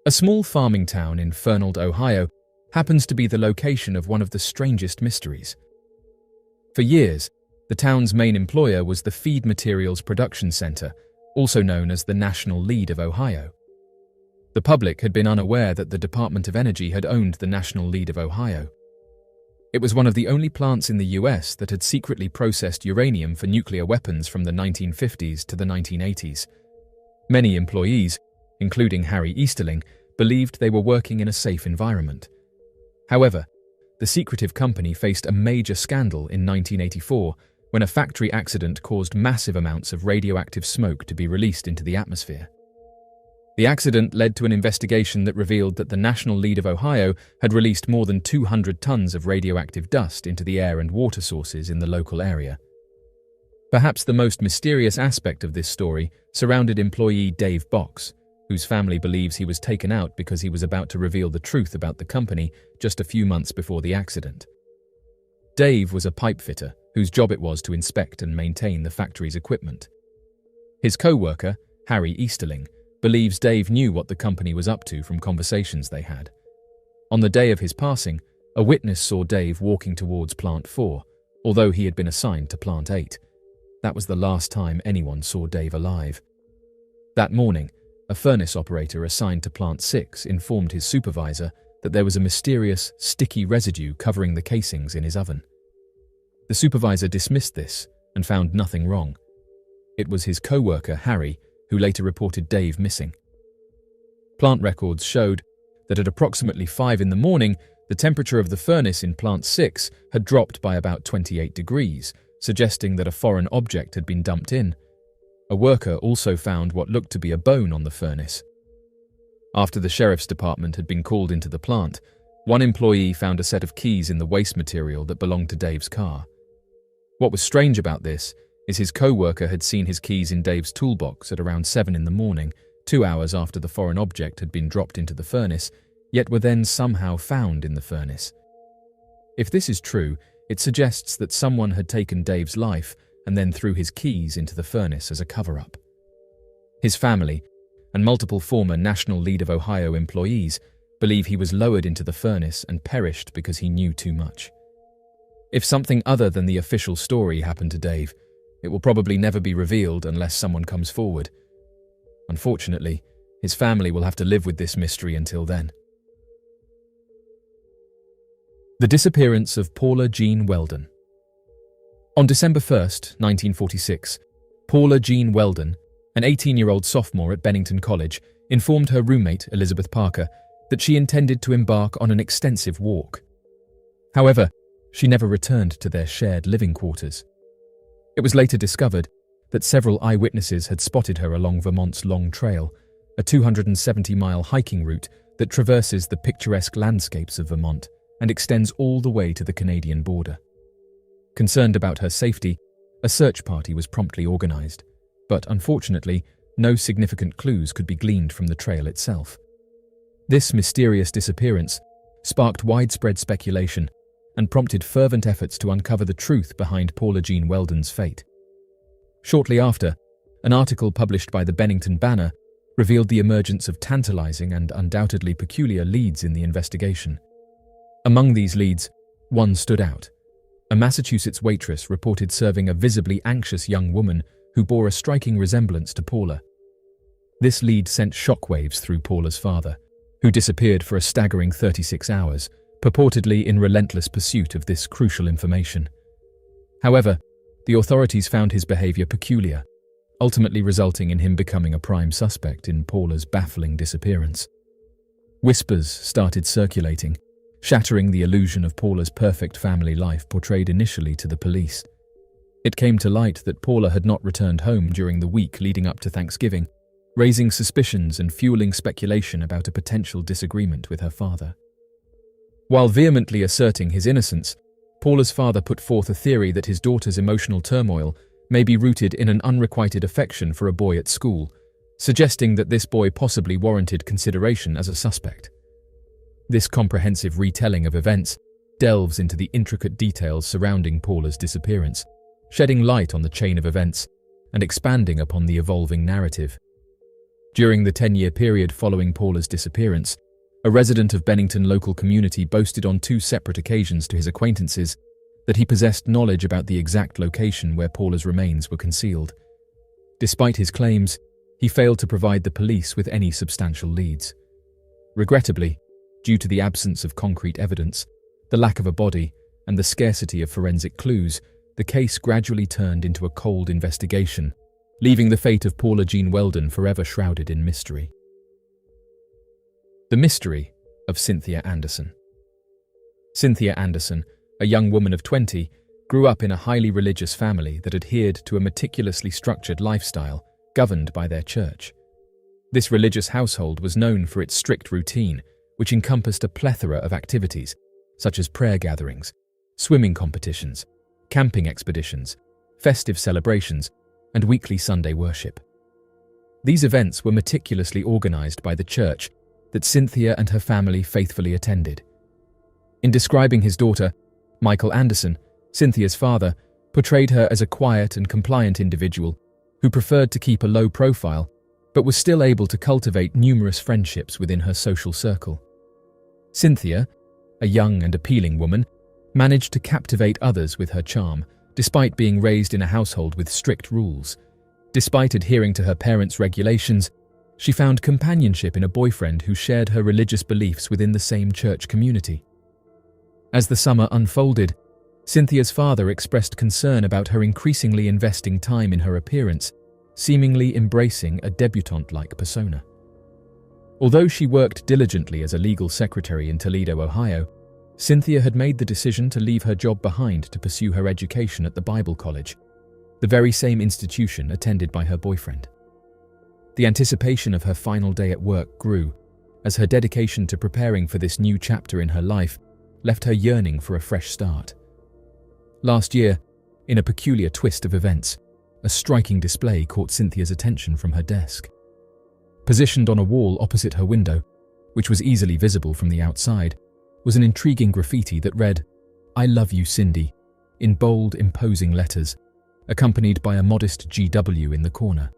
A small farming town in Fernald, Ohio, happens to be the location of one of the strangest mysteries. For years, the town's main employer was the Feed Materials Production Center, also known as the National Lead of Ohio. The public had been unaware that the Department of Energy had owned the National Lead of Ohio. It was one of the only plants in the US that had secretly processed uranium for nuclear weapons from the 1950s to the 1980s. Many employees, including Harry Easterling, believed they were working in a safe environment. However, the secretive company faced a major scandal in 1984 when a factory accident caused massive amounts of radioactive smoke to be released into the atmosphere. The accident led to an investigation that revealed that the National Lead of Ohio had released more than 200 tons of radioactive dust into the air and water sources in the local area. Perhaps the most mysterious aspect of this story surrounded employee Dave Box, whose family believes he was taken out because he was about to reveal the truth about the company just a few months before the accident. Dave was a pipe fitter whose job it was to inspect and maintain the factory's equipment. His co-worker, Harry Easterling, believes Dave knew what the company was up to from conversations they had. On the day of his passing, a witness saw Dave walking towards Plant 4, although he had been assigned to Plant 8. That was the last time anyone saw Dave alive. That morning, a furnace operator assigned to Plant 6 informed his supervisor that there was a mysterious, sticky residue covering the casings in his oven. The supervisor dismissed this and found nothing wrong. It was his co-worker, Harry, who later reported Dave missing. Plant records showed that at approximately 5 in the morning, the temperature of the furnace in Plant 6 had dropped by about 28 degrees, suggesting that a foreign object had been dumped in. A worker also found what looked to be a bone on the furnace. After the sheriff's department had been called into the plant, one employee found a set of keys in the waste material that belonged to Dave's car. What was strange about this is his co-worker had seen his keys in Dave's toolbox at around 7 in the morning, 2 hours after the foreign object had been dropped into the furnace, yet were then somehow found in the furnace. If this is true, it suggests that someone had taken Dave's life and then threw his keys into the furnace as a cover-up. His family, and multiple former National Lead of Ohio employees, believe he was lowered into the furnace and perished because he knew too much. If something other than the official story happened to Dave, it will probably never be revealed unless someone comes forward. Unfortunately, his family will have to live with this mystery until then. The disappearance of Paula Jean Weldon. On December 1st, 1946, Paula Jean Weldon, an 18-year-old sophomore at Bennington College, informed her roommate, Elizabeth Parker, that she intended to embark on an extensive walk. However, she never returned to their shared living quarters. It was later discovered that several eyewitnesses had spotted her along Vermont's Long Trail, a 270-mile hiking route that traverses the picturesque landscapes of Vermont and extends all the way to the Canadian border. Concerned about her safety, a search party was promptly organized, but unfortunately, no significant clues could be gleaned from the trail itself. This mysterious disappearance sparked widespread speculation and prompted fervent efforts to uncover the truth behind Paula Jean Weldon's fate. Shortly after, an article published by the Bennington Banner revealed the emergence of tantalizing and undoubtedly peculiar leads in the investigation. Among these leads, one stood out. A Massachusetts waitress reported serving a visibly anxious young woman who bore a striking resemblance to Paula. This lead sent shockwaves through Paula's father, who disappeared for a staggering 36 hours, purportedly in relentless pursuit of this crucial information. However, the authorities found his behavior peculiar, ultimately resulting in him becoming a prime suspect in Paula's baffling disappearance. Whispers started circulating, shattering the illusion of Paula's perfect family life portrayed initially to the police. It came to light that Paula had not returned home during the week leading up to Thanksgiving, raising suspicions and fueling speculation about a potential disagreement with her father. While vehemently asserting his innocence, Paula's father put forth a theory that his daughter's emotional turmoil may be rooted in an unrequited affection for a boy at school, suggesting that this boy possibly warranted consideration as a suspect. This comprehensive retelling of events delves into the intricate details surrounding Paula's disappearance, shedding light on the chain of events and expanding upon the evolving narrative. During the 10-year period following Paula's disappearance, a resident of Bennington local community boasted on 2 separate occasions to his acquaintances that he possessed knowledge about the exact location where Paula's remains were concealed. Despite his claims, he failed to provide the police with any substantial leads. Regrettably, due to the absence of concrete evidence, the lack of a body, and the scarcity of forensic clues, the case gradually turned into a cold investigation, leaving the fate of Paula Jean Weldon forever shrouded in mystery. The mystery of Cynthia Anderson. Cynthia Anderson, a young woman of 20, grew up in a highly religious family that adhered to a meticulously structured lifestyle governed by their church. This religious household was known for its strict routine, which encompassed a plethora of activities, such as prayer gatherings, swimming competitions, camping expeditions, festive celebrations, and weekly Sunday worship. These events were meticulously organized by the church that Cynthia and her family faithfully attended. In describing his daughter, Michael Anderson, Cynthia's father, portrayed her as a quiet and compliant individual who preferred to keep a low profile but was still able to cultivate numerous friendships within her social circle. Cynthia, a young and appealing woman, managed to captivate others with her charm, despite being raised in a household with strict rules. Despite adhering to her parents' regulations, she found companionship in a boyfriend who shared her religious beliefs within the same church community. As the summer unfolded, Cynthia's father expressed concern about her increasingly investing time in her appearance, seemingly embracing a debutante-like persona. Although she worked diligently as a legal secretary in Toledo, Ohio, Cynthia had made the decision to leave her job behind to pursue her education at the Bible College, the very same institution attended by her boyfriend. The anticipation of her final day at work grew, as her dedication to preparing for this new chapter in her life left her yearning for a fresh start. Last year, in a peculiar twist of events, a striking display caught Cynthia's attention from her desk. Positioned on a wall opposite her window, which was easily visible from the outside, was an intriguing graffiti that read, "I love you, Cindy," in bold, imposing letters, accompanied by a modest GW in the corner.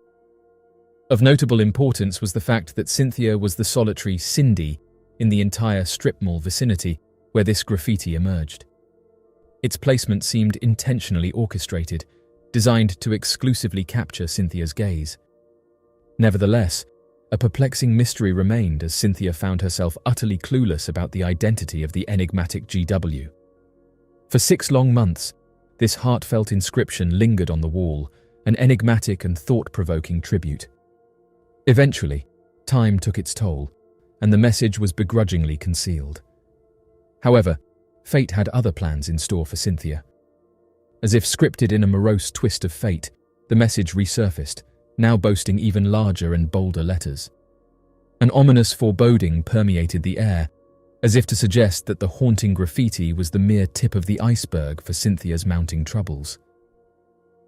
Of notable importance was the fact that Cynthia was the solitary Cindy in the entire strip mall vicinity where this graffiti emerged. Its placement seemed intentionally orchestrated, designed to exclusively capture Cynthia's gaze. Nevertheless, a perplexing mystery remained as Cynthia found herself utterly clueless about the identity of the enigmatic GW. For 6 long months, this heartfelt inscription lingered on the wall, an enigmatic and thought-provoking tribute. Eventually, time took its toll, and the message was begrudgingly concealed. However, fate had other plans in store for Cynthia. As if scripted in a morose twist of fate, the message resurfaced, now boasting even larger and bolder letters. An ominous foreboding permeated the air, as if to suggest that the haunting graffiti was the mere tip of the iceberg for Cynthia's mounting troubles.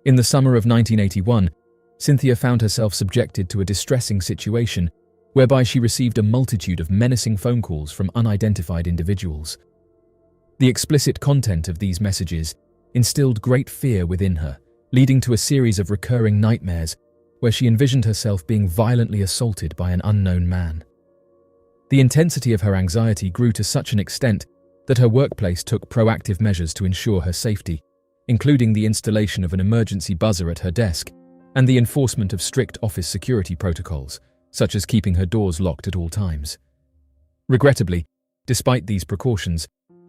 In the summer of 1981, Cynthia found herself subjected to a distressing situation whereby she received a multitude of menacing phone calls from unidentified individuals. The explicit content of these messages instilled great fear within her, leading to a series of recurring nightmares where she envisioned herself being violently assaulted by an unknown man. The intensity of her anxiety grew to such an extent that her workplace took proactive measures to ensure her safety, including the installation of an emergency buzzer at her desk and the enforcement of strict office security protocols, such as keeping her doors locked at all times. Regrettably, despite these precautions,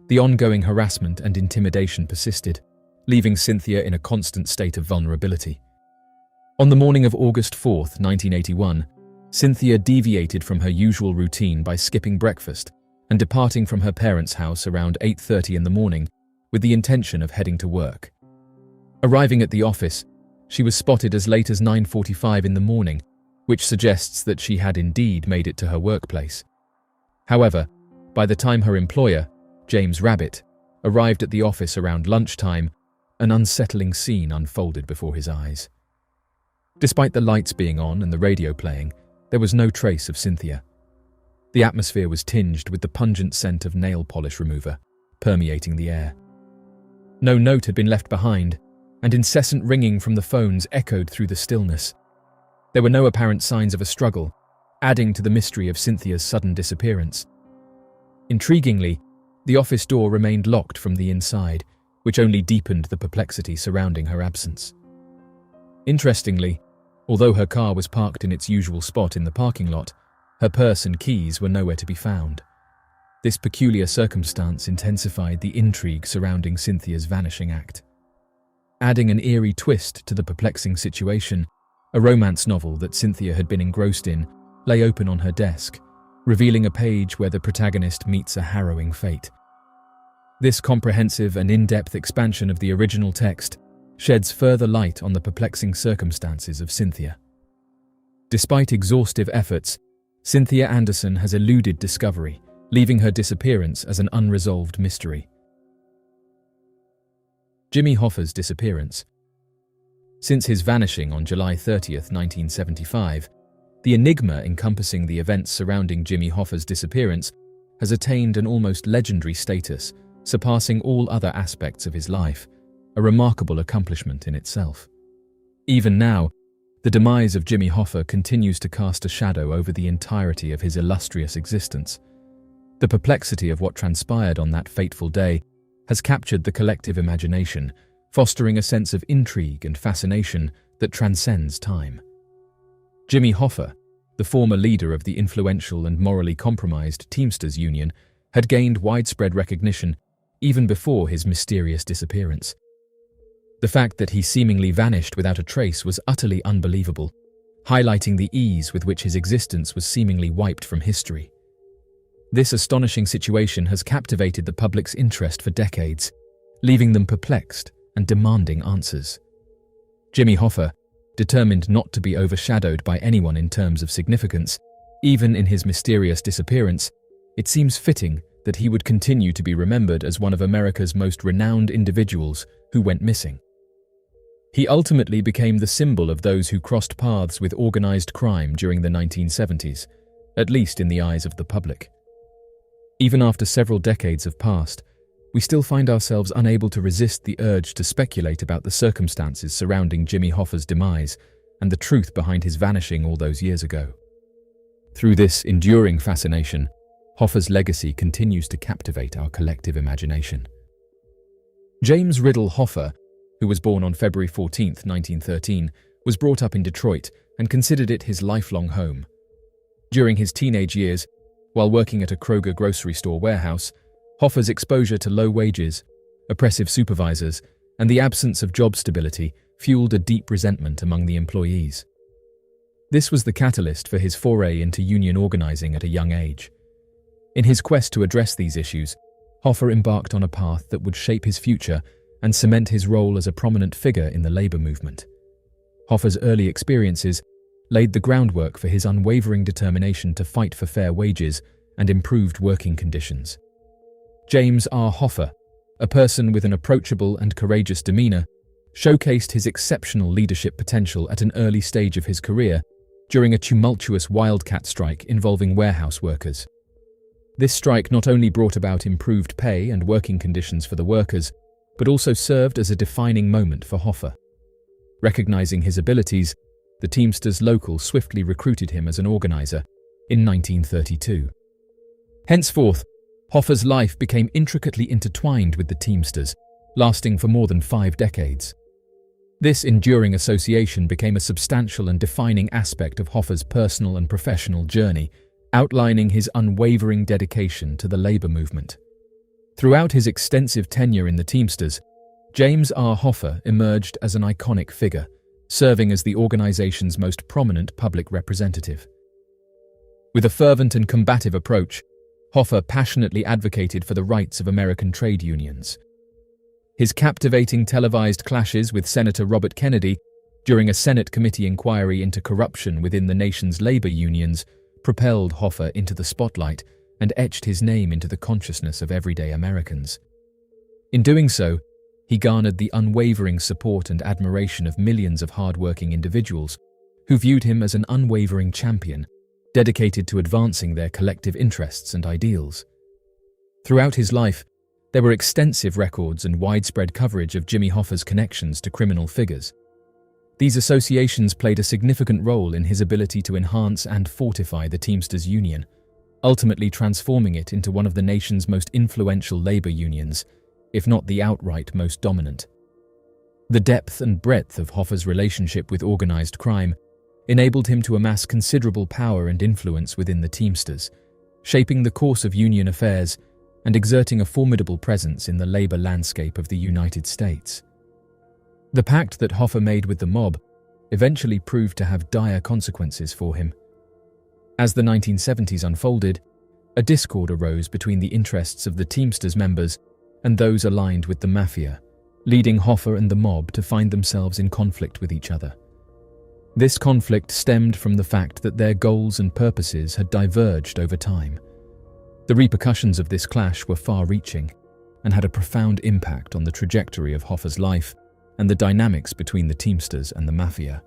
the ongoing harassment and intimidation persisted, leaving Cynthia in a constant state of vulnerability. On the morning of August 4th, 1981, Cynthia deviated from her usual routine by skipping breakfast and departing from her parents' house around 8:30 in the morning with the intention of heading to work. Arriving at the office, she was spotted as late as 9:45 in the morning, which suggests that she had indeed made it to her workplace. However, by the time her employer, James Rabbit, arrived at the office around lunchtime, an unsettling scene unfolded before his eyes. Despite the lights being on and the radio playing, there was no trace of Cynthia. The atmosphere was tinged with the pungent scent of nail polish remover, permeating the air. No note had been left behind, and incessant ringing from the phones echoed through the stillness. There were no apparent signs of a struggle, adding to the mystery of Cynthia's sudden disappearance. Intriguingly, the office door remained locked from the inside, which only deepened the perplexity surrounding her absence. Interestingly, although her car was parked in its usual spot in the parking lot, her purse and keys were nowhere to be found. This peculiar circumstance intensified the intrigue surrounding Cynthia's vanishing act. Adding an eerie twist to the perplexing situation, a romance novel that Cynthia had been engrossed in lay open on her desk, revealing a page where the protagonist meets a harrowing fate. This comprehensive and in-depth expansion of the original text sheds further light on the perplexing circumstances of Cynthia. Despite exhaustive efforts, Cynthia Anderson has eluded discovery, leaving her disappearance as an unresolved mystery. Jimmy Hoffa's disappearance. Since his vanishing on July 30, 1975, the enigma encompassing the events surrounding Jimmy Hoffa's disappearance has attained an almost legendary status, surpassing all other aspects of his life, a remarkable accomplishment in itself. Even now, the demise of Jimmy Hoffa continues to cast a shadow over the entirety of his illustrious existence. The perplexity of what transpired on that fateful day has captured the collective imagination, fostering a sense of intrigue and fascination that transcends time. Jimmy Hoffa, the former leader of the influential and morally compromised Teamsters Union, had gained widespread recognition even before his mysterious disappearance. The fact that he seemingly vanished without a trace was utterly unbelievable, highlighting the ease with which his existence was seemingly wiped from history. This astonishing situation has captivated the public's interest for decades, leaving them perplexed and demanding answers. Jimmy Hoffa, determined not to be overshadowed by anyone in terms of significance, even in his mysterious disappearance, it seems fitting that he would continue to be remembered as one of America's most renowned individuals who went missing. He ultimately became the symbol of those who crossed paths with organized crime during the 1970s, at least in the eyes of the public. Even after several decades have passed, we still find ourselves unable to resist the urge to speculate about the circumstances surrounding Jimmy Hoffa's demise and the truth behind his vanishing all those years ago. Through this enduring fascination, Hoffa's legacy continues to captivate our collective imagination. James Riddle Hoffa, who was born on February 14, 1913, was brought up in Detroit and considered it his lifelong home. During his teenage years, while working at a Kroger grocery store warehouse, Hoffa's exposure to low wages, oppressive supervisors, and the absence of job stability fueled a deep resentment among the employees. This was the catalyst for his foray into union organizing at a young age. In his quest to address these issues, Hoffa embarked on a path that would shape his future and cement his role as a prominent figure in the labor movement. Hoffa's early experiences laid the groundwork for his unwavering determination to fight for fair wages and improved working conditions. James R. Hoffa, a person with an approachable and courageous demeanor, showcased his exceptional leadership potential at an early stage of his career during a tumultuous wildcat strike involving warehouse workers. This strike not only brought about improved pay and working conditions for the workers, but also served as a defining moment for Hoffa. Recognizing his abilities, the Teamsters local swiftly recruited him as an organizer in 1932. Henceforth, Hoffa's life became intricately intertwined with the Teamsters, lasting for more than 5 decades. This enduring association became a substantial and defining aspect of Hoffa's personal and professional journey, outlining his unwavering dedication to the labor movement. Throughout his extensive tenure in the Teamsters, James R. Hoffa emerged as an iconic figure, serving as the organization's most prominent public representative. With a fervent and combative approach, Hoffa passionately advocated for the rights of American trade unions. His captivating televised clashes with Senator Robert Kennedy during a Senate committee inquiry into corruption within the nation's labor unions propelled Hoffa into the spotlight and etched his name into the consciousness of everyday Americans. In doing so, he garnered the unwavering support and admiration of millions of hard-working individuals who viewed him as an unwavering champion, dedicated to advancing their collective interests and ideals. Throughout his life, there were extensive records and widespread coverage of Jimmy Hoffa's connections to criminal figures. These associations played a significant role in his ability to enhance and fortify the Teamsters Union, ultimately transforming it into one of the nation's most influential labor unions, if not the outright most dominant. The depth and breadth of Hoffa's relationship with organized crime enabled him to amass considerable power and influence within the Teamsters, shaping the course of union affairs and exerting a formidable presence in the labor landscape of the United States. The pact that Hoffa made with the mob eventually proved to have dire consequences for him. As the 1970s unfolded, a discord arose between the interests of the Teamsters members and those aligned with the mafia, leading Hoffa and the mob to find themselves in conflict with each other. This conflict stemmed from the fact that their goals and purposes had diverged over time. The repercussions of this clash were far-reaching and had a profound impact on the trajectory of Hoffa's life and the dynamics between the Teamsters and the mafia.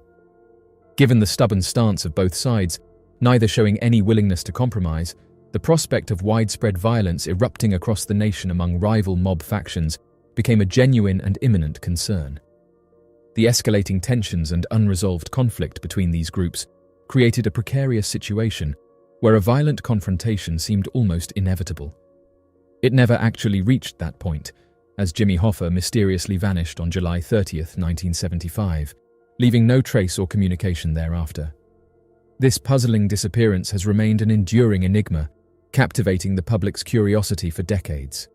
Given the stubborn stance of both sides, neither showing any willingness to compromise, the prospect of widespread violence erupting across the nation among rival mob factions became a genuine and imminent concern. The escalating tensions and unresolved conflict between these groups created a precarious situation where a violent confrontation seemed almost inevitable. It never actually reached that point, as Jimmy Hoffa mysteriously vanished on July 30, 1975, leaving no trace or communication thereafter. This puzzling disappearance has remained an enduring enigma, captivating the public's curiosity for decades.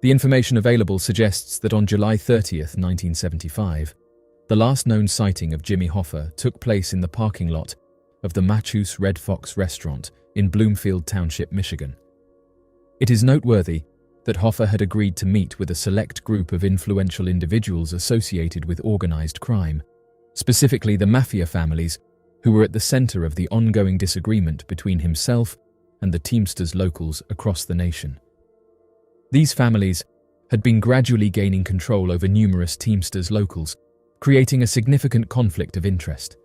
The information available suggests that on July 30, 1975, the last known sighting of Jimmy Hoffa took place in the parking lot of the Machus Red Fox restaurant in Bloomfield Township, Michigan. It is noteworthy that Hoffa had agreed to meet with a select group of influential individuals associated with organized crime, specifically the mafia families who were at the center of the ongoing disagreement between himself and the Teamsters locals across the nation. These families had been gradually gaining control over numerous Teamsters locals, creating a significant conflict of interest.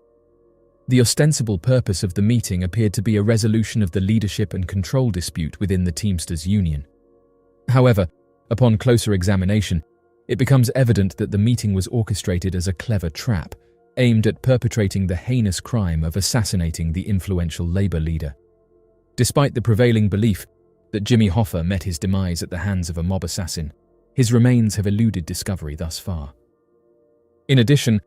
The ostensible purpose of the meeting appeared to be a resolution of the leadership and control dispute within the Teamsters Union. However, upon closer examination, it becomes evident that the meeting was orchestrated as a clever trap, aimed at perpetrating the heinous crime of assassinating the influential labor leader. Despite the prevailing belief that Jimmy Hoffa met his demise at the hands of a mob assassin, his remains have eluded discovery thus far. In addition,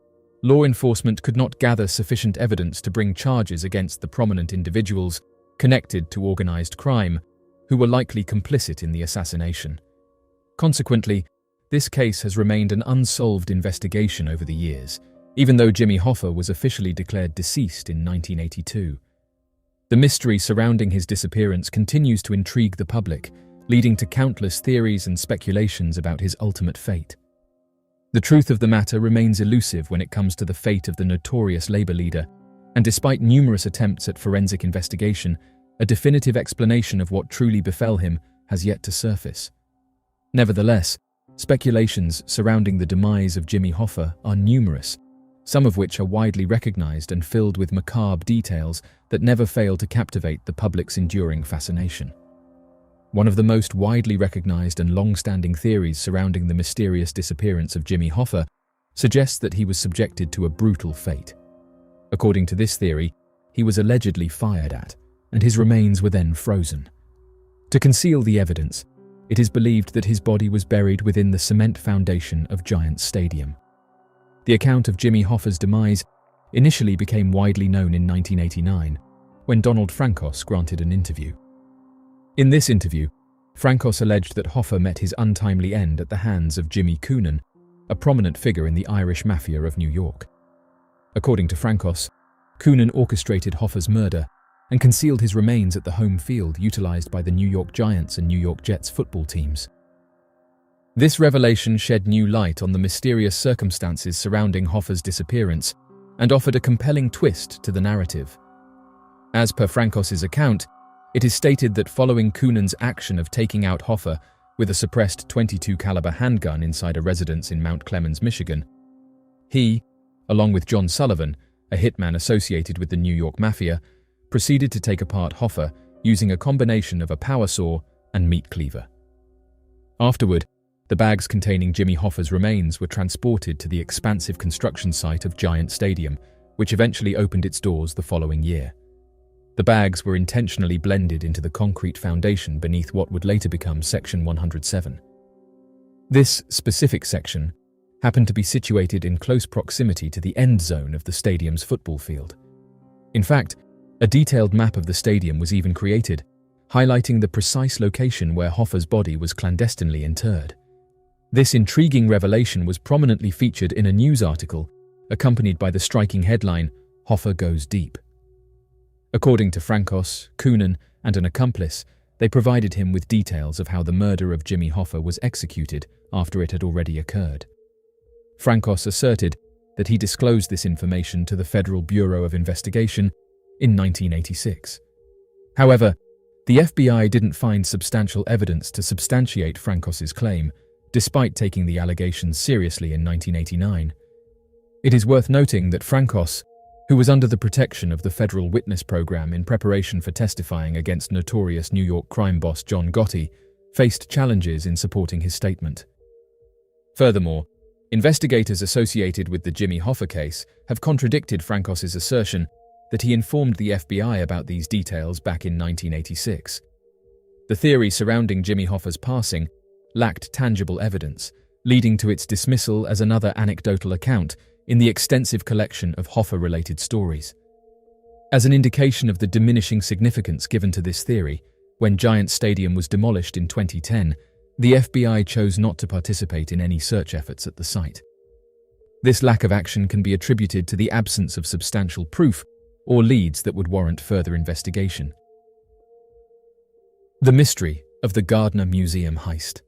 law enforcement could not gather sufficient evidence to bring charges against the prominent individuals connected to organized crime who were likely complicit in the assassination. Consequently, this case has remained an unsolved investigation over the years, even though Jimmy Hoffa was officially declared deceased in 1982. The mystery surrounding his disappearance continues to intrigue the public, leading to countless theories and speculations about his ultimate fate. The truth of the matter remains elusive when it comes to the fate of the notorious labor leader, and despite numerous attempts at forensic investigation, a definitive explanation of what truly befell him has yet to surface. Nevertheless, speculations surrounding the demise of Jimmy Hoffa are numerous, some of which are widely recognized and filled with macabre details that never fail to captivate the public's enduring fascination. One of the most widely recognized and long-standing theories surrounding the mysterious disappearance of Jimmy Hoffa suggests that he was subjected to a brutal fate. According to this theory, he was allegedly fired at, and his remains were then frozen. To conceal the evidence, it is believed that his body was buried within the cement foundation of Giants Stadium. The account of Jimmy Hoffa's demise initially became widely known in 1989, when Donald Francos granted an interview. In this interview, Francos alleged that Hoffa met his untimely end at the hands of Jimmy Coonan, a prominent figure in the Irish Mafia of New York. According to Francos, Coonan orchestrated Hoffa's murder and concealed his remains at the home field utilized by the New York Giants and New York Jets football teams. This revelation shed new light on the mysterious circumstances surrounding Hoffa's disappearance and offered a compelling twist to the narrative. As per Francos's account, it is stated that following Coonan's action of taking out Hoffa with a suppressed .22 caliber handgun inside a residence in Mount Clemens, Michigan, he, along with John Sullivan, a hitman associated with the New York Mafia, proceeded to take apart Hoffa using a combination of a power saw and meat cleaver. Afterward, The bags containing Jimmy Hoffa's remains were transported to the expansive construction site of Giant Stadium, which eventually opened its doors the following year. The bags were intentionally blended into the concrete foundation beneath what would later become Section 107. This specific section happened to be situated in close proximity to the end zone of the stadium's football field. In fact, a detailed map of the stadium was even created, highlighting the precise location where Hoffa's body was clandestinely interred. This intriguing revelation was prominently featured in a news article, accompanied by the striking headline, "Hoffa Goes Deep." According to Frankos, Coonan, and an accomplice, they provided him with details of how the murder of Jimmy Hoffa was executed after it had already occurred. Frankos asserted that he disclosed this information to the Federal Bureau of Investigation in 1986. However, the FBI didn't find substantial evidence to substantiate Frankos's claim, despite taking the allegations seriously in 1989. It is worth noting that Frankos, who was under the protection of the Federal Witness Program in preparation for testifying against notorious New York crime boss John Gotti, faced challenges in supporting his statement. Furthermore, investigators associated with the Jimmy Hoffa case have contradicted Frankos's assertion that he informed the FBI about these details back in 1986. The theory surrounding Jimmy Hoffa's passing lacked tangible evidence, leading to its dismissal as another anecdotal account in the extensive collection of Hoffa-related stories. As an indication of the diminishing significance given to this theory, when Giant Stadium was demolished in 2010, the FBI chose not to participate in any search efforts at the site. This lack of action can be attributed to the absence of substantial proof or leads that would warrant further investigation. The mystery of the Gardner Museum heist.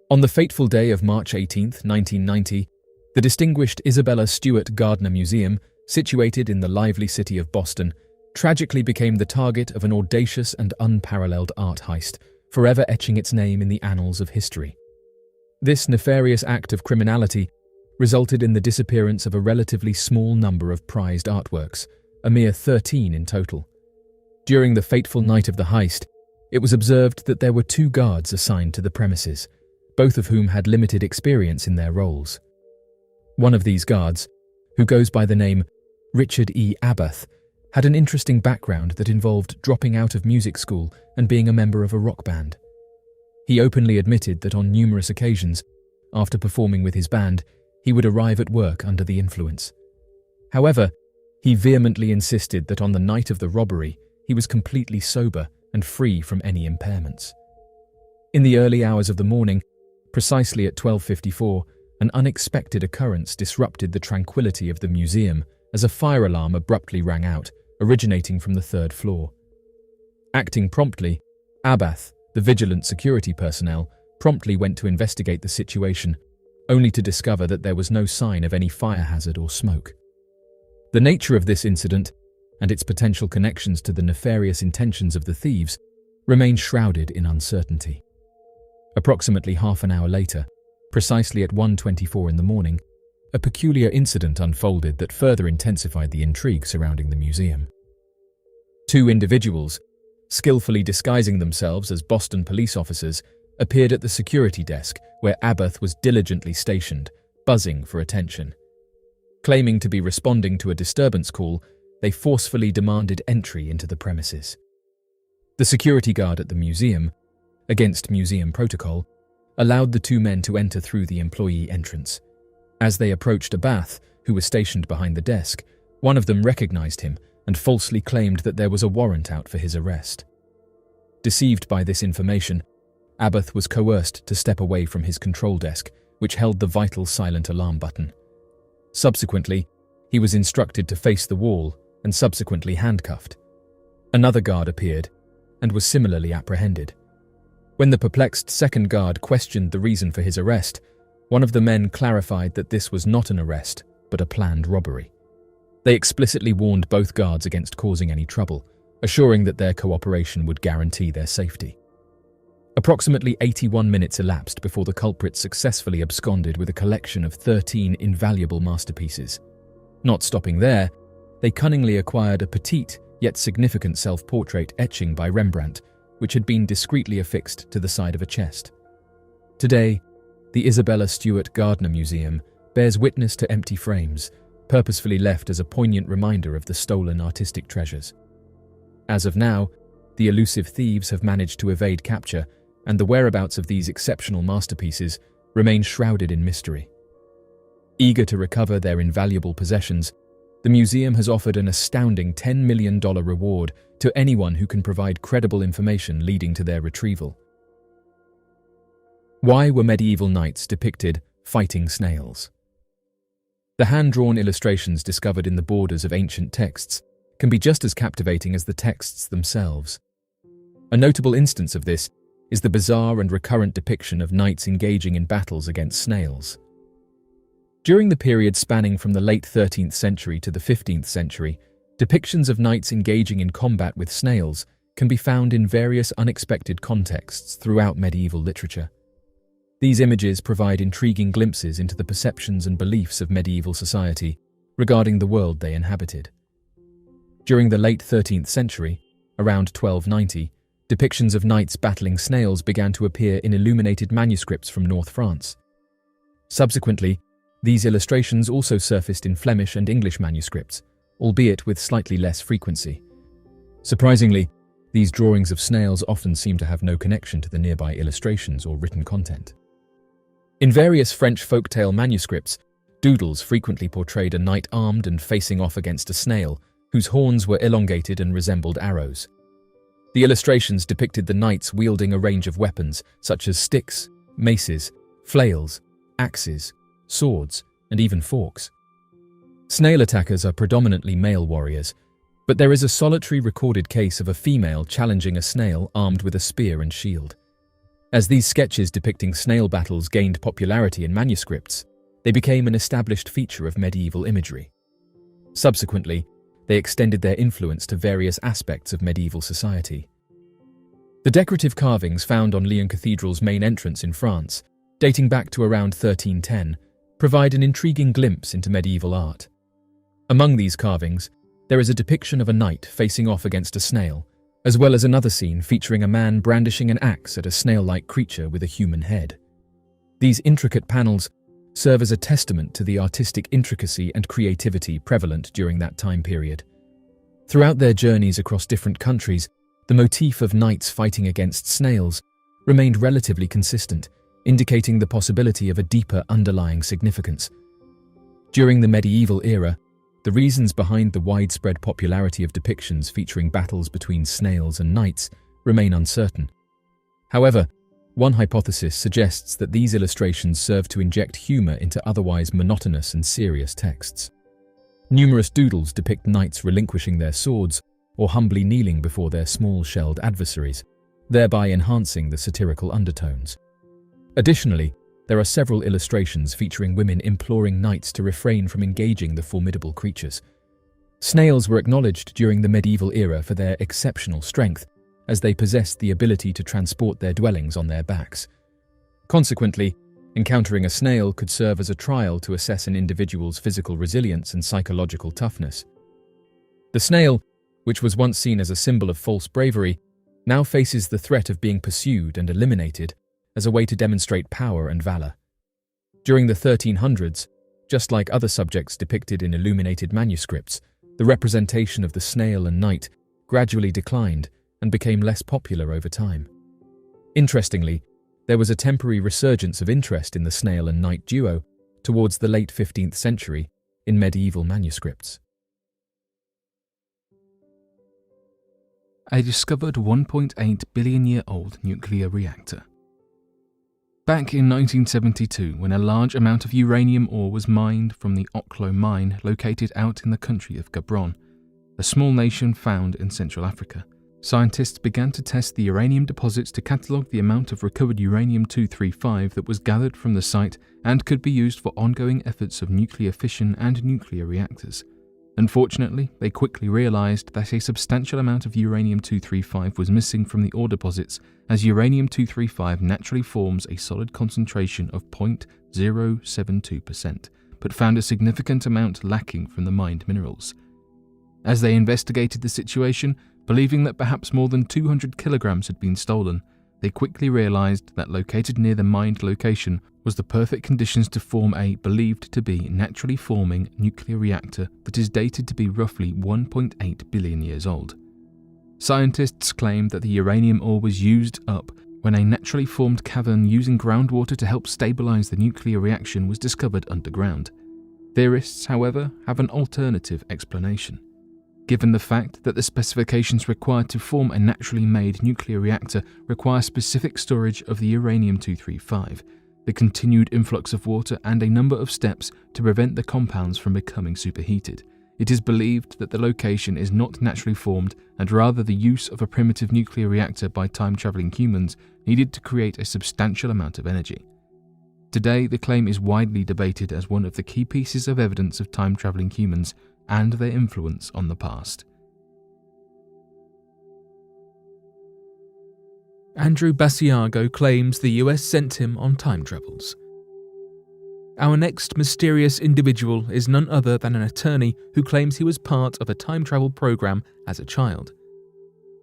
On the fateful day of March 18, 1990, the distinguished Isabella Stewart Gardner Museum, situated in the lively city of Boston, tragically became the target of an audacious and unparalleled art heist, forever etching its name in the annals of history. This nefarious act of criminality resulted in the disappearance of a relatively small number of prized artworks, a mere 13 in total. During the fateful night of the heist, it was observed that there were 2 guards assigned to the premises, both of whom had limited experience in their roles. One of these guards, who goes by the name Richard E. Abath, had an interesting background that involved dropping out of music school and being a member of a rock band. He openly admitted that on numerous occasions, after performing with his band, he would arrive at work under the influence. However, he vehemently insisted that on the night of the robbery, he was completely sober and free from any impairments. In the early hours of the morning, precisely at 12:54, an unexpected occurrence disrupted the tranquility of the museum as a fire alarm abruptly rang out, originating from the 3rd floor. Acting promptly, Abath, the vigilant security personnel, promptly went to investigate the situation, only to discover that there was no sign of any fire hazard or smoke. The nature of this incident, and its potential connections to the nefarious intentions of the thieves, remained shrouded in uncertainty. Approximately half an hour later, precisely at 1:24 in the morning, a peculiar incident unfolded that further intensified the intrigue surrounding the museum. 2 individuals, skillfully disguising themselves as Boston police officers, appeared at the security desk where Abath was diligently stationed, buzzing for attention. Claiming to be responding to a disturbance call, they forcefully demanded entry into the premises. The security guard at the museum, against museum protocol, allowed the 2 men to enter through the employee entrance. As they approached Abath, who was stationed behind the desk, one of them recognized him and falsely claimed that there was a warrant out for his arrest. Deceived by this information, Abath was coerced to step away from his control desk, which held the vital silent alarm button. Subsequently, he was instructed to face the wall and subsequently handcuffed. Another guard appeared and was similarly apprehended. When the perplexed second guard questioned the reason for his arrest, one of the men clarified that this was not an arrest, but a planned robbery. They explicitly warned both guards against causing any trouble, assuring that their cooperation would guarantee their safety. Approximately 81 minutes elapsed before the culprits successfully absconded with a collection of 13 invaluable masterpieces. Not stopping there, they cunningly acquired a petite yet significant self-portrait etching by Rembrandt, which had been discreetly affixed to the side of a chest. Today, the Isabella Stewart Gardner Museum bears witness to empty frames, purposefully left as a poignant reminder of the stolen artistic treasures. As of now, the elusive thieves have managed to evade capture, and the whereabouts of these exceptional masterpieces remain shrouded in mystery. Eager to recover their invaluable possessions, the museum has offered an astounding $10 million reward to anyone who can provide credible information leading to their retrieval. Why were medieval knights depicted fighting snails? The hand-drawn illustrations discovered in the borders of ancient texts can be just as captivating as the texts themselves. A notable instance of this is the bizarre and recurrent depiction of knights engaging in battles against snails. During the period spanning from the late 13th century to the 15th century, depictions of knights engaging in combat with snails can be found in various unexpected contexts throughout medieval literature. These images provide intriguing glimpses into the perceptions and beliefs of medieval society regarding the world they inhabited. During the late 13th century, around 1290, depictions of knights battling snails began to appear in illuminated manuscripts from North France. Subsequently, these illustrations also surfaced in Flemish and English manuscripts, albeit with slightly less frequency. Surprisingly, these drawings of snails often seem to have no connection to the nearby illustrations or written content. In various French folktale manuscripts, doodles frequently portrayed a knight armed and facing off against a snail, whose horns were elongated and resembled arrows. The illustrations depicted the knights wielding a range of weapons, such as sticks, maces, flails, axes, swords, and even forks. Snail attackers are predominantly male warriors, but there is a solitary recorded case of a female challenging a snail armed with a spear and shield. As these sketches depicting snail battles gained popularity in manuscripts, they became an established feature of medieval imagery. Subsequently, they extended their influence to various aspects of medieval society. The decorative carvings found on Lyon Cathedral's main entrance in France, dating back to around 1310, provide an intriguing glimpse into medieval art. Among these carvings, there is a depiction of a knight facing off against a snail, as well as another scene featuring a man brandishing an axe at a snail-like creature with a human head. These intricate panels serve as a testament to the artistic intricacy and creativity prevalent during that time period. Throughout their journeys across different countries, the motif of knights fighting against snails remained relatively consistent, indicating the possibility of a deeper underlying significance. During the medieval era, the reasons behind the widespread popularity of depictions featuring battles between snails and knights remain uncertain. However, one hypothesis suggests that these illustrations serve to inject humor into otherwise monotonous and serious texts. Numerous doodles depict knights relinquishing their swords or humbly kneeling before their small-shelled adversaries, thereby enhancing the satirical undertones. Additionally, there are several illustrations featuring women imploring knights to refrain from engaging the formidable creatures. Snails were acknowledged during the medieval era for their exceptional strength, as they possessed the ability to transport their dwellings on their backs. Consequently, encountering a snail could serve as a trial to assess an individual's physical resilience and psychological toughness. The snail, which was once seen as a symbol of false bravery, now faces the threat of being pursued and eliminated as a way to demonstrate power and valor. During the 1300s, just like other subjects depicted in illuminated manuscripts, the representation of the snail and knight gradually declined and became less popular over time. Interestingly, there was a temporary resurgence of interest in the snail and knight duo towards the late 15th century in medieval manuscripts. A discovered 1.8 billion-year-old nuclear reactor. Back in 1972, when a large amount of uranium ore was mined from the Oklo mine located out in the country of Gabon, a small nation found in Central Africa, scientists began to test the uranium deposits to catalogue the amount of recovered uranium-235 that was gathered from the site and could be used for ongoing efforts of nuclear fission and nuclear reactors. Unfortunately, they quickly realized that a substantial amount of uranium-235 was missing from the ore deposits, as uranium-235 naturally forms a solid concentration of 0.072%, but found a significant amount lacking from the mined minerals. As they investigated the situation, believing that perhaps more than 200 kilograms had been stolen, They quickly realized that located near the mined location was the perfect conditions to form a believed to be naturally forming nuclear reactor that is dated to be roughly 1.8 billion years old. Scientists claim that the uranium ore was used up when a naturally formed cavern using groundwater to help stabilize the nuclear reaction was discovered underground. Theorists, however, have an alternative explanation. Given the fact that the specifications required to form a naturally made nuclear reactor require specific storage of the uranium-235, the continued influx of water and a number of steps to prevent the compounds from becoming superheated, it is believed that the location is not naturally formed and rather the use of a primitive nuclear reactor by time-traveling humans needed to create a substantial amount of energy. Today, the claim is widely debated as one of the key pieces of evidence of time-traveling humans and their influence on the past. Andrew Basiago claims the US sent him on time travels. Our next mysterious individual is none other than an attorney who claims he was part of a time travel program as a child.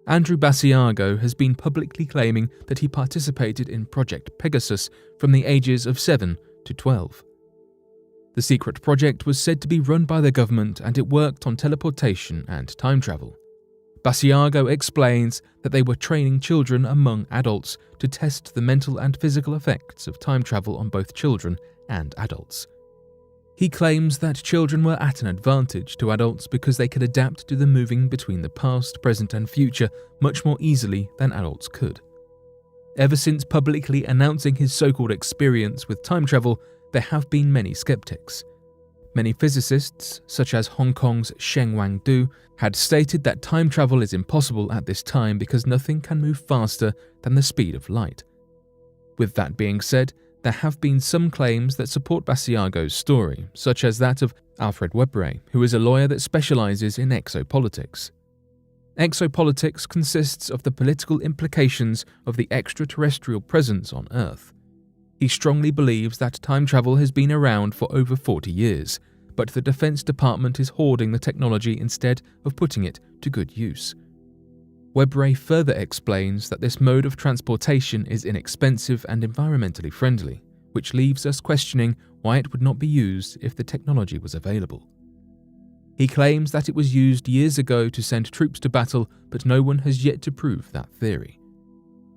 Andrew Basiago has been publicly claiming that he participated in Project Pegasus from the ages of 7 to 12. The secret project was said to be run by the government and it worked on teleportation and time travel. Basiago explains that they were training children among adults to test the mental and physical effects of time travel on both children and adults. He claims that children were at an advantage to adults because they could adapt to the moving between the past, present and future much more easily than adults could. Ever since publicly announcing his so-called experience with time travel, there have been many skeptics. Many physicists, such as Hong Kong's Sheng Wang Du, had stated that time travel is impossible at this time because nothing can move faster than the speed of light. With that being said, there have been some claims that support Basiago's story, such as that of Alfred Webre, who is a lawyer that specializes in exopolitics. Exopolitics consists of the political implications of the extraterrestrial presence on Earth. He strongly believes that time travel has been around for over 40 years, but the Defense Department is hoarding the technology instead of putting it to good use. Webre further explains that this mode of transportation is inexpensive and environmentally friendly, which leaves us questioning why it would not be used if the technology was available. He claims that it was used years ago to send troops to battle, but no one has yet to prove that theory.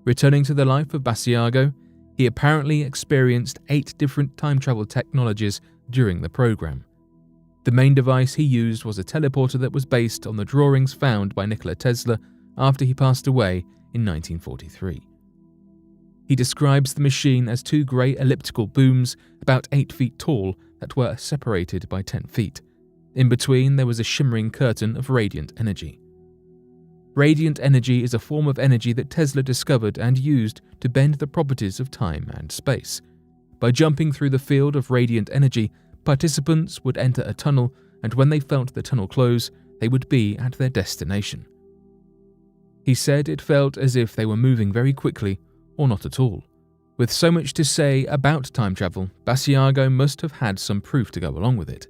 Returning to the life of Basiago, he apparently experienced 8 different time travel technologies during the program. The main device he used was a teleporter that was based on the drawings found by Nikola Tesla after he passed away in 1943. He describes the machine as 2 grey elliptical booms about 8 feet tall that were separated by 10 feet. In between there was a shimmering curtain of radiant energy. Radiant energy is a form of energy that Tesla discovered and used to bend the properties of time and space. By jumping through the field of radiant energy, participants would enter a tunnel, and when they felt the tunnel close, they would be at their destination. He said it felt as if they were moving very quickly, or not at all. With so much to say about time travel, Basiago must have had some proof to go along with it.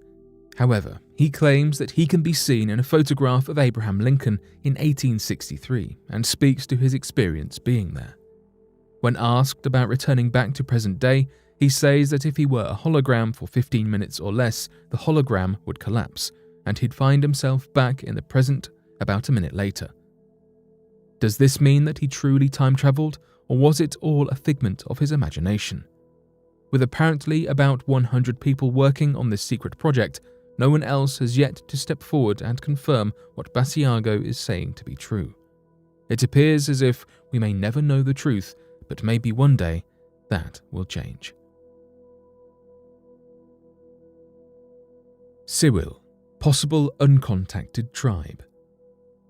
However, he claims that he can be seen in a photograph of Abraham Lincoln in 1863 and speaks to his experience being there. When asked about returning back to present day, he says that if he were a hologram for 15 minutes or less, the hologram would collapse, and he'd find himself back in the present about a minute later. Does this mean that he truly time-travelled, or was it all a figment of his imagination? With apparently about 100 people working on this secret project, no one else has yet to step forward and confirm what Basiago is saying to be true. It appears as if we may never know the truth, but maybe one day that will change. Cyril, possible uncontacted tribe.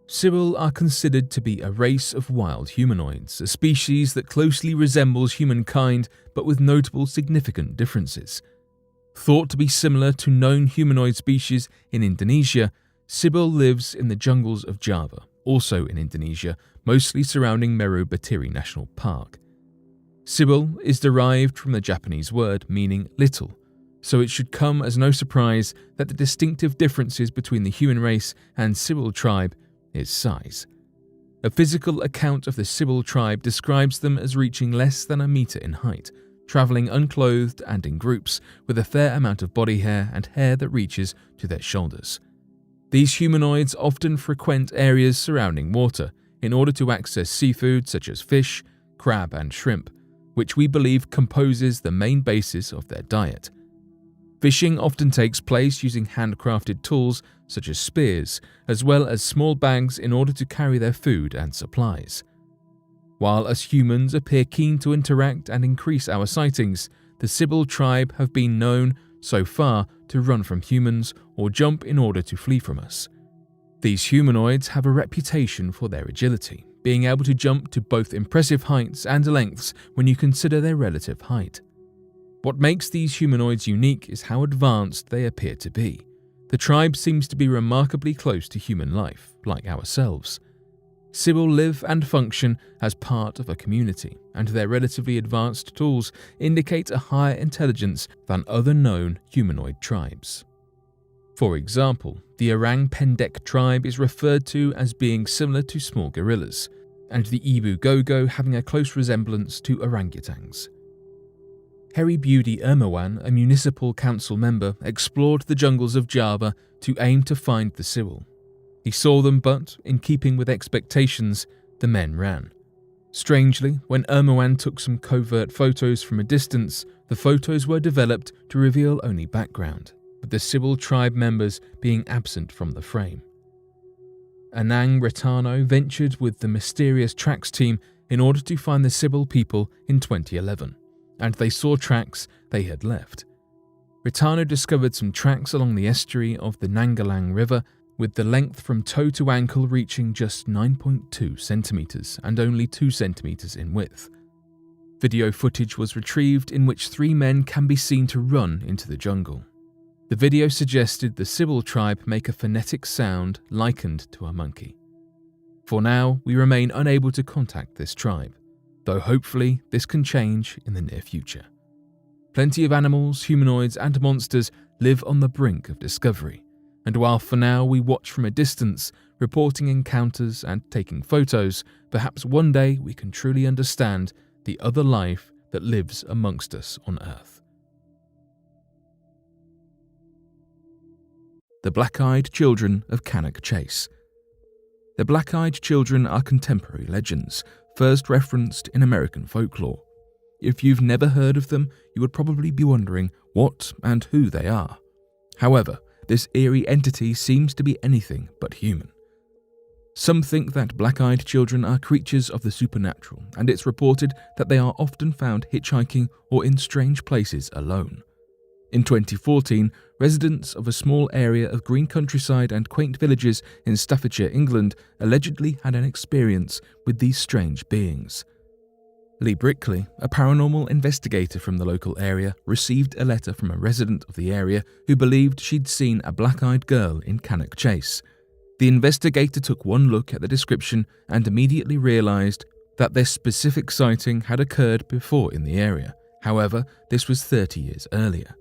Cyril are considered to be a race of wild humanoids, a species that closely resembles humankind but with notable significant differences. Thought to be similar to known humanoid species in Indonesia, Cyril lives in the jungles of Java, also in Indonesia, mostly surrounding Wroe Bechtel National Park. Cyril is derived from the Japanese word meaning little, so it should come as no surprise that the distinctive differences between the human race and Cyril tribe is size. A physical account of the Sybil tribe describes them as reaching less than a meter in height, travelling unclothed and in groups, with a fair amount of body hair and hair that reaches to their shoulders. These humanoids often frequent areas surrounding water in order to access seafood such as fish, crab and shrimp, which we believe composes the main basis of their diet. Fishing often takes place using handcrafted tools such as spears, as well as small bags in order to carry their food and supplies. While us humans appear keen to interact and increase our sightings, the Sybil tribe have been known, so far, to run from humans or jump in order to flee from us. These humanoids have a reputation for their agility, being able to jump to both impressive heights and lengths when you consider their relative height. What makes these humanoids unique is how advanced they appear to be. The tribe seems to be remarkably close to human life, like ourselves. Sybil live and function as part of a community, and their relatively advanced tools indicate a higher intelligence than other known humanoid tribes. For example, the Orang Pendek tribe is referred to as being similar to small gorillas, and the Ibu Gogo having a close resemblance to orangutans. Heri Budi Ermawan, a municipal council member, explored the jungles of Java to aim to find the Sybil. He saw them, but, in keeping with expectations, the men ran. Strangely, when Ermawan took some covert photos from a distance, the photos were developed to reveal only background, with the Sybil tribe members being absent from the frame. Anang Retano ventured with the mysterious tracks team in order to find the Sybil people in 2011, and they saw tracks they had left. Retano discovered some tracks along the estuary of the Nangalang River, with the length from toe to ankle reaching just 9.2 centimeters and only 2 centimeters in width. Video footage was retrieved in which 3 men can be seen to run into the jungle. The video suggested the Sybil tribe make a phonetic sound likened to a monkey. For now, we remain unable to contact this tribe, though hopefully this can change in the near future. Plenty of animals, humanoids and monsters live on the brink of discovery, and while for now we watch from a distance, reporting encounters and taking photos, perhaps one day we can truly understand the other life that lives amongst us on Earth. The Black-Eyed Children of Cannock Chase. The Black-Eyed Children are contemporary legends, first referenced in American folklore. If you've never heard of them, you would probably be wondering what and who they are. However, this eerie entity seems to be anything but human. Some think that black-eyed children are creatures of the supernatural, and it's reported that they are often found hitchhiking or in strange places alone. In 2014, residents of a small area of green countryside and quaint villages in Staffordshire, England, allegedly had an experience with these strange beings. Lee Brickley, a paranormal investigator from the local area, received a letter from a resident of the area who believed she'd seen a black-eyed girl in Cannock Chase. The investigator took one look at the description and immediately realised that this specific sighting had occurred before in the area. However, this was 30 years earlier.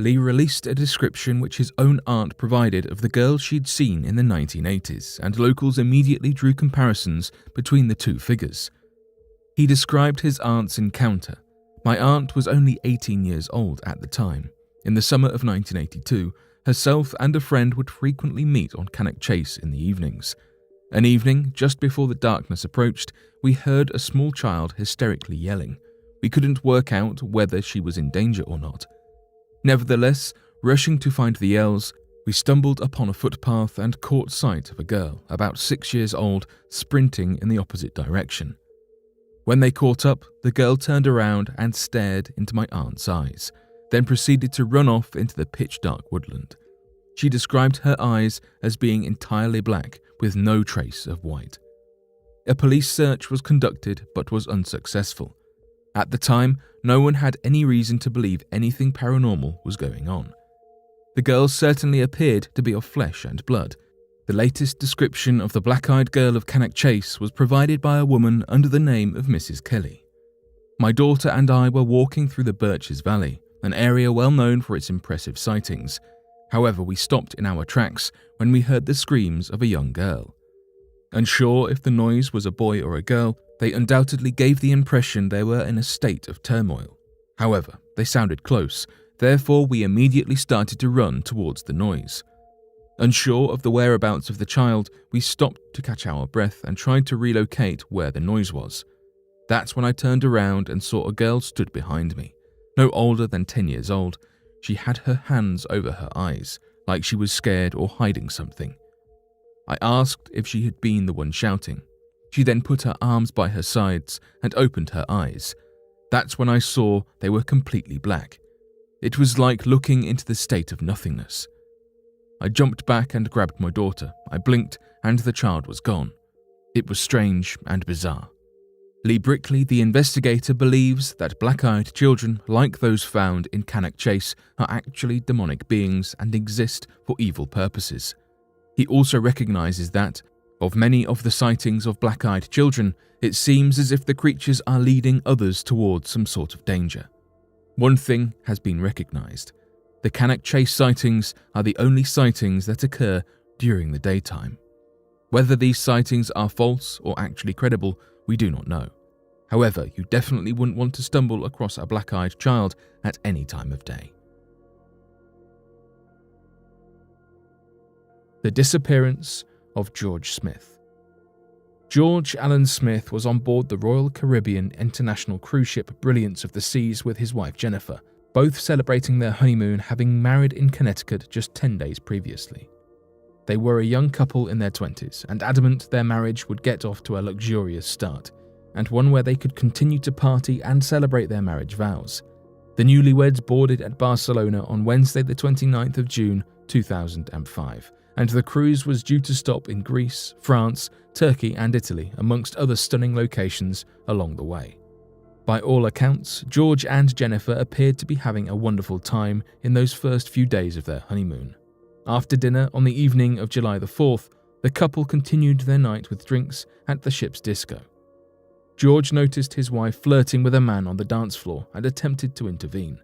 Lee released a description which his own aunt provided of the girl she'd seen in the 1980s, and locals immediately drew comparisons between the two figures. He described his aunt's encounter. My aunt was only 18 years old at the time. In the summer of 1982, herself and a friend would frequently meet on Cannock Chase in the evenings. An evening, just before the darkness approached, we heard a small child hysterically yelling. We couldn't work out whether she was in danger or not. Nevertheless, rushing to find the yells, we stumbled upon a footpath and caught sight of a girl about 6 years old sprinting in the opposite direction. When they caught up, the girl turned around and stared into my aunt's eyes, then proceeded to run off into the pitch-dark woodland. She described her eyes as being entirely black with no trace of white. A police search was conducted but was unsuccessful. At the time, no one had any reason to believe anything paranormal was going on. The girl certainly appeared to be of flesh and blood. The latest description of the black-eyed girl of Cannock Chase was provided by a woman under the name of Mrs. Kelly. My daughter and I were walking through the Birches Valley, an area well known for its impressive sightings. However, we stopped in our tracks when we heard the screams of a young girl. Unsure if the noise was a boy or a girl, they undoubtedly gave the impression they were in a state of turmoil. However, they sounded close, therefore we immediately started to run towards the noise. Unsure of the whereabouts of the child, we stopped to catch our breath and tried to relocate where the noise was. That's when I turned around and saw a girl stood behind me, no older than 10 years old. She had her hands over her eyes, like she was scared or hiding something. I asked if she had been the one shouting. She then put her arms by her sides and opened her eyes. That's when I saw they were completely black. It was like looking into the state of nothingness. I jumped back and grabbed my daughter. I blinked and the child was gone. It was strange and bizarre. Lee Brickley, the investigator, believes that black-eyed children, like those found in Cannock Chase, are actually demonic beings and exist for evil purposes. He also recognizes that, of many of the sightings of black-eyed children, it seems as if the creatures are leading others towards some sort of danger. One thing has been recognized. The Cannock Chase sightings are the only sightings that occur during the daytime. Whether these sightings are false or actually credible, we do not know. However, you definitely wouldn't want to stumble across a black-eyed child at any time of day. The disappearance of George Smith. George Allen Smith was on board the Royal Caribbean International cruise ship Brilliance of the Seas with his wife Jennifer, both celebrating their honeymoon, having married in Connecticut just 10 days previously. They were a young couple in their 20s and adamant their marriage would get off to a luxurious start, and one where they could continue to party and celebrate their marriage vows. The newlyweds boarded at Barcelona on Wednesday the 29th of June 2005, and the cruise was due to stop in Greece, France, Turkey and Italy, amongst other stunning locations along the way. By all accounts, George and Jennifer appeared to be having a wonderful time in those first few days of their honeymoon. After dinner on the evening of July the 4th, the couple continued their night with drinks at the ship's disco. George noticed his wife flirting with a man on the dance floor and attempted to intervene.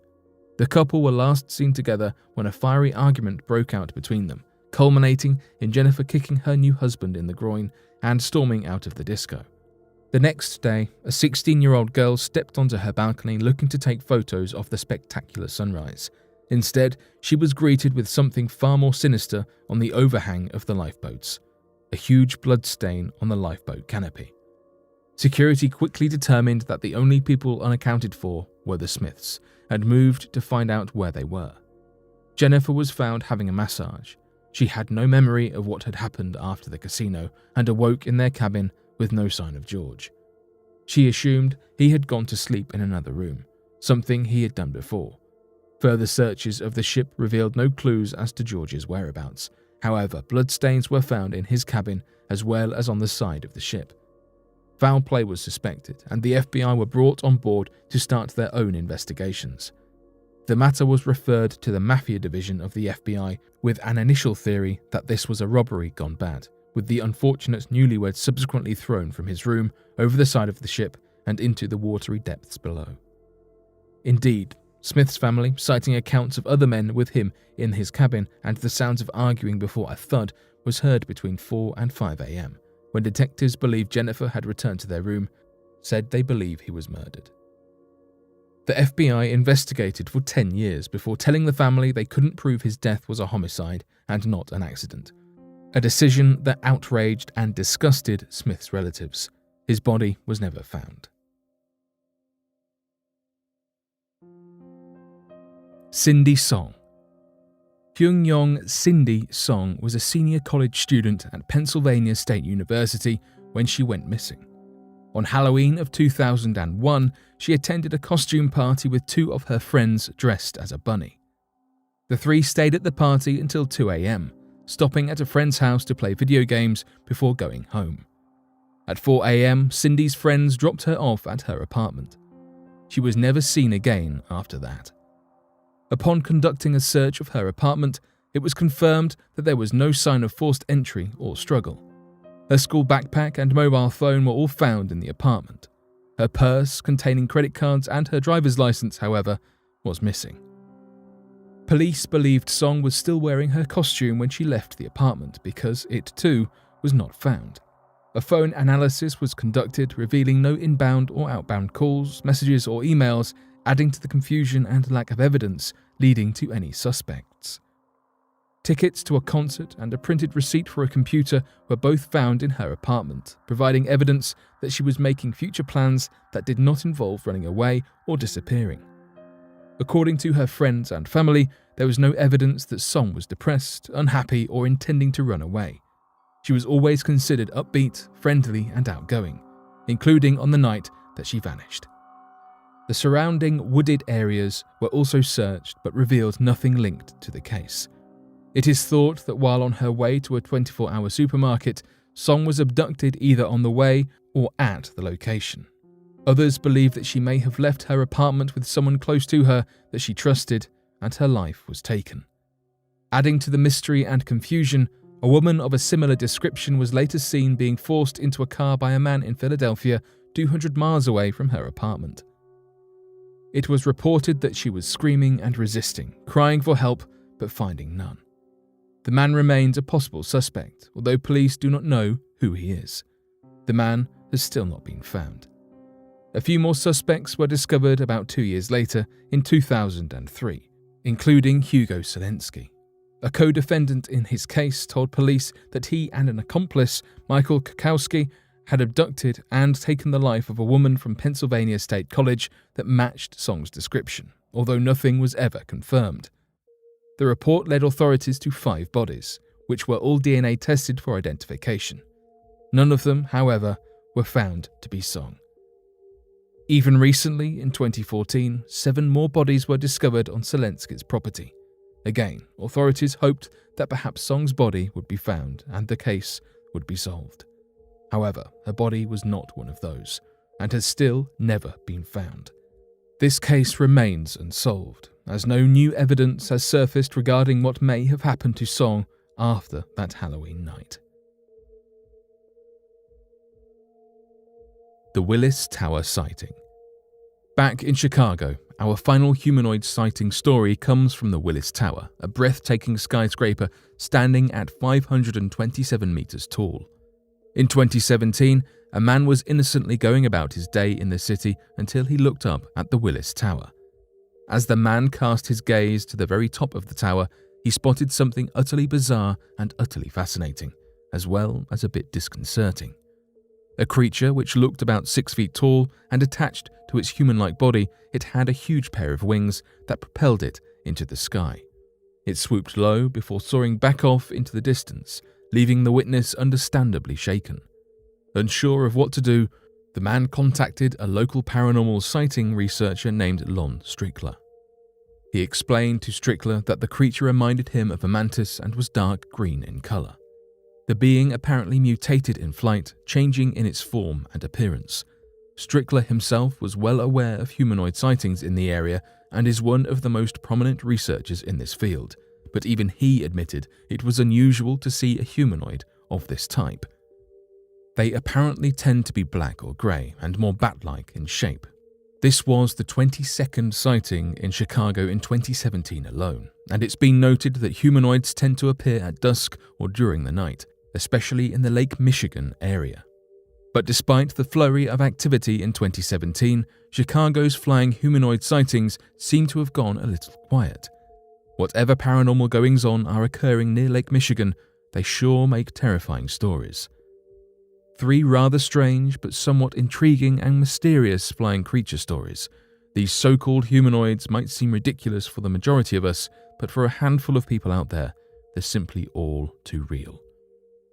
The couple were last seen together when a fiery argument broke out between them, culminating in Jennifer kicking her new husband in the groin and storming out of the disco. The next day, a 16-year-old girl stepped onto her balcony looking to take photos of the spectacular sunrise. Instead, she was greeted with something far more sinister on the overhang of the lifeboats, a huge blood stain on the lifeboat canopy. Security quickly determined that the only people unaccounted for were the Smiths, and moved to find out where they were. Jennifer was found having a massage. She had no memory of what had happened after the casino and awoke in their cabin with no sign of George. She assumed he had gone to sleep in another room, something he had done before. Further searches of the ship revealed no clues as to George's whereabouts. However, bloodstains were found in his cabin as well as on the side of the ship. Foul play was suspected, and the FBI were brought on board to start their own investigations. The matter was referred to the Mafia Division of the FBI with an initial theory that this was a robbery gone bad, with the unfortunate newlywed subsequently thrown from his room over the side of the ship and into the watery depths below. Indeed, Smith's family, citing accounts of other men with him in his cabin and the sounds of arguing before a thud, was heard between 4 and 5 a.m. When detectives believed Jennifer had returned to their room, said they believe he was murdered. The FBI investigated for 10 years before telling the family they couldn't prove his death was a homicide and not an accident, a decision that outraged and disgusted Smith's relatives. His body was never found. Cindy Song. Kyung-Yong Cindy Song was a senior college student at Pennsylvania State University when she went missing. On Halloween of 2001, she attended a costume party with 2 of her friends dressed as a bunny. The 3 stayed at the party until 2 a.m., stopping at a friend's house to play video games before going home. At 4 a.m., Cindy's friends dropped her off at her apartment. She was never seen again after that. Upon conducting a search of her apartment, it was confirmed that there was no sign of forced entry or struggle. Her school backpack and mobile phone were all found in the apartment. Her purse, containing credit cards and her driver's license, however, was missing. Police believed Song was still wearing her costume when she left the apartment because it, too, was not found. A phone analysis was conducted, revealing no inbound or outbound calls, messages, or emails, adding to the confusion and lack of evidence leading to any suspects. Tickets to a concert and a printed receipt for a computer were both found in her apartment, providing evidence that she was making future plans that did not involve running away or disappearing. According to her friends and family, there was no evidence that Song was depressed, unhappy, or intending to run away. She was always considered upbeat, friendly, and outgoing, including on the night that she vanished. The surrounding wooded areas were also searched but revealed nothing linked to the case. It is thought that while on her way to a 24-hour supermarket, Song was abducted either on the way or at the location. Others believe that she may have left her apartment with someone close to her that she trusted, and her life was taken. Adding to the mystery and confusion, a woman of a similar description was later seen being forced into a car by a man in Philadelphia, 200 miles away from her apartment. It was reported that she was screaming and resisting, crying for help, but finding none. The man remains a possible suspect, although police do not know who he is. The man has still not been found. A few more suspects were discovered about 2 years later, in 2003, including Hugo Selensky. A co-defendant in his case told police that he and an accomplice, Michael Kukowski, had abducted and taken the life of a woman from Pennsylvania State College that matched Song's description, although nothing was ever confirmed. The report led authorities to 5 bodies, which were all DNA tested for identification. None of them, however, were found to be Song. Even recently, in 2014, 7 more bodies were discovered on Selensky's property. Again, authorities hoped that perhaps Song's body would be found and the case would be solved. However, her body was not one of those, and has still never been found. This case remains unsolved, as no new evidence has surfaced regarding what may have happened to Song after that Halloween night. The Willis Tower sighting. Back in Chicago, our final humanoid sighting story comes from the Willis Tower, a breathtaking skyscraper standing at 527 meters tall. In 2017, a man was innocently going about his day in the city until he looked up at the Willis Tower. As the man cast his gaze to the very top of the tower, he spotted something utterly bizarre and utterly fascinating, as well as a bit disconcerting. A creature which looked about 6 feet tall, and attached to its human-like body, it had a huge pair of wings that propelled it into the sky. It swooped low before soaring back off into the distance, leaving the witness understandably shaken. Unsure of what to do, the man contacted a local paranormal sighting researcher named Lon Strickler. He explained to Strickler that the creature reminded him of a mantis and was dark green in color. The being apparently mutated in flight, changing in its form and appearance. Strickler himself was well aware of humanoid sightings in the area and is one of the most prominent researchers in this field, but even he admitted it was unusual to see a humanoid of this type. They apparently tend to be black or grey and more bat-like in shape. This was the 22nd sighting in Chicago in 2017 alone, and it's been noted that humanoids tend to appear at dusk or during the night, especially in the Lake Michigan area. But despite the flurry of activity in 2017, Chicago's flying humanoid sightings seem to have gone a little quiet. Whatever paranormal goings-on are occurring near Lake Michigan, they sure make terrifying stories. 3 rather strange but somewhat intriguing and mysterious flying creature stories. These so-called humanoids might seem ridiculous for the majority of us, but for a handful of people out there, they're simply all too real.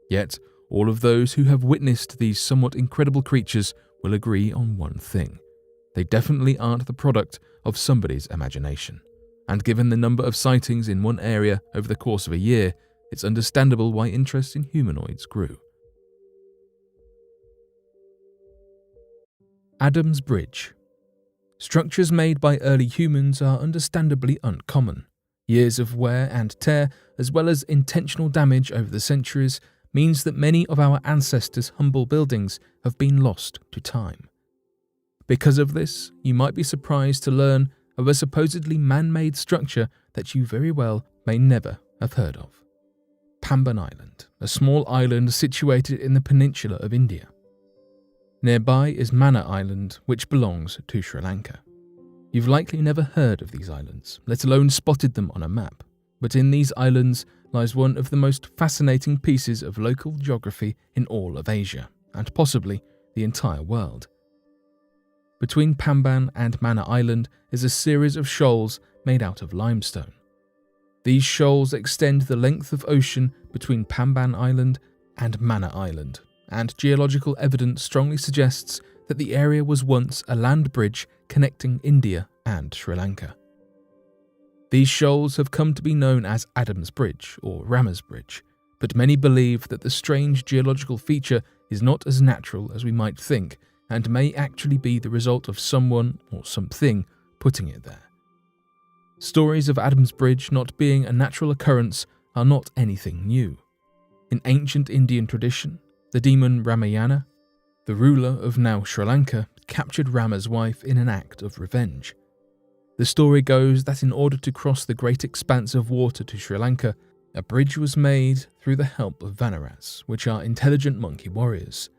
Yet, all of those who have witnessed these somewhat incredible creatures will agree on one thing. They definitely aren't the product of somebody's imagination. And given the number of sightings in one area over the course of a year, it's understandable why interest in humanoids grew. Adam's Bridge. Structures made by early humans are understandably uncommon. Years of wear and tear, as well as intentional damage over the centuries, means that many of our ancestors' humble buildings have been lost to time. Because of this, you might be surprised to learn of a supposedly man-made structure that you very well may never have heard of. Pamban Island, a small island situated in the peninsula of India. Nearby is Mana Island, which belongs to Sri Lanka. You've likely never heard of these islands, let alone spotted them on a map, but in these islands lies one of the most fascinating pieces of local geography in all of Asia, and possibly the entire world. Between Pamban and Mana Island is a series of shoals made out of limestone. These shoals extend the length of ocean between Pamban Island and Mana Island, and geological evidence strongly suggests that the area was once a land bridge connecting India and Sri Lanka. These shoals have come to be known as Adam's Bridge or Rama's Bridge, but many believe that the strange geological feature is not as natural as we might think and may actually be the result of someone or something putting it there. Stories of Adam's Bridge not being a natural occurrence are not anything new. In ancient Indian tradition, the demon Ramayana, the ruler of now Sri Lanka, captured Rama's wife in an act of revenge. The story goes that in order to cross the great expanse of water to Sri Lanka, a bridge was made through the help of Vanaras, which are intelligent monkey warriors.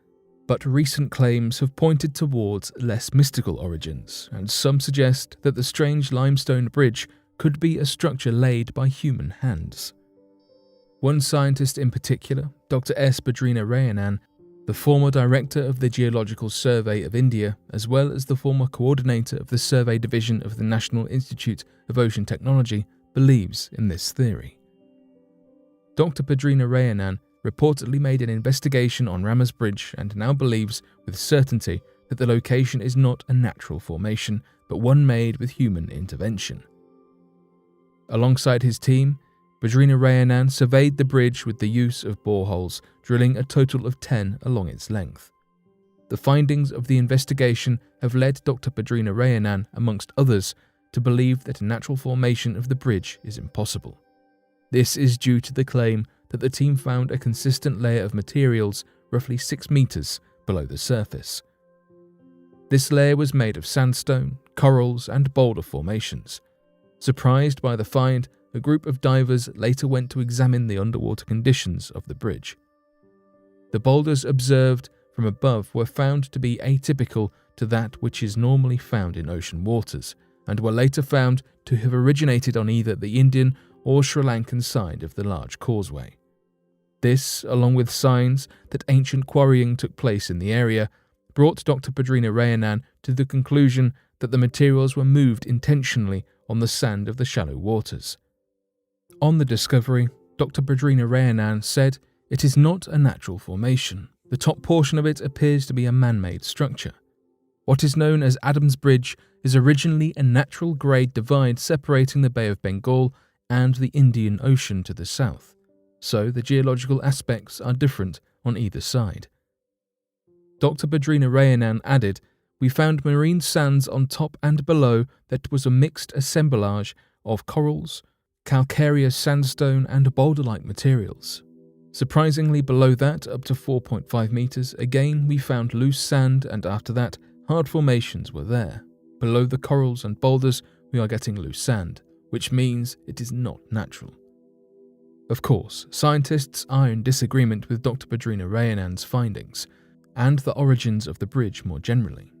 But recent claims have pointed towards less mystical origins, and some suggest that the strange limestone bridge could be a structure laid by human hands. One scientist in particular, Dr. S. Badrina Rayanan, the former director of the Geological Survey of India, as well as the former coordinator of the Survey Division of the National Institute of Ocean Technology, believes in this theory. Dr. Badrina Rayanan reportedly made an investigation on Rama's Bridge and now believes with certainty that the location is not a natural formation, but one made with human intervention. Alongside his team, Badrina Rayanan surveyed the bridge with the use of boreholes, drilling a total of 10 along its length. The findings of the investigation have led Dr. Badrina Rayanan, amongst others, to believe that a natural formation of the bridge is impossible. This is due to the claim that the team found a consistent layer of materials roughly 6 meters below the surface. This layer was made of sandstone, corals, and boulder formations. Surprised by the find, a group of divers later went to examine the underwater conditions of the bridge. The boulders observed from above were found to be atypical to that which is normally found in ocean waters, and were later found to have originated on either the Indian or Sri Lankan side of the large causeway. This, along with signs that ancient quarrying took place in the area, brought Dr. Badrina Rayanan to the conclusion that the materials were moved intentionally on the sand of the shallow waters. On the discovery, Dr. Badrina Rayanan said, "It is not a natural formation. The top portion of it appears to be a man-made structure. What is known as Adam's Bridge is originally a natural grade divide separating the Bay of Bengal and the Indian Ocean to the south, so the geological aspects are different on either side." Dr. Badrina Rayanan added, "We found marine sands on top and below that was a mixed assemblage of corals, calcareous sandstone and boulder-like materials. Surprisingly, below that, up to 4.5 meters, again we found loose sand, and after that, hard formations were there. Below the corals and boulders, we are getting loose sand, which means it is not natural." Of course, scientists are in disagreement with Dr. Badrina Rayanan's findings, and the origins of the bridge more generally.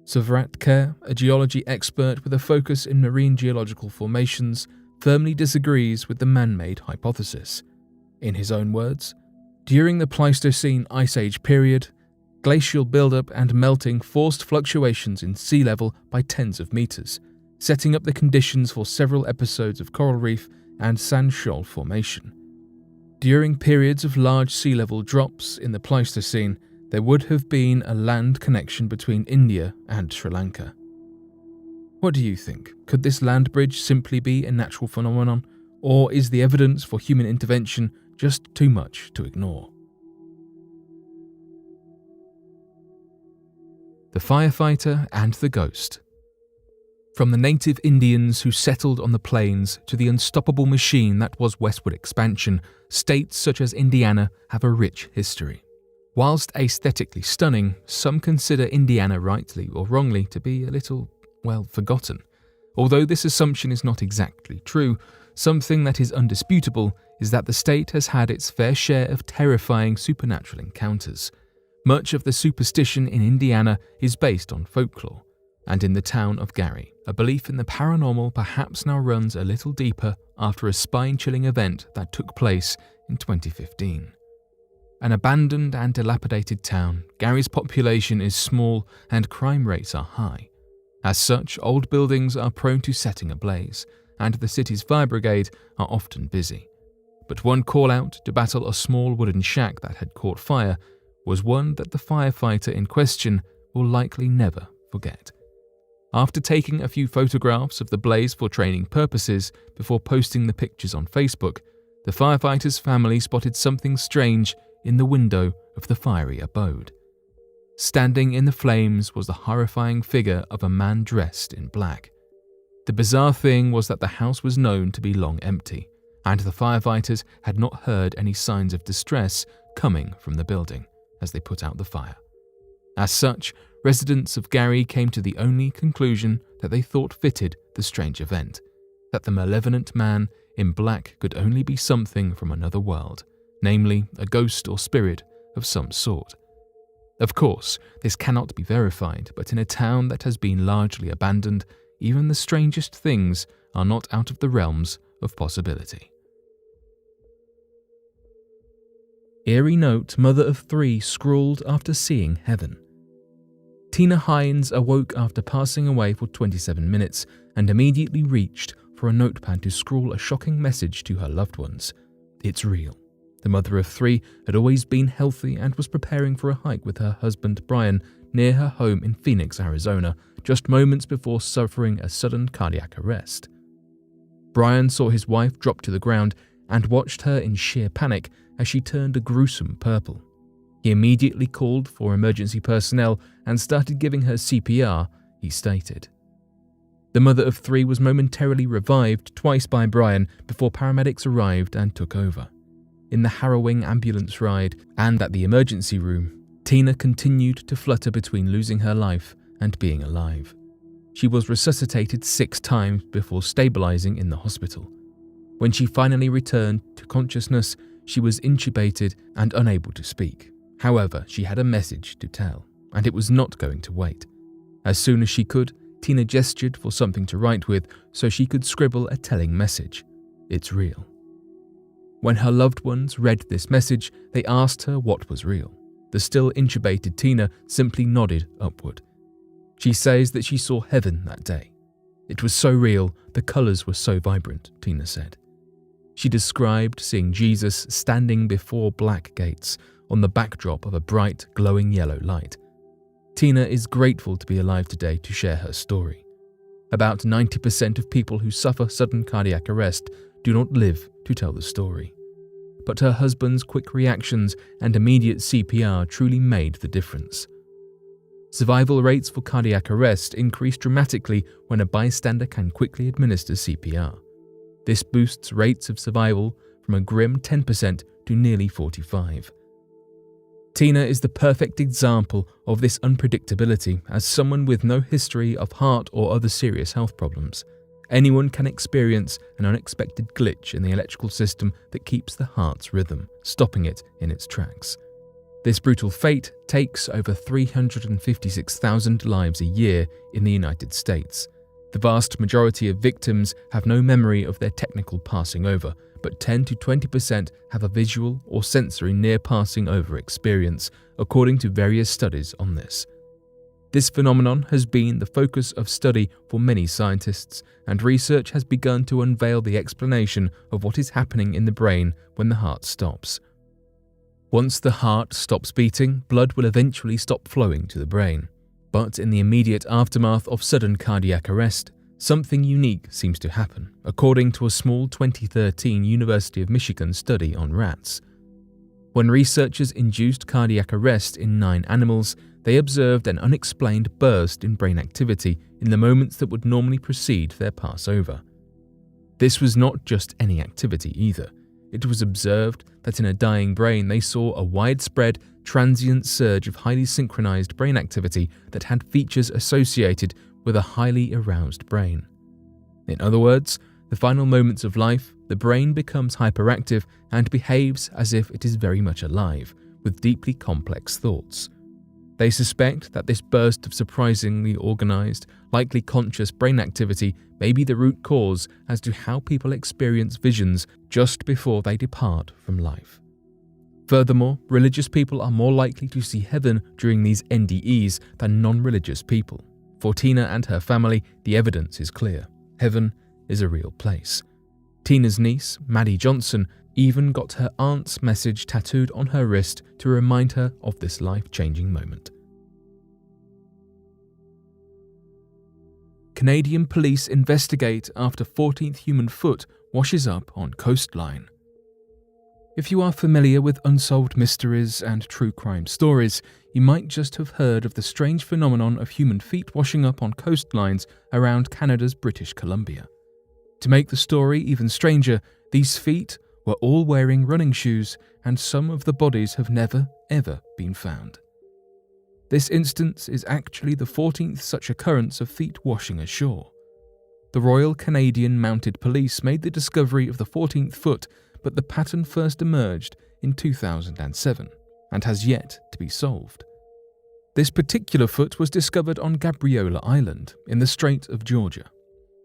Savrat Kher, a geology expert with a focus in marine geological formations, firmly disagrees with the man-made hypothesis. In his own words, "During the Pleistocene Ice Age period, glacial buildup and melting forced fluctuations in sea level by tens of meters, setting up the conditions for several episodes of coral reef and sand shoal formation. During periods of large sea level drops in the Pleistocene, there would have been a land connection between India and Sri Lanka." What do you think? Could this land bridge simply be a natural phenomenon, or is the evidence for human intervention just too much to ignore? The Firefighter and the Ghost. From the native Indians who settled on the plains to the unstoppable machine that was westward expansion, states such as Indiana have a rich history. Whilst aesthetically stunning, some consider Indiana rightly or wrongly to be a little, forgotten. Although this assumption is not exactly true, something that is undisputable is that the state has had its fair share of terrifying supernatural encounters. Much of the superstition in Indiana is based on folklore, and in the town of Gary, a belief in the paranormal perhaps now runs a little deeper after a spine-chilling event that took place in 2015. An abandoned and dilapidated town, Gary's population is small and crime rates are high. As such, old buildings are prone to setting ablaze, and the city's fire brigade are often busy. But one call-out to battle a small wooden shack that had caught fire was one that the firefighter in question will likely never forget. After taking a few photographs of the blaze for training purposes before posting the pictures on Facebook, the firefighter's family spotted something strange in the window of the fiery abode. Standing in the flames was the horrifying figure of a man dressed in black. The bizarre thing was that the house was known to be long empty, and the firefighters had not heard any signs of distress coming from the building as they put out the fire. As such, residents of Gary came to the only conclusion that they thought fitted the strange event, that the malevolent man in black could only be something from another world, namely a ghost or spirit of some sort. Of course, this cannot be verified, but in a town that has been largely abandoned, even the strangest things are not out of the realms of possibility. Eerie note mother of 3 scrawled after seeing heaven. Tina Hines awoke after passing away for 27 minutes and immediately reached for a notepad to scrawl a shocking message to her loved ones. It's real. The mother of 3 had always been healthy and was preparing for a hike with her husband Brian near her home in Phoenix, Arizona, just moments before suffering a sudden cardiac arrest. Brian saw his wife drop to the ground and watched her in sheer panic as she turned a gruesome purple. He immediately called for emergency personnel and started giving her CPR, he stated. The mother of 3 was momentarily revived twice by Brian before paramedics arrived and took over. In the harrowing ambulance ride and at the emergency room, Tina continued to flutter between losing her life and being alive. She was resuscitated 6 times before stabilizing in the hospital. When she finally returned to consciousness, she was intubated and unable to speak. However, she had a message to tell, and it was not going to wait. As soon as she could, Tina gestured for something to write with so she could scribble a telling message. It's real. When her loved ones read this message, they asked her what was real. The still intubated Tina simply nodded upward. She says that she saw heaven that day. It was so real, the colours were so vibrant, Tina said. She described seeing Jesus standing before black gates on the backdrop of a bright, glowing yellow light. Tina is grateful to be alive today to share her story. About 90% of people who suffer sudden cardiac arrest do not live to tell the story. But her husband's quick reactions and immediate CPR truly made the difference. Survival rates for cardiac arrest increase dramatically when a bystander can quickly administer CPR. This boosts rates of survival from a grim 10% to nearly 45%. Tina is the perfect example of this unpredictability as someone with no history of heart or other serious health problems. Anyone can experience an unexpected glitch in the electrical system that keeps the heart's rhythm, stopping it in its tracks. This brutal fate takes over 356,000 lives a year in the United States. The vast majority of victims have no memory of their technical passing over, but 10 to 20% have a visual or sensory near passing over experience, according to various studies on this. This phenomenon has been the focus of study for many scientists, and research has begun to unveil the explanation of what is happening in the brain when the heart stops. Once the heart stops beating, blood will eventually stop flowing to the brain. But in the immediate aftermath of sudden cardiac arrest, something unique seems to happen, according to a small 2013 University of Michigan study on rats. When researchers induced cardiac arrest in 9 animals, they observed an unexplained burst in brain activity in the moments that would normally precede their passover. This was not just any activity either. It was observed that in a dying brain they saw a widespread, transient surge of highly synchronized brain activity that had features associated with a highly aroused brain. In other words, the final moments of life, the brain becomes hyperactive and behaves as if it is very much alive, with deeply complex thoughts. They suspect that this burst of surprisingly organized, likely conscious brain activity may be the root cause as to how people experience visions just before they depart from life. Furthermore, religious people are more likely to see heaven during these NDEs than non-religious people. For Tina and her family, the evidence is clear. Heaven is a real place. Tina's niece, Maddie Johnson, even got her aunt's message tattooed on her wrist to remind her of this life-changing moment. Canadian police investigate after 14th human foot washes up on coastline. If you are familiar with unsolved mysteries and true crime stories, you might just have heard of the strange phenomenon of human feet washing up on coastlines around Canada's British Columbia. To make the story even stranger, these feet were all wearing running shoes, and some of the bodies have never, ever been found. This instance is actually the 14th such occurrence of feet washing ashore. The Royal Canadian Mounted Police made the discovery of the 14th foot, but the pattern first emerged in 2007 and has yet to be solved. This particular foot was discovered on Gabriola Island in the Strait of Georgia.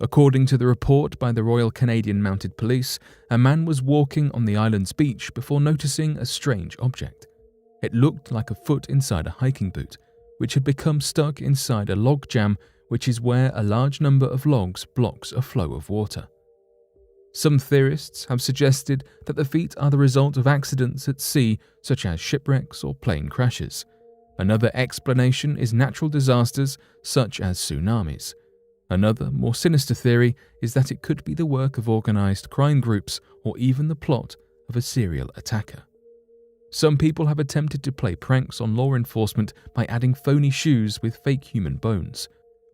According to the report by the Royal Canadian Mounted Police, a man was walking on the island's beach before noticing a strange object. It looked like a foot inside a hiking boot, which had become stuck inside a log jam, which is where a large number of logs blocks a flow of water. Some theorists have suggested that the feet are the result of accidents at sea, such as shipwrecks or plane crashes. Another explanation is natural disasters, such as tsunamis. Another, more sinister theory is that it could be the work of organized crime groups or even the plot of a serial attacker. Some people have attempted to play pranks on law enforcement by adding phony shoes with fake human bones.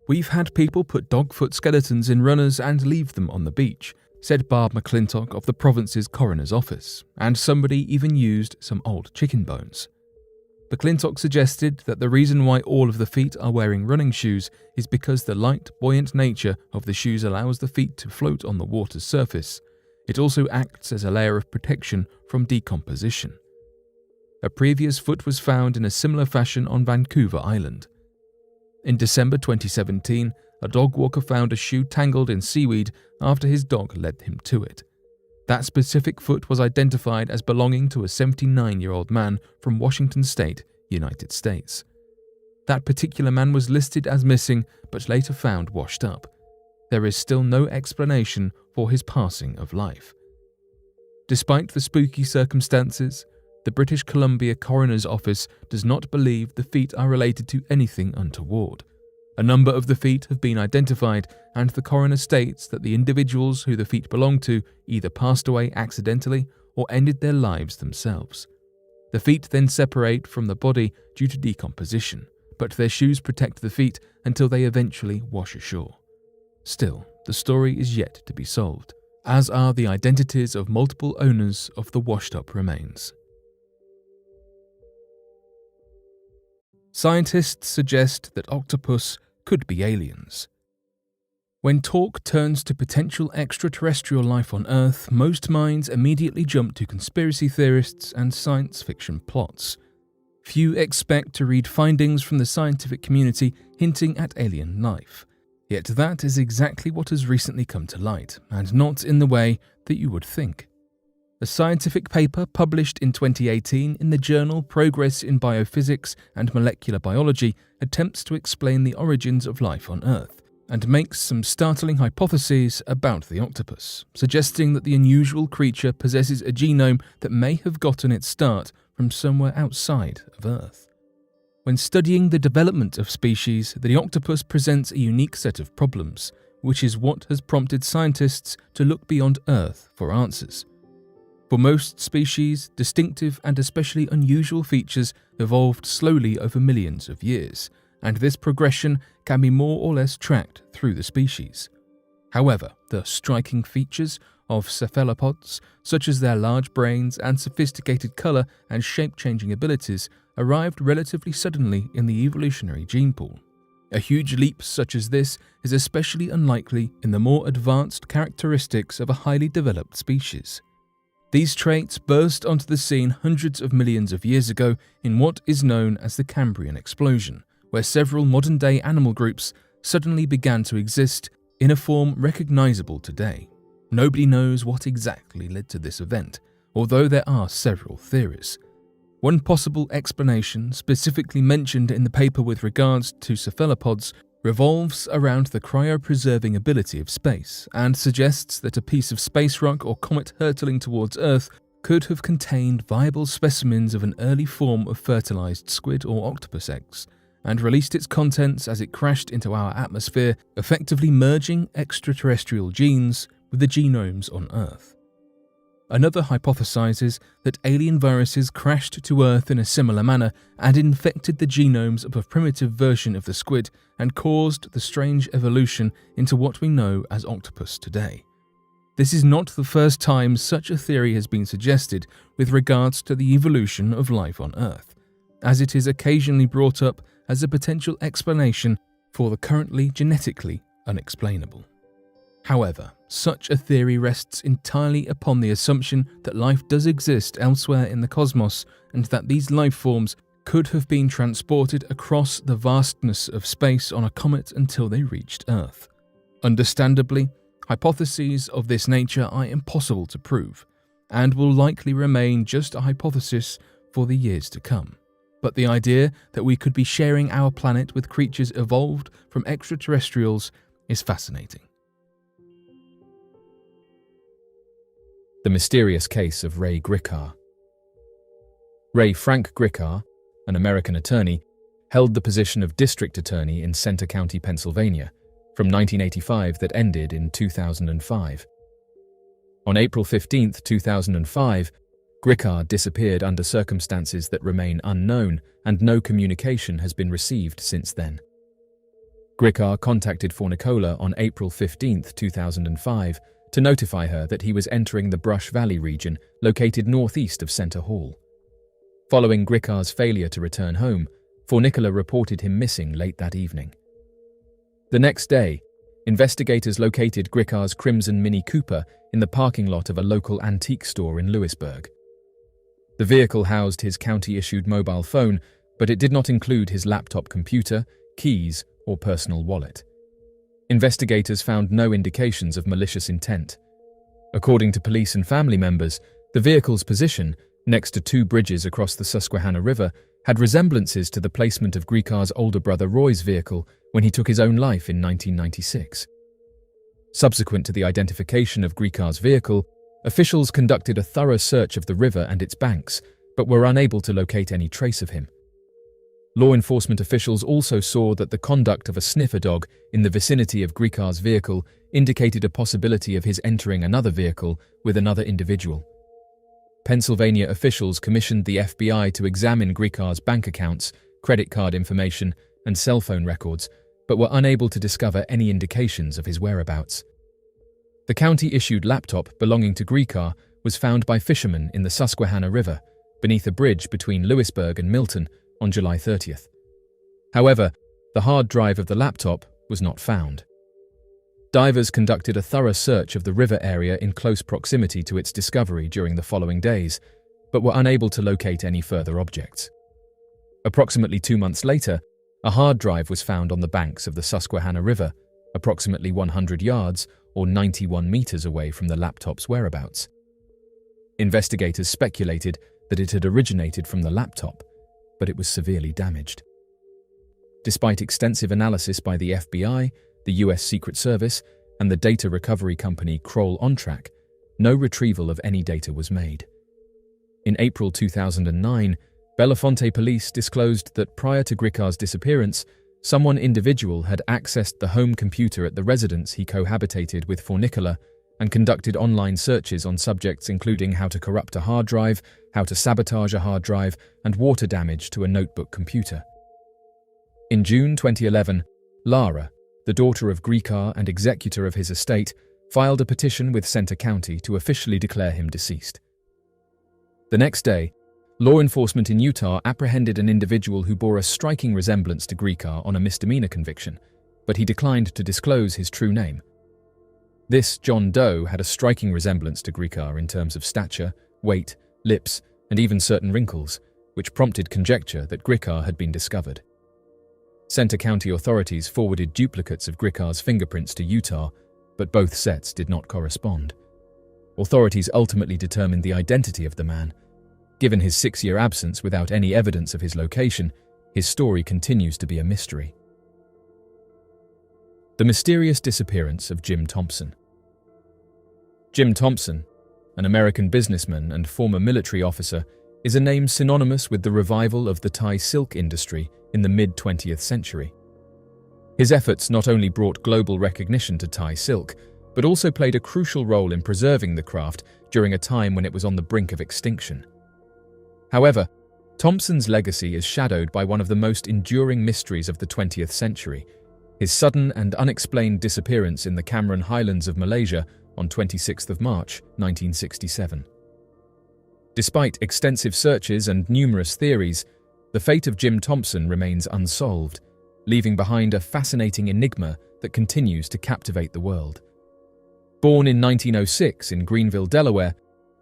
"We've had people put dog-foot skeletons in runners and leave them on the beach," said Barb McClintock of the province's coroner's office, and somebody even used some old chicken bones. McClintock suggested that the reason why all of the feet are wearing running shoes is because the light, buoyant nature of the shoes allows the feet to float on the water's surface. It also acts as a layer of protection from decomposition. A previous foot was found in a similar fashion on Vancouver Island. In December 2017, a dog walker found a shoe tangled in seaweed after his dog led him to it. That specific foot was identified as belonging to a 79-year-old man from Washington State, United States. That particular man was listed as missing but later found washed up. There is still no explanation for his passing of life. Despite the spooky circumstances, the British Columbia Coroner's Office does not believe the feet are related to anything untoward. A number of the feet have been identified, and the coroner states that the individuals who the feet belong to either passed away accidentally or ended their lives themselves. The feet then separate from the body due to decomposition, but their shoes protect the feet until they eventually wash ashore. Still, the story is yet to be solved, as are the identities of multiple owners of the washed-up remains. Scientists suggest that octopus could be aliens. When talk turns to potential extraterrestrial life on Earth, most minds immediately jump to conspiracy theorists and science fiction plots. Few expect to read findings from the scientific community hinting at alien life. Yet that is exactly what has recently come to light, and not in the way that you would think. A scientific paper published in 2018 in the journal Progress in Biophysics and Molecular Biology attempts to explain the origins of life on Earth and makes some startling hypotheses about the octopus, suggesting that the unusual creature possesses a genome that may have gotten its start from somewhere outside of Earth. When studying the development of species, the octopus presents a unique set of problems, which is what has prompted scientists to look beyond Earth for answers. For most species, distinctive and especially unusual features evolved slowly over millions of years, and this progression can be more or less tracked through the species. However, the striking features of cephalopods, such as their large brains and sophisticated color and shape-changing abilities, arrived relatively suddenly in the evolutionary gene pool. A huge leap such as this is especially unlikely in the more advanced characteristics of a highly developed species. These traits burst onto the scene hundreds of millions of years ago in what is known as the Cambrian explosion, where several modern-day animal groups suddenly began to exist in a form recognizable today. Nobody knows what exactly led to this event, although there are several theories. One possible explanation, specifically mentioned in the paper with regards to cephalopods, revolves around the cryopreserving ability of space and suggests that a piece of space rock or comet hurtling towards Earth could have contained viable specimens of an early form of fertilized squid or octopus eggs and released its contents as it crashed into our atmosphere, effectively merging extraterrestrial genes with the genomes on Earth. Another hypothesizes that alien viruses crashed to Earth in a similar manner and infected the genomes of a primitive version of the squid and caused the strange evolution into what we know as octopus today. This is not the first time such a theory has been suggested with regards to the evolution of life on Earth, as it is occasionally brought up as a potential explanation for the currently genetically unexplainable. However, such a theory rests entirely upon the assumption that life does exist elsewhere in the cosmos and that these life forms could have been transported across the vastness of space on a comet until they reached Earth. Understandably, hypotheses of this nature are impossible to prove and will likely remain just a hypothesis for the years to come. But the idea that we could be sharing our planet with creatures evolved from extraterrestrials is fascinating. The mysterious case of Ray Gricar. Ray Frank Gricar, an American attorney, held the position of district attorney in Center County, Pennsylvania, from 1985 that ended in 2005. On April 15, 2005, Gricar disappeared under circumstances that remain unknown and no communication has been received since then. Gricar contacted Fornicola on April 15, 2005, to notify her that he was entering the Brush Valley region located northeast of Center Hall. Following Gricar's failure to return home, Fornicola reported him missing late that evening. The next day, investigators located Gricar's crimson Mini Cooper in the parking lot of a local antique store in Lewisburg. The vehicle housed his county-issued mobile phone, but it did not include his laptop computer, keys, or personal wallet. Investigators found no indications of malicious intent. According to police and family members, the vehicle's position, next to two bridges across the Susquehanna River, had resemblances to the placement of Gricar's older brother Roy's vehicle when he took his own life in 1996. Subsequent to the identification of Gricar's vehicle, officials conducted a thorough search of the river and its banks, but were unable to locate any trace of him. Law enforcement officials also saw that the conduct of a sniffer dog in the vicinity of Gricar's vehicle indicated a possibility of his entering another vehicle with another individual. Pennsylvania officials commissioned the FBI to examine Gricar's bank accounts, credit card information, and cell phone records, but were unable to discover any indications of his whereabouts. The county-issued laptop belonging to Gricar was found by fishermen in the Susquehanna River, beneath a bridge between Lewisburg and Milton, on July 30th. However, the hard drive of the laptop was not found. Divers conducted a thorough search of the river area in close proximity to its discovery during the following days, but were unable to locate any further objects. Approximately 2 months later, a hard drive was found on the banks of the Susquehanna River, approximately 100 yards or 91 meters away from the laptop's whereabouts. Investigators speculated that it had originated from the laptop, but it was severely damaged. Despite extensive analysis by the FBI, the US Secret Service, and the data recovery company Kroll OnTrack, no retrieval of any data was made. In April 2009, Belafonte police disclosed that prior to Gricar's disappearance, someone individual had accessed the home computer at the residence he cohabitated with Fornicola and conducted online searches on subjects including how to corrupt a hard drive, how to sabotage a hard drive, and water damage to a notebook computer. In June 2011, Lara, the daughter of Gricar and executor of his estate, filed a petition with Center County to officially declare him deceased. The next day, law enforcement in Utah apprehended an individual who bore a striking resemblance to Gricar on a misdemeanor conviction, but he declined to disclose his true name. This John Doe had a striking resemblance to Gricar in terms of stature, weight, lips, and even certain wrinkles, which prompted conjecture that Gricar had been discovered. Center County authorities forwarded duplicates of Gricar's fingerprints to Utah, but both sets did not correspond. Authorities ultimately determined the identity of the man. Given his 6-year absence without any evidence of his location, his story continues to be a mystery. The mysterious disappearance of Jim Thompson. Jim Thompson, an American businessman and former military officer, is a name synonymous with the revival of the Thai silk industry in the mid-20th century. His efforts not only brought global recognition to Thai silk, but also played a crucial role in preserving the craft during a time when it was on the brink of extinction. However, Thompson's legacy is shadowed by one of the most enduring mysteries of the 20th century, his sudden and unexplained disappearance in the Cameron Highlands of Malaysia on 26th of March, 1967. Despite extensive searches and numerous theories, the fate of Jim Thompson remains unsolved, leaving behind a fascinating enigma that continues to captivate the world. Born in 1906 in Greenville, Delaware,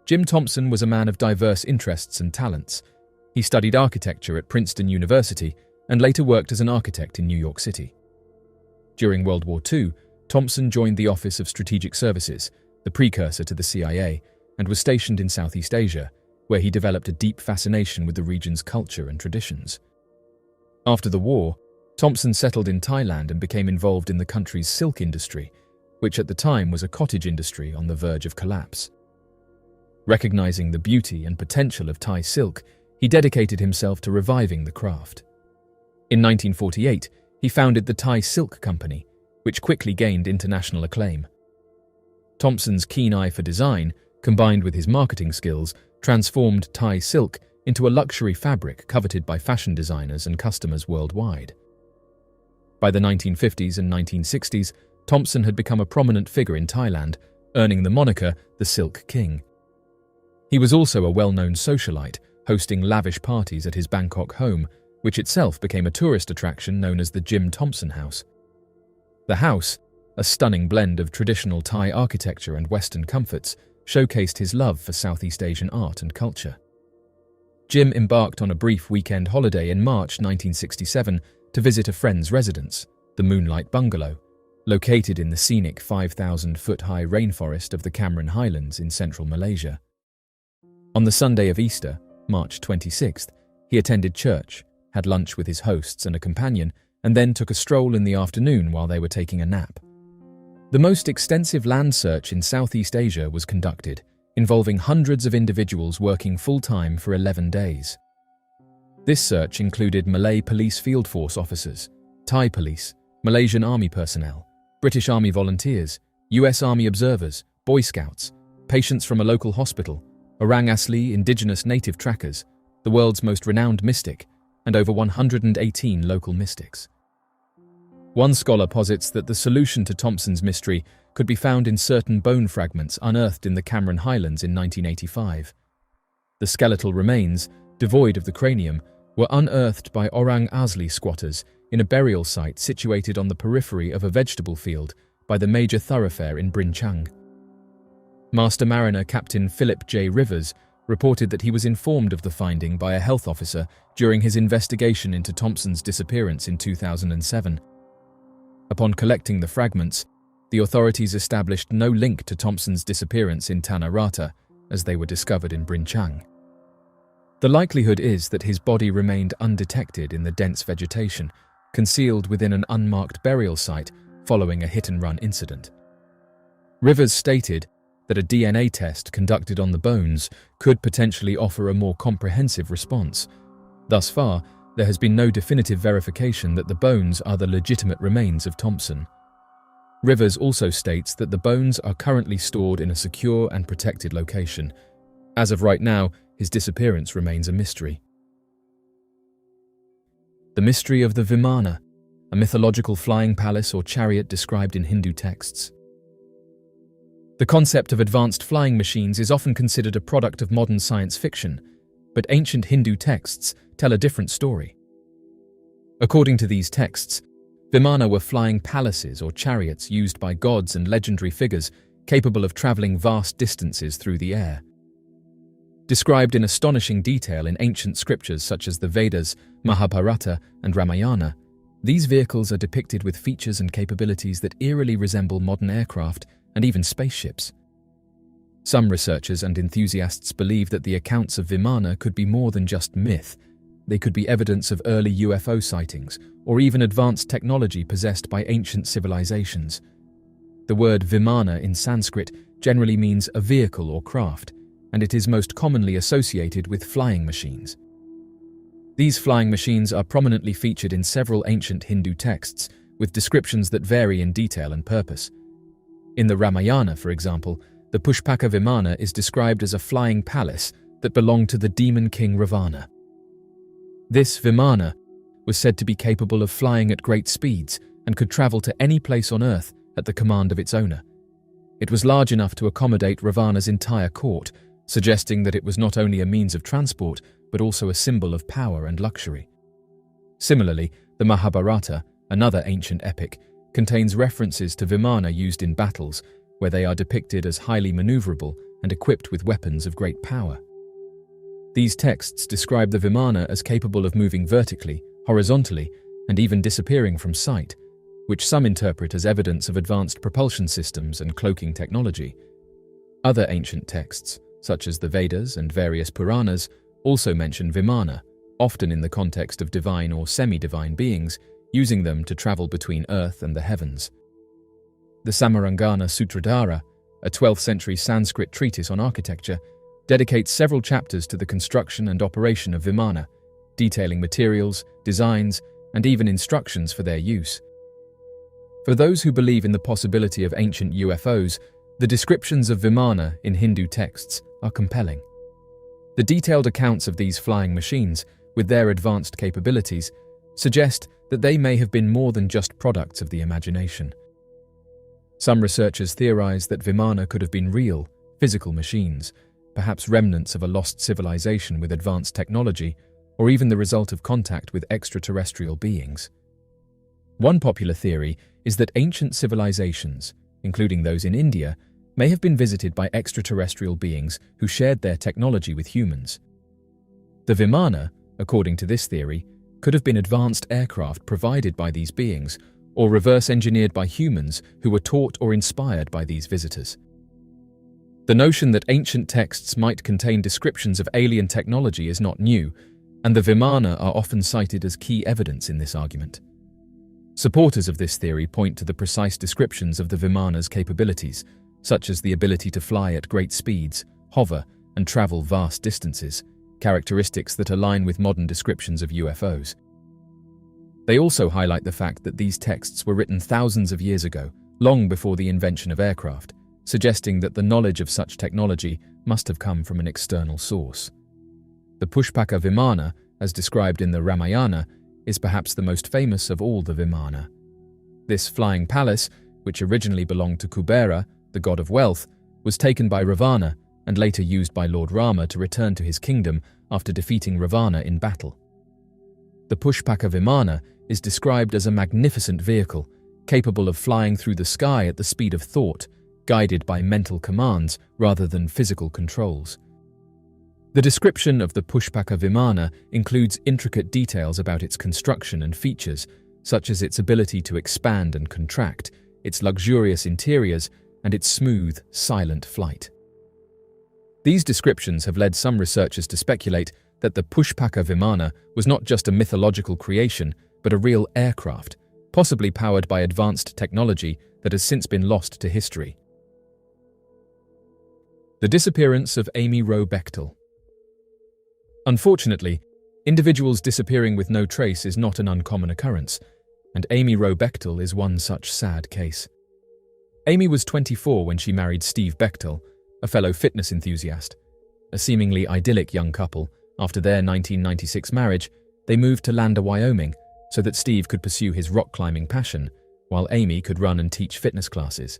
Jim Thompson was a man of diverse interests and talents. He studied architecture at Princeton University and later worked as an architect in New York City. During World War II, Thompson joined the Office of Strategic Services, the precursor to the CIA, and was stationed in Southeast Asia, where he developed a deep fascination with the region's culture and traditions. After the war, Thompson settled in Thailand and became involved in the country's silk industry, which at the time was a cottage industry on the verge of collapse. Recognizing the beauty and potential of Thai silk, he dedicated himself to reviving the craft. In 1948, he founded the Thai Silk Company, which quickly gained international acclaim. Thompson's keen eye for design, combined with his marketing skills, transformed Thai silk into a luxury fabric coveted by fashion designers and customers worldwide. By the 1950s and 1960s, Thompson had become a prominent figure in Thailand, earning the moniker the Silk King. He was also a well-known socialite, hosting lavish parties at his Bangkok home, which itself became a tourist attraction known as the Jim Thompson House. The house, a stunning blend of traditional Thai architecture and Western comforts, showcased his love for Southeast Asian art and culture. Jim embarked on a brief weekend holiday in March 1967 to visit a friend's residence, the Moonlight Bungalow, located in the scenic 5,000-foot-high rainforest of the Cameron Highlands in central Malaysia. On the Sunday of Easter, March 26th, he attended church, had lunch with his hosts and a companion, and then took a stroll in the afternoon while they were taking a nap. The most extensive land search in Southeast Asia was conducted, involving hundreds of individuals working full-time for 11 days. This search included Malay Police Field Force officers, Thai police, Malaysian Army personnel, British Army volunteers, US Army observers, Boy Scouts, patients from a local hospital, Orang Asli indigenous native trackers, the world's most renowned mystic, and over 118 local mystics. One scholar posits that the solution to Thompson's mystery could be found in certain bone fragments unearthed in the Cameron Highlands in 1985. The skeletal remains, devoid of the cranium, were unearthed by Orang Asli squatters in a burial site situated on the periphery of a vegetable field by the major thoroughfare in Brin Chang. Master Mariner Captain Philip J. Rivers reported that he was informed of the finding by a health officer during his investigation into Thompson's disappearance in 2007. Upon collecting the fragments, the authorities established no link to Thompson's disappearance in Tanah Rata, as they were discovered in Brin Chang. The likelihood is that his body remained undetected in the dense vegetation, concealed within an unmarked burial site following a hit-and-run incident. Rivers stated that a DNA test conducted on the bones could potentially offer a more comprehensive response. Thus far, there has been no definitive verification that the bones are the legitimate remains of Thompson. Rivers also states that the bones are currently stored in a secure and protected location. As of right now, his disappearance remains a mystery. The mystery of the Vimana, a mythological flying palace or chariot described in Hindu texts. The concept of advanced flying machines is often considered a product of modern science fiction. but ancient Hindu texts tell a different story. According to these texts, Vimana were flying palaces or chariots used by gods and legendary figures capable of traveling vast distances through the air. Described in astonishing detail in ancient scriptures such as the Vedas, Mahabharata, and Ramayana, these vehicles are depicted with features and capabilities that eerily resemble modern aircraft and even spaceships. Some researchers and enthusiasts believe that the accounts of Vimana could be more than just myth. They could be evidence of early UFO sightings or even advanced technology possessed by ancient civilizations. The word Vimana in Sanskrit generally means a vehicle or craft, and it is most commonly associated with flying machines. These flying machines are prominently featured in several ancient Hindu texts, with descriptions that vary in detail and purpose. In the Ramayana, for example, the Pushpaka Vimana is described as a flying palace that belonged to the demon king Ravana. This Vimana was said to be capable of flying at great speeds and could travel to any place on Earth at the command of its owner. It was large enough to accommodate Ravana's entire court, suggesting that it was not only a means of transport, but also a symbol of power and luxury. Similarly, the Mahabharata, another ancient epic, contains references to Vimana used in battles, where they are depicted as highly maneuverable and equipped with weapons of great power. These texts describe the Vimana as capable of moving vertically, horizontally, and even disappearing from sight, which some interpret as evidence of advanced propulsion systems and cloaking technology. Other ancient texts, such as the Vedas and various Puranas, also mention Vimana, often in the context of divine or semi-divine beings, using them to travel between Earth and the heavens. The Samarangana Sutradhara, a 12th century Sanskrit treatise on architecture, dedicates several chapters to the construction and operation of Vimana, detailing materials, designs, and even instructions for their use. For those who believe in the possibility of ancient UFOs, the descriptions of Vimana in Hindu texts are compelling. The detailed accounts of these flying machines, with their advanced capabilities, suggest that they may have been more than just products of the imagination. Some researchers theorize that Vimana could have been real, physical machines, perhaps remnants of a lost civilization with advanced technology, or even the result of contact with extraterrestrial beings. One popular theory is that ancient civilizations, including those in India, may have been visited by extraterrestrial beings who shared their technology with humans. The Vimana, according to this theory, could have been advanced aircraft provided by these beings, or reverse-engineered by humans who were taught or inspired by these visitors. The notion that ancient texts might contain descriptions of alien technology is not new, and the Vimana are often cited as key evidence in this argument. Supporters of this theory point to the precise descriptions of the Vimana's capabilities, such as the ability to fly at great speeds, hover, and travel vast distances, characteristics that align with modern descriptions of UFOs. They also highlight the fact that these texts were written thousands of years ago, long before the invention of aircraft, suggesting that the knowledge of such technology must have come from an external source. The Pushpaka Vimana, as described in the Ramayana, is perhaps the most famous of all the Vimana. This flying palace, which originally belonged to Kubera, the god of wealth, was taken by Ravana and later used by Lord Rama to return to his kingdom after defeating Ravana in battle. The Pushpaka Vimana is described as a magnificent vehicle, capable of flying through the sky at the speed of thought, guided by mental commands rather than physical controls. The description of the Pushpaka Vimana includes intricate details about its construction and features, such as its ability to expand and contract, its luxurious interiors, and its smooth, silent flight. These descriptions have led some researchers to speculate that the Pushpaka Vimana was not just a mythological creation, but a real aircraft, possibly powered by advanced technology that has since been lost to history. The disappearance of Amy Wroe Bechtel. Unfortunately, individuals disappearing with no trace is not an uncommon occurrence, and Amy Wroe Bechtel is one such sad case. Amy was 24 when she married Steve Bechtel, a fellow fitness enthusiast. A seemingly idyllic young couple, after their 1996 marriage, they moved to Lander, Wyoming, so that Steve could pursue his rock climbing passion, while Amy could run and teach fitness classes.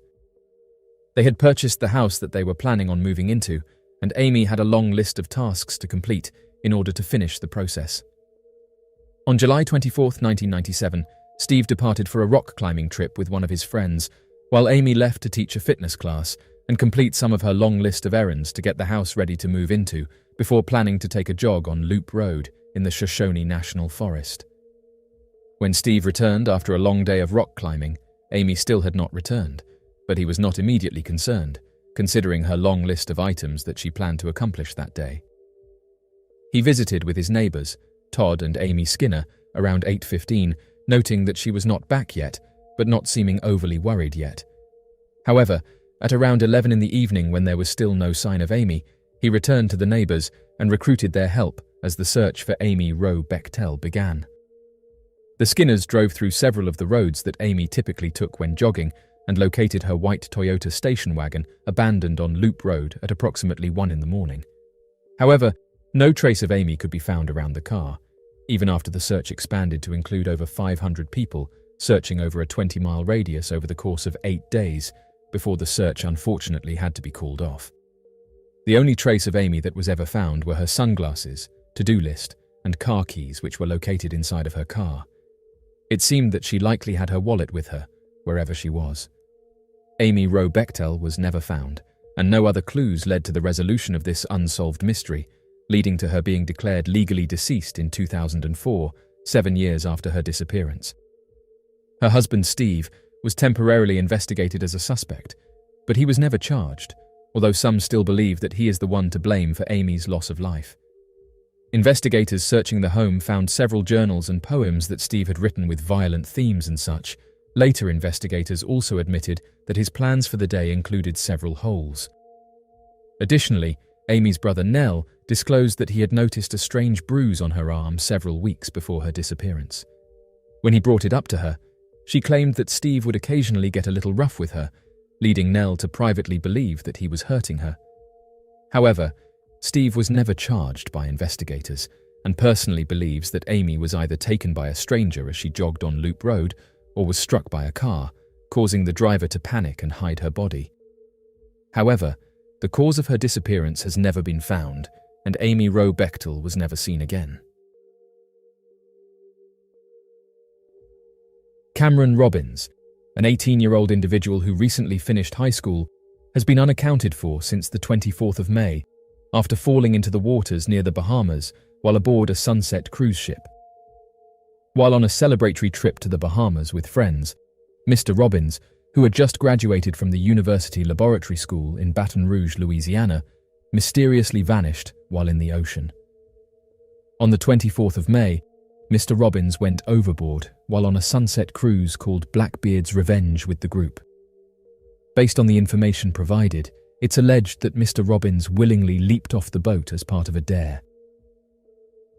They had purchased the house that they were planning on moving into, and Amy had a long list of tasks to complete in order to finish the process. On July 24, 1997, Steve departed for a rock climbing trip with one of his friends, while Amy left to teach a fitness class and complete some of her long list of errands to get the house ready to move into before planning to take a jog on Loop Road in the Shoshone National Forest. When Steve returned after a long day of rock climbing, Amy still had not returned, but he was not immediately concerned, considering her long list of items that she planned to accomplish that day. He visited with his neighbours, Todd and Amy Skinner, around 8:15, noting that she was not back yet, but not seeming overly worried yet. However, at around 11 in the evening, when there was still no sign of Amy, he returned to the neighbours and recruited their help as the search for Amy Wroe Bechtel began. The Skinners drove through several of the roads that Amy typically took when jogging and located her white Toyota station wagon abandoned on Loop Road at approximately 1 in the morning. However, no trace of Amy could be found around the car, even after the search expanded to include over 500 people searching over a 20-mile radius over the course of 8 days before the search unfortunately had to be called off. The only trace of Amy that was ever found were her sunglasses, to-do list, and car keys, which were located inside of her car. It seemed that she likely had her wallet with her, wherever she was. Amy Wroe Bechtel was never found, and no other clues led to the resolution of this unsolved mystery, leading to her being declared legally deceased in 2004, 7 years after her disappearance. Her husband Steve was temporarily investigated as a suspect, but he was never charged, although some still believe that he is the one to blame for Amy's loss of life. Investigators searching the home found several journals and poems that Steve had written with violent themes and such. Later investigators also admitted that his plans for the day included several holes. Additionally, Amy's brother Nell disclosed that he had noticed a strange bruise on her arm several weeks before her disappearance. When he brought it up to her, she claimed that Steve would occasionally get a little rough with her, leading Nell to privately believe that he was hurting her. However, Steve was never charged by investigators and personally believes that Amy was either taken by a stranger as she jogged on Loop Road or was struck by a car, causing the driver to panic and hide her body. However, the cause of her disappearance has never been found, and Amy Wroe Bechtel was never seen again. Cameron Robbins, an 18-year-old individual who recently finished high school, has been unaccounted for since the 24th of May, after falling into the waters near the Bahamas while aboard a Sunset cruise ship. While on a celebratory trip to the Bahamas with friends, Mr. Robbins, who had just graduated from the University Laboratory School in Baton Rouge, Louisiana, mysteriously vanished while in the ocean. On the 24th of May, Mr. Robbins went overboard while on a sunset cruise called Blackbeard's Revenge with the group. Based on the information provided, it's alleged that Mr. Robbins willingly leaped off the boat as part of a dare.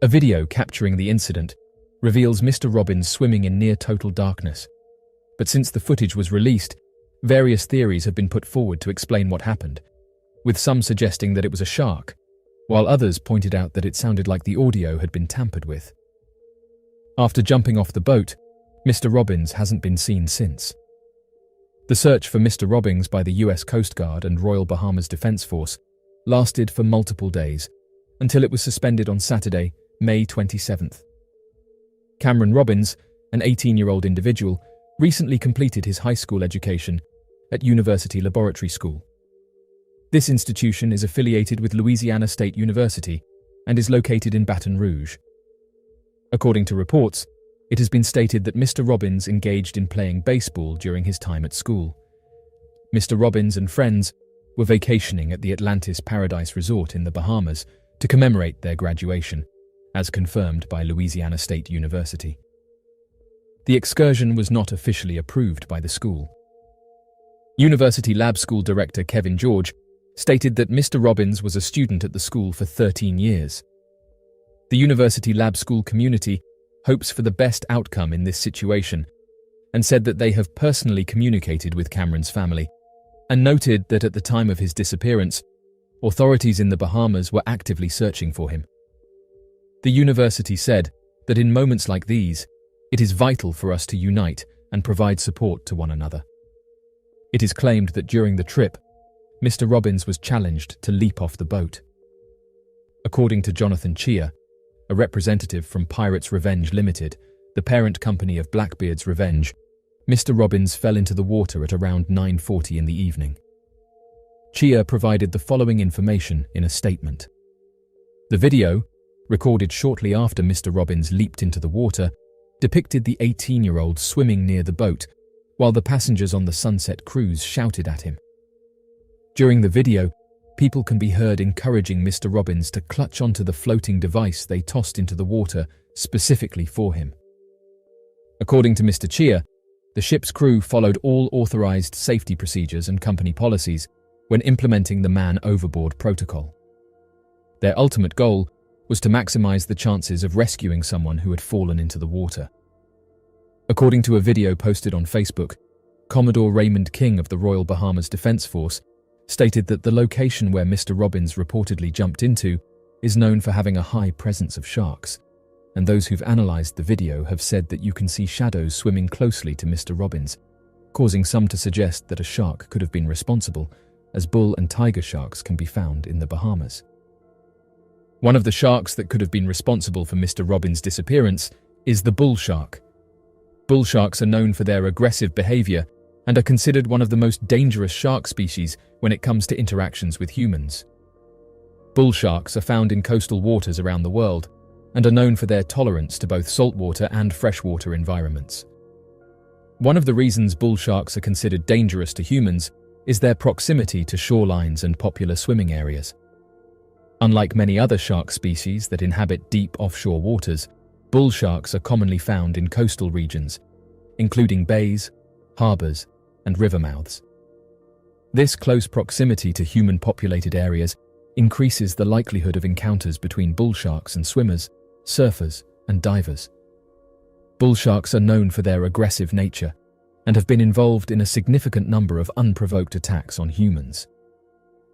A video capturing the incident reveals Mr. Robbins swimming in near-total darkness. But since the footage was released, various theories have been put forward to explain what happened, with some suggesting that it was a shark, while others pointed out that it sounded like the audio had been tampered with. After jumping off the boat, Mr. Robbins hasn't been seen since. The search for Mr. Robbins by the US Coast Guard and Royal Bahamas Defense Force lasted for multiple days, until it was suspended on Saturday, May 27th. Cameron Robbins, an 18-year-old individual, recently completed his high school education at University Laboratory School. This institution is affiliated with Louisiana State University and is located in Baton Rouge. According to reports, it has been stated that Mr. Robbins engaged in playing baseball during his time at school. Mr. Robbins and friends were vacationing at the Atlantis Paradise Resort in the Bahamas to commemorate their graduation, as confirmed by Louisiana State University. The excursion was not officially approved by the school. University Lab School Director Kevin George stated that Mr. Robbins was a student at the school for 13 years. The University Lab School community hopes for the best outcome in this situation and said that they have personally communicated with Cameron's family and noted that at the time of his disappearance, authorities in the Bahamas were actively searching for him. The university said that in moments like these, it is vital for us to unite and provide support to one another. It is claimed that during the trip, Mr. Robbins was challenged to leap off the boat. According to Jonathan Chia, a representative from Pirates Revenge Limited, the parent company of Blackbeard's Revenge, Mr. Robbins fell into the water at around 9:40 in the evening. Chia provided the following information in a statement. The video, recorded shortly after Mr. Robbins leaped into the water, depicted the 18-year-old swimming near the boat while the passengers on the Sunset Cruise shouted at him. During the video, people can be heard encouraging Mr. Robbins to clutch onto the floating device they tossed into the water specifically for him. According to Mr. Chia, the ship's crew followed all authorized safety procedures and company policies when implementing the man overboard protocol. Their ultimate goal was to maximize the chances of rescuing someone who had fallen into the water. According to a video posted on Facebook, Commodore Raymond King of the Royal Bahamas Defense Force stated that the location where Mr. Robbins reportedly jumped into is known for having a high presence of sharks, and those who've analyzed the video have said that you can see shadows swimming closely to Mr. Robbins, causing some to suggest that a shark could have been responsible, as bull and tiger sharks can be found in the Bahamas. One of the sharks that could have been responsible for Mr. Robbins' disappearance is the bull shark. Bull sharks are known for their aggressive behavior and are considered one of the most dangerous shark species when it comes to interactions with humans. Bull sharks are found in coastal waters around the world and are known for their tolerance to both saltwater and freshwater environments. One of the reasons bull sharks are considered dangerous to humans is their proximity to shorelines and popular swimming areas. Unlike many other shark species that inhabit deep offshore waters, bull sharks are commonly found in coastal regions, including bays, harbors, and river mouths. This close proximity to human-populated areas increases the likelihood of encounters between bull sharks and swimmers, surfers, and divers. Bull sharks are known for their aggressive nature and have been involved in a significant number of unprovoked attacks on humans.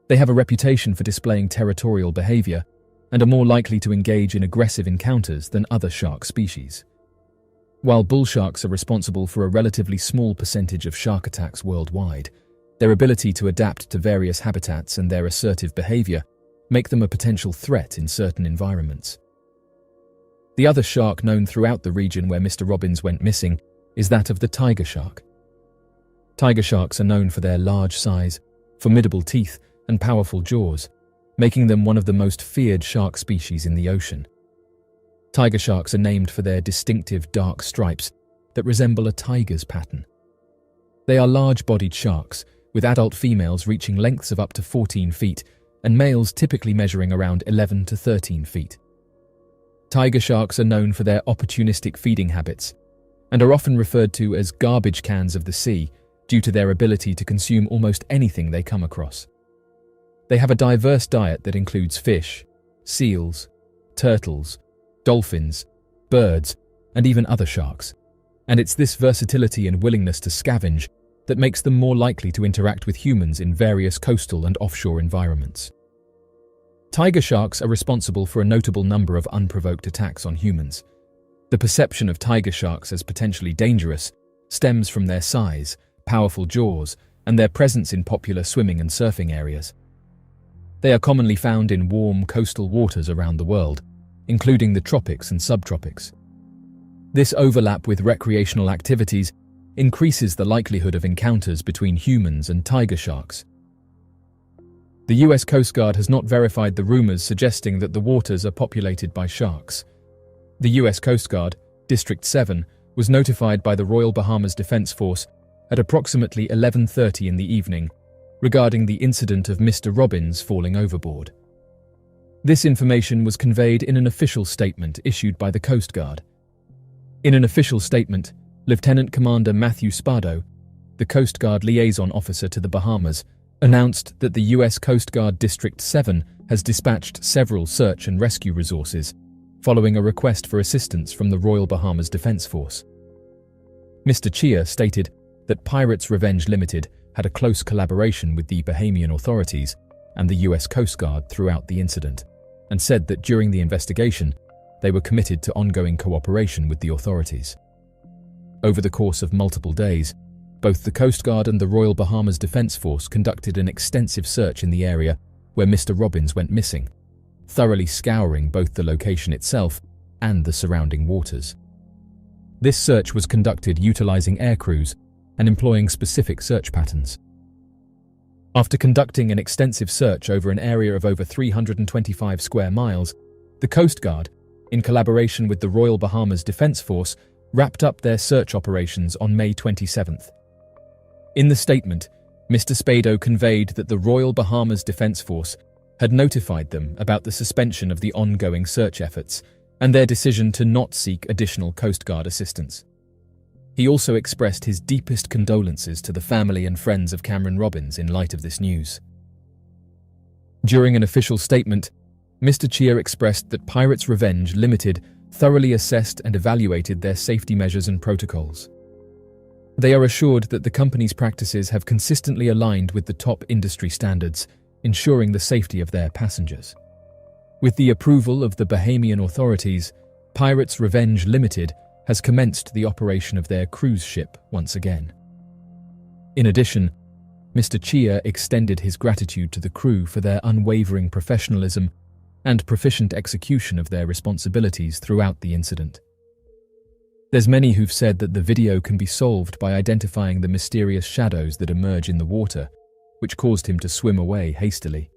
They have a reputation for displaying territorial behavior and are more likely to engage in aggressive encounters than other shark species. While bull sharks are responsible for a relatively small percentage of shark attacks worldwide, their ability to adapt to various habitats and their assertive behavior make them a potential threat in certain environments. The other shark known throughout the region where Mr. Robbins went missing is that of the tiger shark. Tiger sharks are known for their large size, formidable teeth, and powerful jaws, making them one of the most feared shark species in the ocean. Tiger sharks are named for their distinctive dark stripes that resemble a tiger's pattern. They are large-bodied sharks, with adult females reaching lengths of up to 14 feet and males typically measuring around 11 to 13 feet. Tiger sharks are known for their opportunistic feeding habits and are often referred to as garbage cans of the sea due to their ability to consume almost anything they come across. They have a diverse diet that includes fish, seals, turtles, dolphins, birds, and even other sharks. And it's this versatility and willingness to scavenge that makes them more likely to interact with humans in various coastal and offshore environments. Tiger sharks are responsible for a notable number of unprovoked attacks on humans. The perception of tiger sharks as potentially dangerous stems from their size, powerful jaws, and their presence in popular swimming and surfing areas. They are commonly found in warm coastal waters around the world, including the tropics and subtropics. This overlap with recreational activities increases the likelihood of encounters between humans and tiger sharks. The US Coast Guard has not verified the rumors suggesting that the waters are populated by sharks. The US Coast Guard, District 7, was notified by the Royal Bahamas Defense Force at approximately 11:30 in the evening regarding the incident of Mr. Robbins falling overboard. This information was conveyed in an official statement issued by the Coast Guard. In an official statement, Lieutenant Commander Matthew Spado, the Coast Guard liaison officer to the Bahamas, announced that the US Coast Guard District 7 has dispatched several search and rescue resources following a request for assistance from the Royal Bahamas Defense Force. Mr. Chia stated that Pirates Revenge Limited had a close collaboration with the Bahamian authorities and the US Coast Guard throughout the incident, and said that during the investigation, they were committed to ongoing cooperation with the authorities. Over the course of multiple days, both the Coast Guard and the Royal Bahamas Defense Force conducted an extensive search in the area where Mr. Robbins went missing, thoroughly scouring both the location itself and the surrounding waters. This search was conducted utilizing air crews and employing specific search patterns. After conducting an extensive search over an area of over 325 square miles, the Coast Guard, in collaboration with the Royal Bahamas Defence Force, wrapped up their search operations on May 27th. In the statement, Mr. Spado conveyed that the Royal Bahamas Defence Force had notified them about the suspension of the ongoing search efforts and their decision to not seek additional Coast Guard assistance. He also expressed his deepest condolences to the family and friends of Cameron Robbins in light of this news. During an official statement, Mr. Chia expressed that Pirates Revenge Limited thoroughly assessed and evaluated their safety measures and protocols. They are assured that the company's practices have consistently aligned with the top industry standards, ensuring the safety of their passengers. With the approval of the Bahamian authorities, Pirates Revenge Limited has commenced the operation of their cruise ship once again. In addition, Mr. Chia extended his gratitude to the crew for their unwavering professionalism and proficient execution of their responsibilities throughout the incident. There's many who've said that the video can be solved by identifying the mysterious shadows that emerge in the water, which caused him to swim away hastily.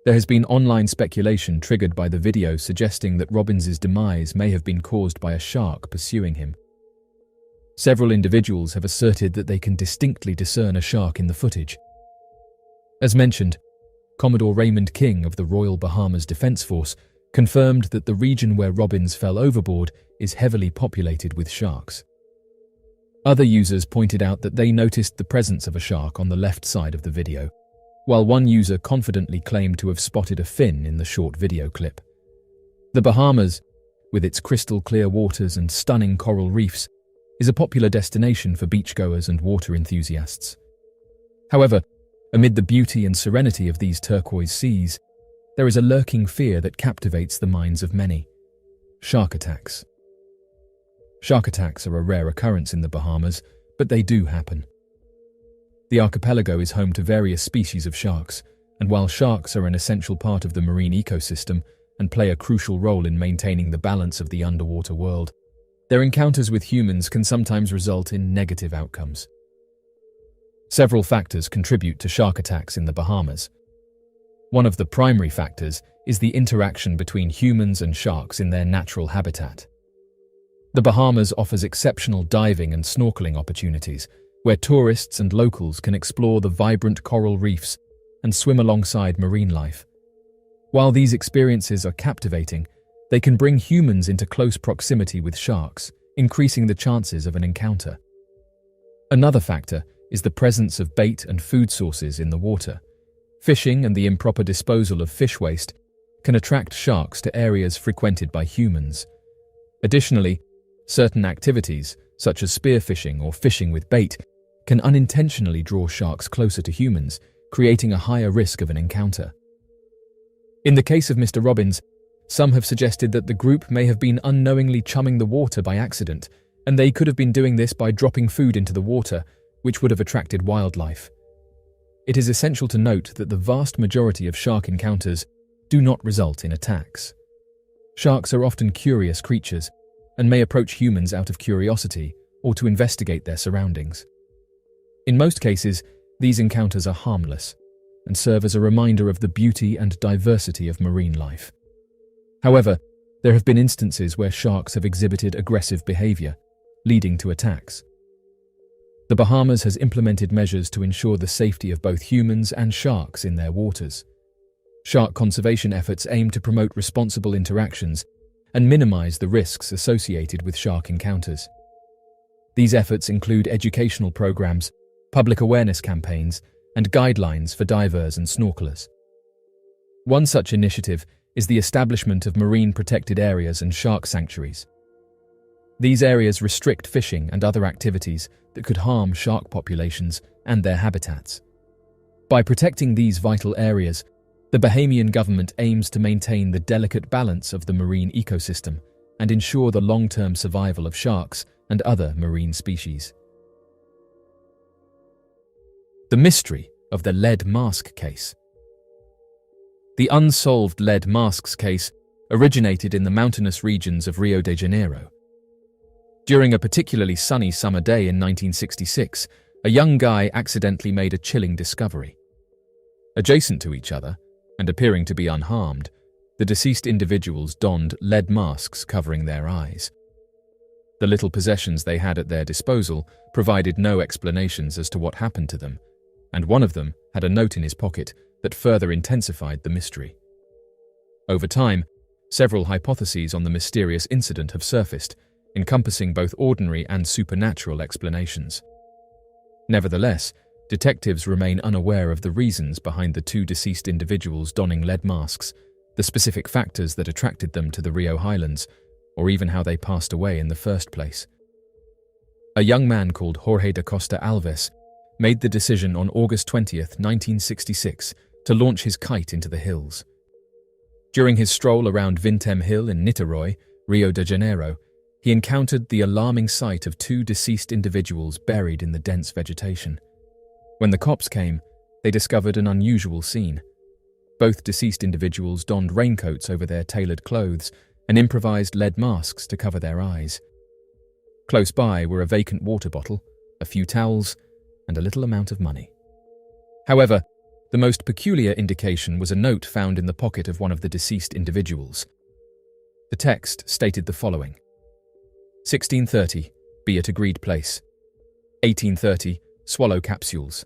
There has been online speculation triggered by the video suggesting that Robbins's demise may have been caused by a shark pursuing him. Several individuals have asserted that they can distinctly discern a shark in the footage. As mentioned, Commodore Raymond King of the Royal Bahamas Defence Force confirmed that the region where Robbins fell overboard is heavily populated with sharks. Other users pointed out that they noticed the presence of a shark on the left side of the video, while one user confidently claimed to have spotted a fin in the short video clip. The Bahamas, with its crystal clear waters and stunning coral reefs, is a popular destination for beachgoers and water enthusiasts. However, amid the beauty and serenity of these turquoise seas, there is a lurking fear that captivates the minds of many: shark attacks. Shark attacks are a rare occurrence in the Bahamas, but they do happen. The archipelago is home to various species of sharks, and while sharks are an essential part of the marine ecosystem and play a crucial role in maintaining the balance of the underwater world, their encounters with humans can sometimes result in negative outcomes. Several factors contribute to shark attacks in the Bahamas. One of the primary factors is the interaction between humans and sharks in their natural habitat. The Bahamas offers exceptional diving and snorkeling opportunities, where tourists and locals can explore the vibrant coral reefs and swim alongside marine life. While these experiences are captivating, they can bring humans into close proximity with sharks, increasing the chances of an encounter. Another factor is the presence of bait and food sources in the water. Fishing and the improper disposal of fish waste can attract sharks to areas frequented by humans. Additionally, certain activities, such as spearfishing or fishing with bait, can unintentionally draw sharks closer to humans, creating a higher risk of an encounter. In the case of Mr. Robbins, some have suggested that the group may have been unknowingly chumming the water by accident, and they could have been doing this by dropping food into the water, which would have attracted wildlife. It is essential to note that the vast majority of shark encounters do not result in attacks. Sharks are often curious creatures and may approach humans out of curiosity or to investigate their surroundings. In most cases, these encounters are harmless and serve as a reminder of the beauty and diversity of marine life. However, there have been instances where sharks have exhibited aggressive behavior, leading to attacks. The Bahamas has implemented measures to ensure the safety of both humans and sharks in their waters. Shark conservation efforts aim to promote responsible interactions and minimize the risks associated with shark encounters. These efforts include educational programs, public awareness campaigns, and guidelines for divers and snorkelers. One such initiative is the establishment of marine protected areas and shark sanctuaries. These areas restrict fishing and other activities that could harm shark populations and their habitats. By protecting these vital areas, the Bahamian government aims to maintain the delicate balance of the marine ecosystem and ensure the long-term survival of sharks and other marine species. The mystery of the lead mask case. The unsolved lead masks case originated in the mountainous regions of Rio de Janeiro. During a particularly sunny summer day in 1966, a young guy accidentally made a chilling discovery. Adjacent to each other, and appearing to be unharmed, the deceased individuals donned lead masks covering their eyes. The little possessions they had at their disposal provided no explanations as to what happened to them, and one of them had a note in his pocket that further intensified the mystery. Over time, several hypotheses on the mysterious incident have surfaced, encompassing both ordinary and supernatural explanations. Nevertheless, detectives remain unaware of the reasons behind the two deceased individuals donning lead masks, the specific factors that attracted them to the Rio Highlands, or even how they passed away in the first place. A young man called Jorge da Costa Alves made the decision on August 20th, 1966, to launch his kite into the hills. During his stroll around Vintem Hill in Niterói, Rio de Janeiro, he encountered the alarming sight of two deceased individuals buried in the dense vegetation. When the cops came, they discovered an unusual scene. Both deceased individuals donned raincoats over their tailored clothes and improvised lead masks to cover their eyes. Close by were a vacant water bottle, a few towels, and a little amount of money. However, the most peculiar indication was a note found in the pocket of one of the deceased individuals. The text stated the following: 1630, be at agreed place. 1830, swallow capsules.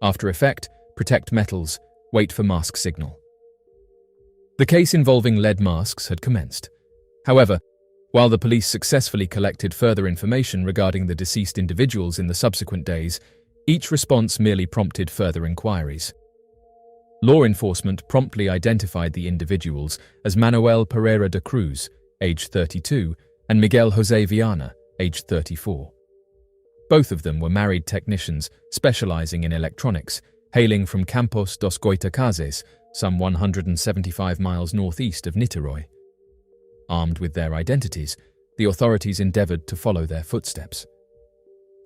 After effect, protect metals, wait for mask signal. The case involving lead masks had commenced. However, while the police successfully collected further information regarding the deceased individuals in the subsequent days, each response merely prompted further inquiries. Law enforcement promptly identified the individuals as Manuel Pereira da Cruz, age 32, and Miguel José Viana, age 34. Both of them were married technicians specializing in electronics, hailing from Campos dos Goitacazes, some 175 miles northeast of Niterói. Armed with their identities, the authorities endeavored to follow their footsteps.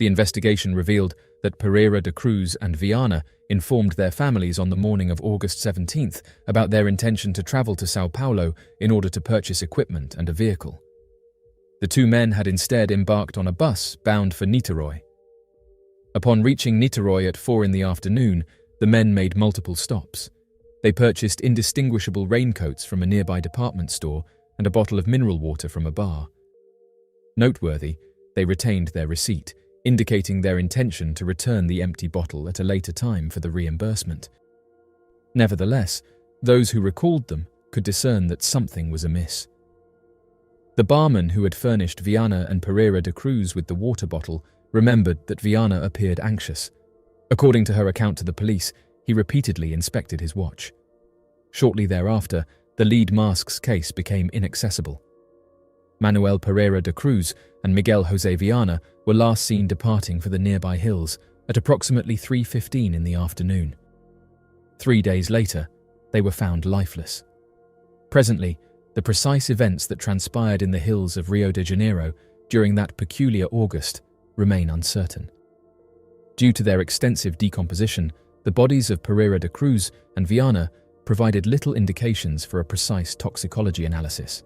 The investigation revealed that Pereira da Cruz and Viana informed their families on the morning of August 17th about their intention to travel to São Paulo in order to purchase equipment and a vehicle. The two men had instead embarked on a bus bound for Niterói. Upon reaching Niterói at 4 in the afternoon, the men made multiple stops. They purchased indistinguishable raincoats from a nearby department store and a bottle of mineral water from a bar. Noteworthy, they retained their receipt, indicating their intention to return the empty bottle at a later time for the reimbursement. Nevertheless, those who recalled them could discern that something was amiss. The barman who had furnished Viana and Pereira da Cruz with the water bottle remembered that Viana appeared anxious. According to her account to the police, he repeatedly inspected his watch. Shortly thereafter, the lead masks case became inaccessible. Manuel Pereira da Cruz and Miguel José Viana were last seen departing for the nearby hills at approximately 3:15 in the afternoon. 3 days later, they were found lifeless. Presently, the precise events that transpired in the hills of Rio de Janeiro during that peculiar August remain uncertain. Due to their extensive decomposition, the bodies of Pereira da Cruz and Viana provided little indications for a precise toxicology analysis.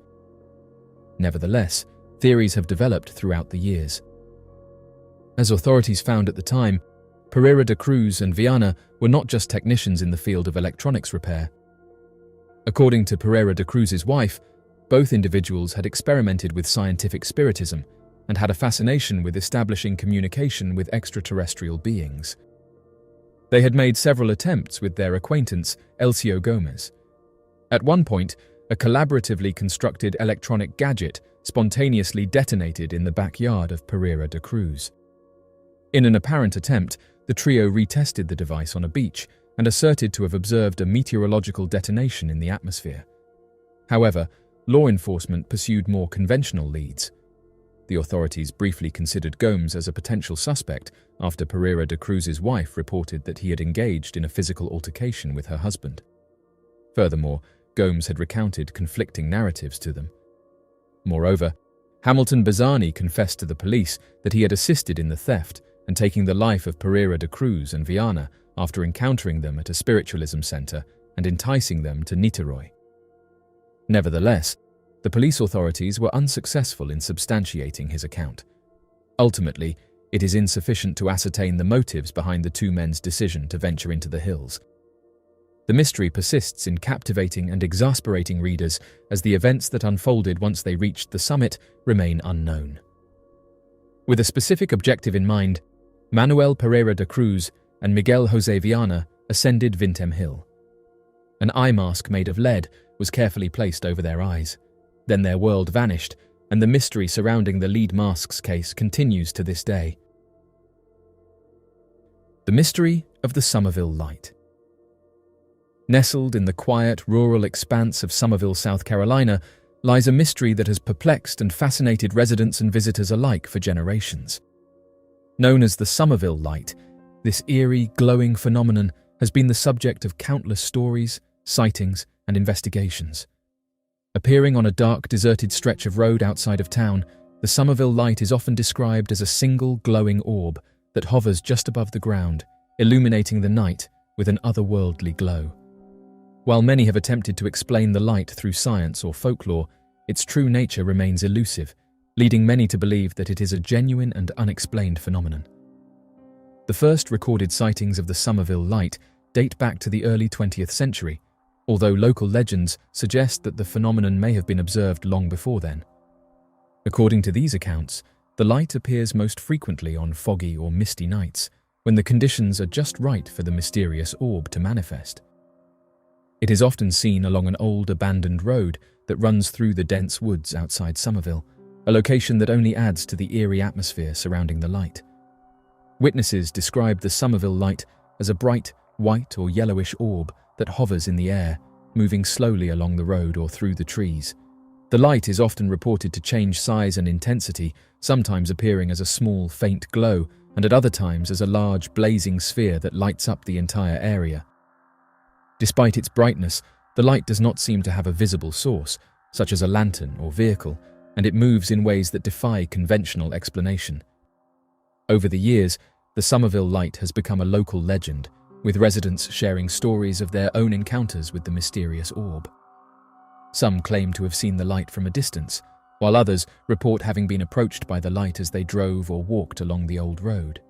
Nevertheless, theories have developed throughout the years. As authorities found at the time, Pereira da Cruz and Viana were not just technicians in the field of electronics repair. According to Pereira da Cruz's wife, both individuals had experimented with scientific spiritism and had a fascination with establishing communication with extraterrestrial beings. They had made several attempts with their acquaintance, Elcio Gomez. At one point, a collaboratively constructed electronic gadget spontaneously detonated in the backyard of Pereira da Cruz. In an apparent attempt, the trio retested the device on a beach and asserted to have observed a meteorological detonation in the atmosphere. However, law enforcement pursued more conventional leads. The authorities briefly considered Gomes as a potential suspect after Pereira da Cruz's wife reported that he had engaged in a physical altercation with her husband. Furthermore, Gomes had recounted conflicting narratives to them. Moreover, Hamilton Bazzani confessed to the police that he had assisted in the theft and taking the life of Pereira da Cruz and Viana after encountering them at a spiritualism center and enticing them to Niterói. Nevertheless, the police authorities were unsuccessful in substantiating his account. Ultimately, it is insufficient to ascertain the motives behind the two men's decision to venture into the hills. The mystery persists in captivating and exasperating readers as the events that unfolded once they reached the summit remain unknown. With a specific objective in mind, Manuel Pereira da Cruz and Miguel José Viana ascended Vintem Hill. An eye mask made of lead was carefully placed over their eyes. Then their world vanished, and the mystery surrounding the lead mask's case continues to this day. The mystery of the Somerville Light. Nestled in the quiet, rural expanse of Somerville, South Carolina, lies a mystery that has perplexed and fascinated residents and visitors alike for generations. Known as the Somerville Light, this eerie, glowing phenomenon has been the subject of countless stories, sightings, and investigations. Appearing on a dark, deserted stretch of road outside of town, the Somerville Light is often described as a single glowing orb that hovers just above the ground, illuminating the night with an otherworldly glow. While many have attempted to explain the light through science or folklore, its true nature remains elusive, leading many to believe that it is a genuine and unexplained phenomenon. The first recorded sightings of the Somerville Light date back to the early 20th century, although local legends suggest that the phenomenon may have been observed long before then. According to these accounts, the light appears most frequently on foggy or misty nights, when the conditions are just right for the mysterious orb to manifest. It is often seen along an old abandoned road that runs through the dense woods outside Somerville, a location that only adds to the eerie atmosphere surrounding the light. Witnesses describe the Somerville Light as a bright, white or yellowish orb that hovers in the air, moving slowly along the road or through the trees. The light is often reported to change size and intensity, sometimes appearing as a small, faint glow, and at other times as a large, blazing sphere that lights up the entire area. Despite its brightness, the light does not seem to have a visible source, such as a lantern or vehicle, and it moves in ways that defy conventional explanation. Over the years, the Somerville Light has become a local legend, with residents sharing stories of their own encounters with the mysterious orb. Some claim to have seen the light from a distance, while others report having been approached by the light as they drove or walked along the old road.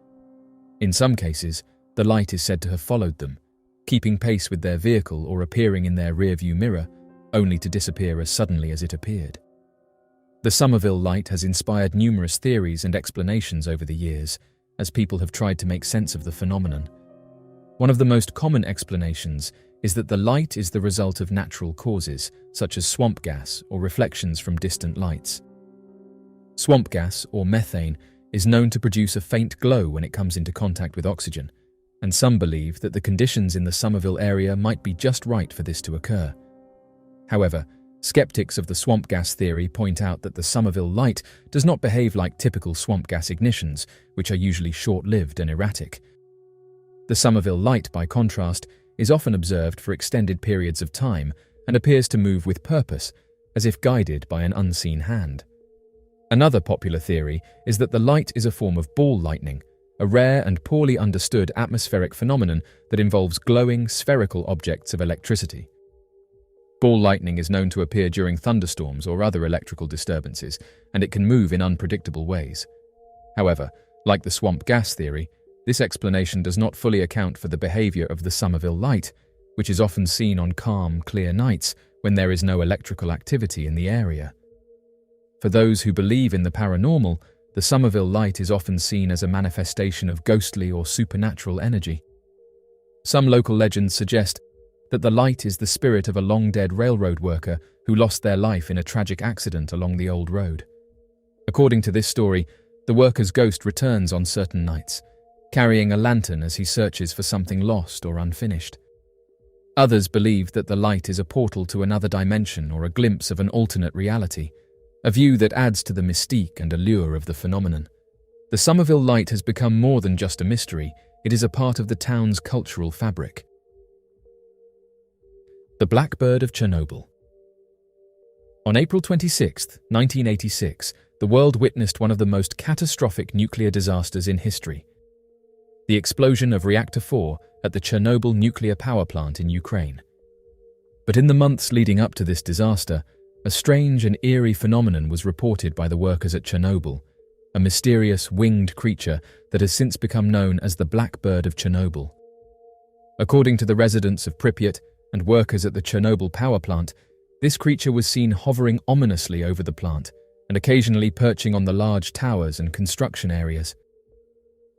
In some cases, the light is said to have followed them, keeping pace with their vehicle or appearing in their rearview mirror, only to disappear as suddenly as it appeared. The Somerville Light has inspired numerous theories and explanations over the years, as people have tried to make sense of the phenomenon. One of the most common explanations is that the light is the result of natural causes, such as swamp gas or reflections from distant lights. Swamp gas, or methane, is known to produce a faint glow when it comes into contact with oxygen, and some believe that the conditions in the Somerville area might be just right for this to occur. However, skeptics of the swamp gas theory point out that the Somerville Light does not behave like typical swamp gas ignitions, which are usually short-lived and erratic. The Somerville Light, by contrast, is often observed for extended periods of time and appears to move with purpose, as if guided by an unseen hand. Another popular theory is that the light is a form of ball lightning, a rare and poorly understood atmospheric phenomenon that involves glowing, spherical objects of electricity. Ball lightning is known to appear during thunderstorms or other electrical disturbances, and it can move in unpredictable ways. However, like the swamp gas theory, this explanation does not fully account for the behavior of the Somerville Light, which is often seen on calm, clear nights when there is no electrical activity in the area. For those who believe in the paranormal, the Somerville Light is often seen as a manifestation of ghostly or supernatural energy. Some local legends suggest that the light is the spirit of a long-dead railroad worker who lost their life in a tragic accident along the old road. According to this story, the worker's ghost returns on certain nights, carrying a lantern as he searches for something lost or unfinished. Others believe that the light is a portal to another dimension or a glimpse of an alternate reality, a view that adds to the mystique and allure of the phenomenon. The Somerville Light has become more than just a mystery, it is a part of the town's cultural fabric. The Blackbird of Chernobyl. On April 26, 1986, the world witnessed one of the most catastrophic nuclear disasters in history. The explosion of Reactor 4 at the Chernobyl nuclear power plant in Ukraine. But in the months leading up to this disaster, a strange and eerie phenomenon was reported by the workers at Chernobyl, a mysterious winged creature that has since become known as the Blackbird of Chernobyl. According to the residents of Pripyat and workers at the Chernobyl power plant, this creature was seen hovering ominously over the plant and occasionally perching on the large towers and construction areas.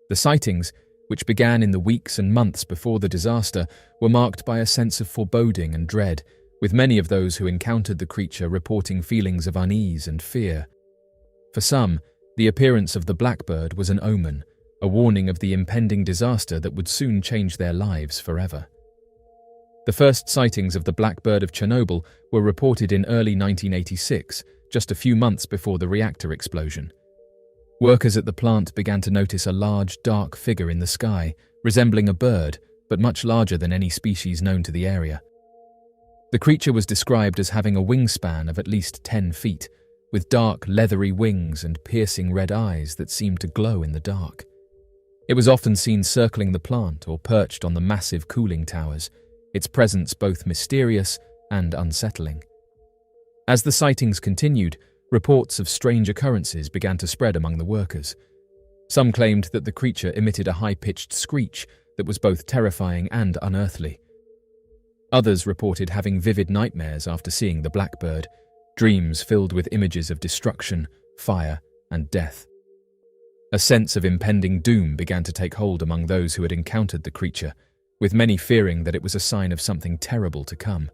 The sightings, which began in the weeks and months before the disaster, were marked by a sense of foreboding and dread, with many of those who encountered the creature reporting feelings of unease and fear. For some, the appearance of the Blackbird was an omen, a warning of the impending disaster that would soon change their lives forever. The first sightings of the Blackbird of Chernobyl were reported in early 1986, just a few months before the reactor explosion. Workers at the plant began to notice a large, dark figure in the sky, resembling a bird, but much larger than any species known to the area. The creature was described as having a wingspan of at least 10 feet, with dark, leathery wings and piercing red eyes that seemed to glow in the dark. It was often seen circling the plant or perched on the massive cooling towers, its presence both mysterious and unsettling. As the sightings continued, reports of strange occurrences began to spread among the workers. Some claimed that the creature emitted a high-pitched screech that was both terrifying and unearthly. Others reported having vivid nightmares after seeing the Blackbird, dreams filled with images of destruction, fire, and death. A sense of impending doom began to take hold among those who had encountered the creature, with many fearing that it was a sign of something terrible to come.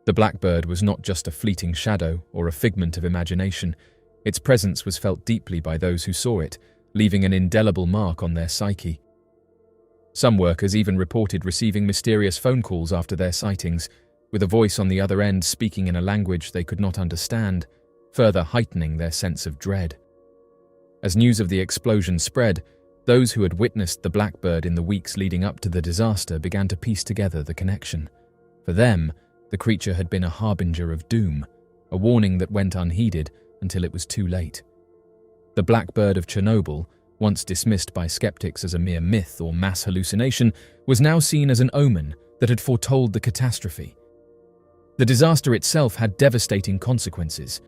The Blackbird was not just a fleeting shadow or a figment of imagination. Its presence was felt deeply by those who saw it, leaving an indelible mark on their psyche. Some workers even reported receiving mysterious phone calls after their sightings, with a voice on the other end speaking in a language they could not understand, further heightening their sense of dread. As news of the explosion spread, those who had witnessed the Blackbird in the weeks leading up to the disaster began to piece together the connection. For them, the creature had been a harbinger of doom, a warning that went unheeded until it was too late. The Blackbird of Chernobyl, once dismissed by skeptics as a mere myth or mass hallucination, was now seen as an omen that had foretold the catastrophe. The disaster itself had devastating consequences.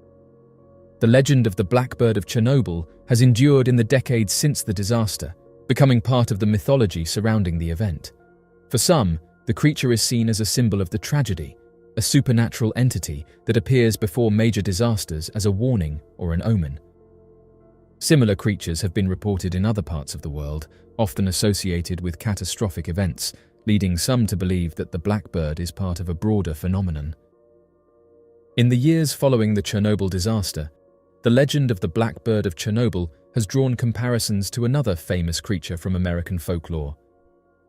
The legend of the Blackbird of Chernobyl has endured in the decades since the disaster, becoming part of the mythology surrounding the event. For some, the creature is seen as a symbol of the tragedy, a supernatural entity that appears before major disasters as a warning or an omen. Similar creatures have been reported in other parts of the world, often associated with catastrophic events, leading some to believe that the Blackbird is part of a broader phenomenon. In the years following the Chernobyl disaster, the legend of the Blackbird of Chernobyl has drawn comparisons to another famous creature from American folklore,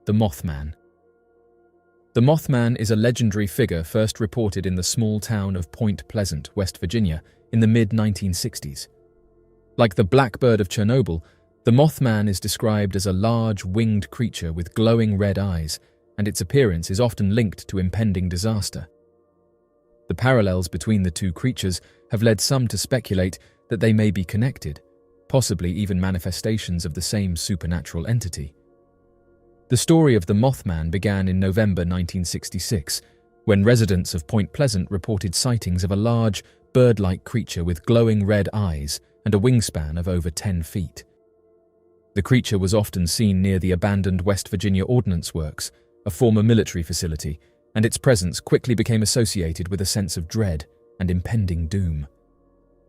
the Mothman. The Mothman is a legendary figure first reported in the small town of Point Pleasant, West Virginia, in the mid-1960s. Like the Blackbird of Chernobyl, the Mothman is described as a large, winged creature with glowing red eyes, and its appearance is often linked to impending disaster. The parallels between the two creatures have led some to speculate that they may be connected, possibly even manifestations of the same supernatural entity. The story of the Mothman began in November 1966, when residents of Point Pleasant reported sightings of a large, bird-like creature with glowing red eyes and a wingspan of over 10 feet. The creature was often seen near the abandoned West Virginia Ordnance Works, a former military facility, and its presence quickly became associated with a sense of dread and impending doom.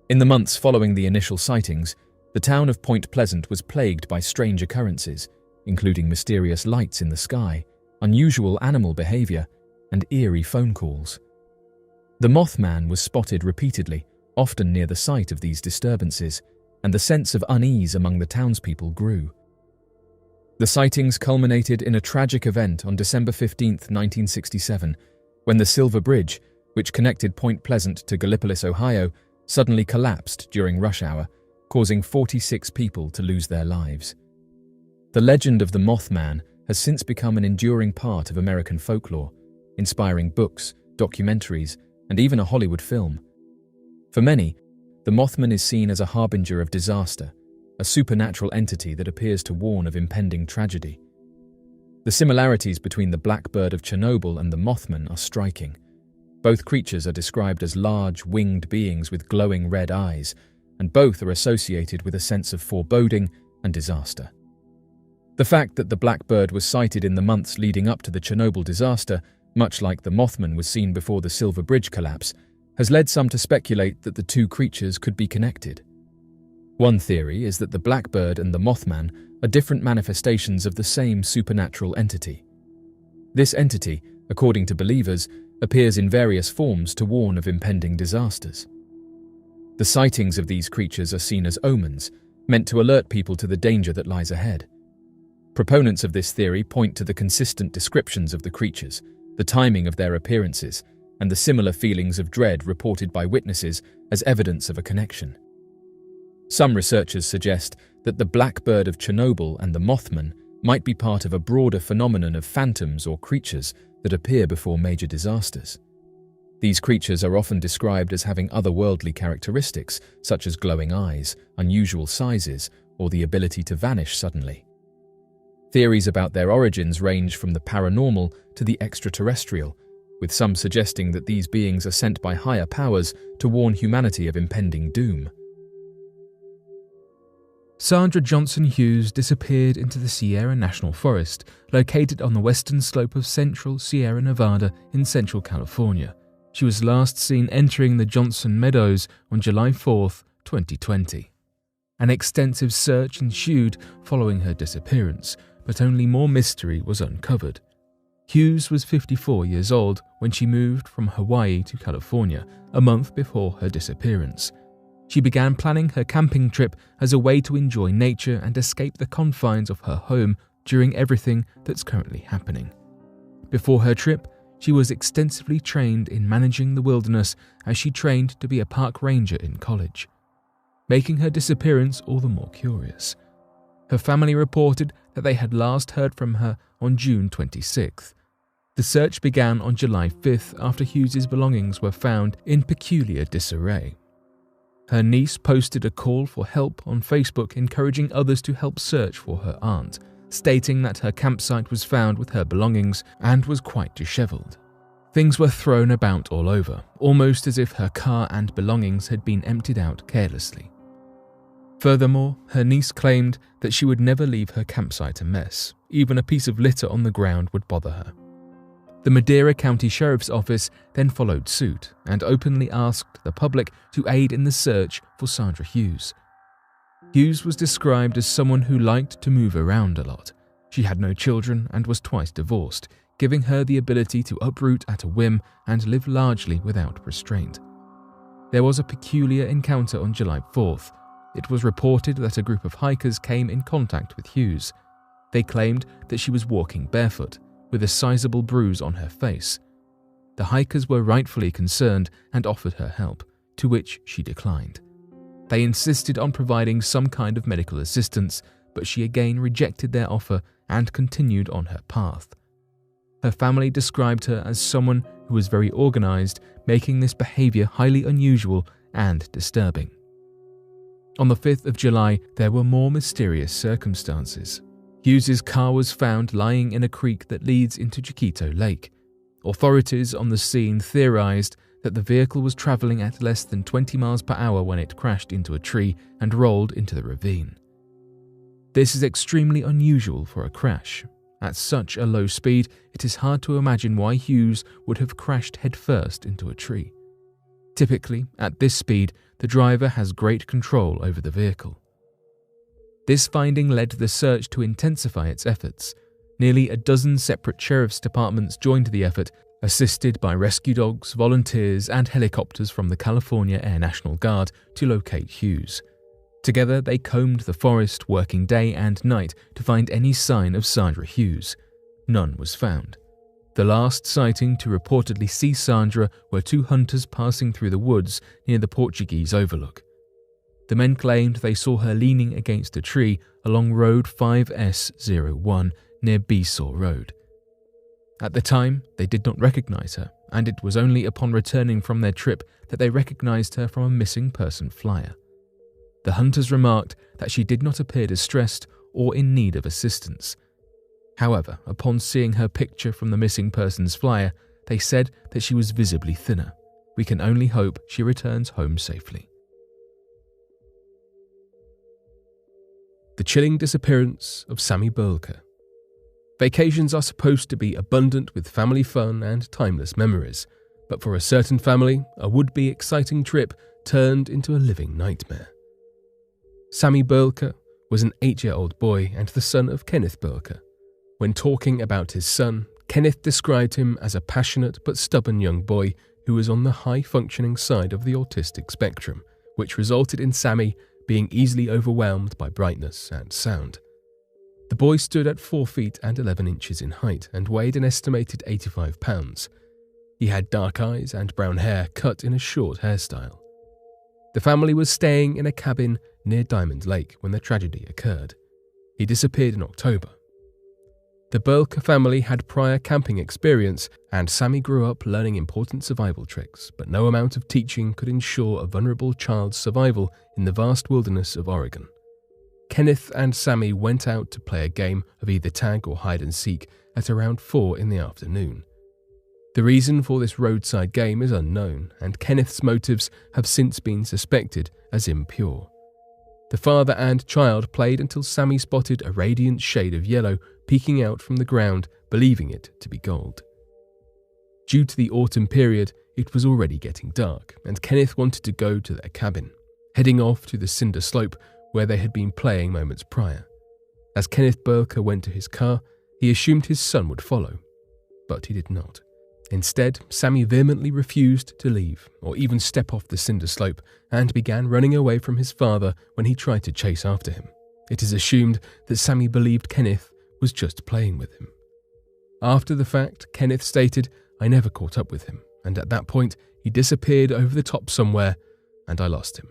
In the months following the initial sightings, the town of Point Pleasant was plagued by strange occurrences, including mysterious lights in the sky, unusual animal behavior, and eerie phone calls. The Mothman was spotted repeatedly, often near the site of these disturbances, and the sense of unease among the townspeople grew. The sightings culminated in a tragic event on December 15, 1967, when the Silver Bridge, which connected Point Pleasant to Gallipolis, Ohio, suddenly collapsed during rush hour, causing 46 people to lose their lives. The legend of the Mothman has since become an enduring part of American folklore, inspiring books, documentaries, and even a Hollywood film. For many, the Mothman is seen as a harbinger of disaster, a supernatural entity that appears to warn of impending tragedy. The similarities between the Blackbird of Chernobyl and the Mothman are striking. Both creatures are described as large, winged beings with glowing red eyes, and both are associated with a sense of foreboding and disaster. The fact that the Blackbird was sighted in the months leading up to the Chernobyl disaster, much like the Mothman was seen before the Silver Bridge collapse, has led some to speculate that the two creatures could be connected. One theory is that the Blackbird and the Mothman are different manifestations of the same supernatural entity. This entity, according to believers, appears in various forms to warn of impending disasters. The sightings of these creatures are seen as omens, meant to alert people to the danger that lies ahead. Proponents of this theory point to the consistent descriptions of the creatures, the timing of their appearances, and the similar feelings of dread reported by witnesses as evidence of a connection. Some researchers suggest that the Blackbird of Chernobyl and the Mothman might be part of a broader phenomenon of phantoms or creatures that appear before major disasters. These creatures are often described as having otherworldly characteristics, such as glowing eyes, unusual sizes, or the ability to vanish suddenly. Theories about their origins range from the paranormal to the extraterrestrial, with some suggesting that these beings are sent by higher powers to warn humanity of impending doom. Sandra Johnson Hughes disappeared into the Sierra National Forest, located on the western slope of central Sierra Nevada in central California. She was last seen entering the Johnson Meadows on July 4, 2020. An extensive search ensued following her disappearance, but only more mystery was uncovered. Hughes was 54 years old when she moved from Hawaii to California a month before her disappearance. She began planning her camping trip as a way to enjoy nature and escape the confines of her home during everything that's currently happening. Before her trip, she was extensively trained in managing the wilderness as she trained to be a park ranger in college, making her disappearance all the more curious. Her family reported that they had last heard from her on June 26th. The search began on July 5th after Hughes's belongings were found in peculiar disarray. Her niece posted a call for help on Facebook, encouraging others to help search for her aunt, stating that her campsite was found with her belongings and was quite disheveled. Things were thrown about all over, almost as if her car and belongings had been emptied out carelessly. Furthermore, her niece claimed that she would never leave her campsite a mess. Even a piece of litter on the ground would bother her. The Madera County Sheriff's Office then followed suit and openly asked the public to aid in the search for Sandra Hughes. Hughes was described as someone who liked to move around a lot. She had no children and was twice divorced, giving her the ability to uproot at a whim and live largely without restraint. There was a peculiar encounter on July 4th. It was reported that a group of hikers came in contact with Hughes. They claimed that she was walking barefoot, with a sizable bruise on her face. The hikers were rightfully concerned and offered her help, to which she declined. They insisted on providing some kind of medical assistance, but she again rejected their offer and continued on her path. Her family described her as someone who was very organized, making this behavior highly unusual and disturbing. On the 5th of July, there were more mysterious circumstances. Hughes's car was found lying in a creek that leads into Chiquito Lake. Authorities on the scene theorized that the vehicle was traveling at less than 20 miles per hour when it crashed into a tree and rolled into the ravine. This is extremely unusual for a crash. At such a low speed, it is hard to imagine why Hughes would have crashed headfirst into a tree. Typically, at this speed, the driver has great control over the vehicle. This finding led the search to intensify its efforts. Nearly a dozen separate sheriff's departments joined the effort, assisted by rescue dogs, volunteers, and helicopters from the California Air National Guard to locate Hughes. Together, they combed the forest, working day and night to find any sign of Sandra Hughes. None was found. The last sighting to reportedly see Sandra were two hunters passing through the woods near the Portuguese Overlook. The men claimed they saw her leaning against a tree along Road 5S01 near Besaw Road. At the time, they did not recognize her, and it was only upon returning from their trip that they recognized her from a missing person flyer. The hunters remarked that she did not appear distressed or in need of assistance. However, upon seeing her picture from the missing persons flyer, they said that she was visibly thinner. We can only hope she returns home safely. The chilling disappearance of Sammy Burla. Vacations are supposed to be abundant with family fun and timeless memories, but for a certain family, a would-be exciting trip turned into a living nightmare. Sammy Burla was an 8-year-old boy and the son of Kenneth Burla. When talking about his son, Kenneth described him as a passionate but stubborn young boy who was on the high-functioning side of the autistic spectrum, which resulted in Sammy being easily overwhelmed by brightness and sound. The boy stood at 4 feet and 11 inches in height and weighed an estimated 85 pounds. He had dark eyes and brown hair cut in a short hairstyle. The family was staying in a cabin near Diamond Lake when the tragedy occurred. He disappeared in October. The Burla family had prior camping experience, and Sammy grew up learning important survival tricks, but no amount of teaching could ensure a vulnerable child's survival in the vast wilderness of Oregon. Kenneth and Sammy went out to play a game of either tag or hide and seek at around 4 in the afternoon. The reason for this roadside game is unknown, and Kenneth's motives have since been suspected as impure. The father and child played until Sammy spotted a radiant shade of yellow peeking out from the ground, believing it to be gold. Due to the autumn period, it was already getting dark, and Kenneth wanted to go to their cabin, heading off to the cinder slope where they had been playing moments prior. As Kenneth Burla went to his car, he assumed his son would follow, but he did not. Instead, Sammy vehemently refused to leave or even step off the cinder slope and began running away from his father when he tried to chase after him. It is assumed that Sammy believed Kenneth was just playing with him. After the fact, Kenneth stated, "I never caught up with him, and at that point he disappeared over the top somewhere and I lost him."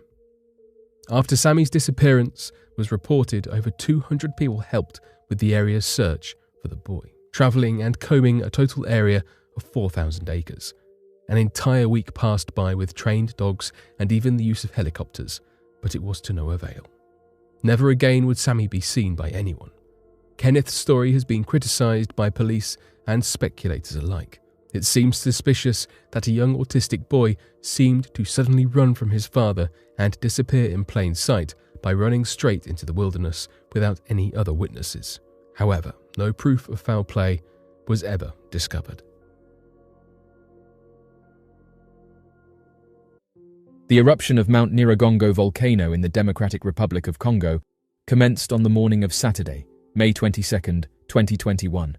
After Sammy's disappearance was reported, over 200 people helped with the area's search for the boy, travelling and combing a total area of 4,000 acres. An entire week passed by with trained dogs and even the use of helicopters, but it was to no avail. Never again would Sammy be seen by anyone. Kenneth's story has been criticised by police and speculators alike. It seems suspicious that a young autistic boy seemed to suddenly run from his father and disappear in plain sight by running straight into the wilderness without any other witnesses. However, no proof of foul play was ever discovered. The eruption of Mount Nyiragongo volcano in the Democratic Republic of Congo commenced on the morning of Saturday, May 22, 2021.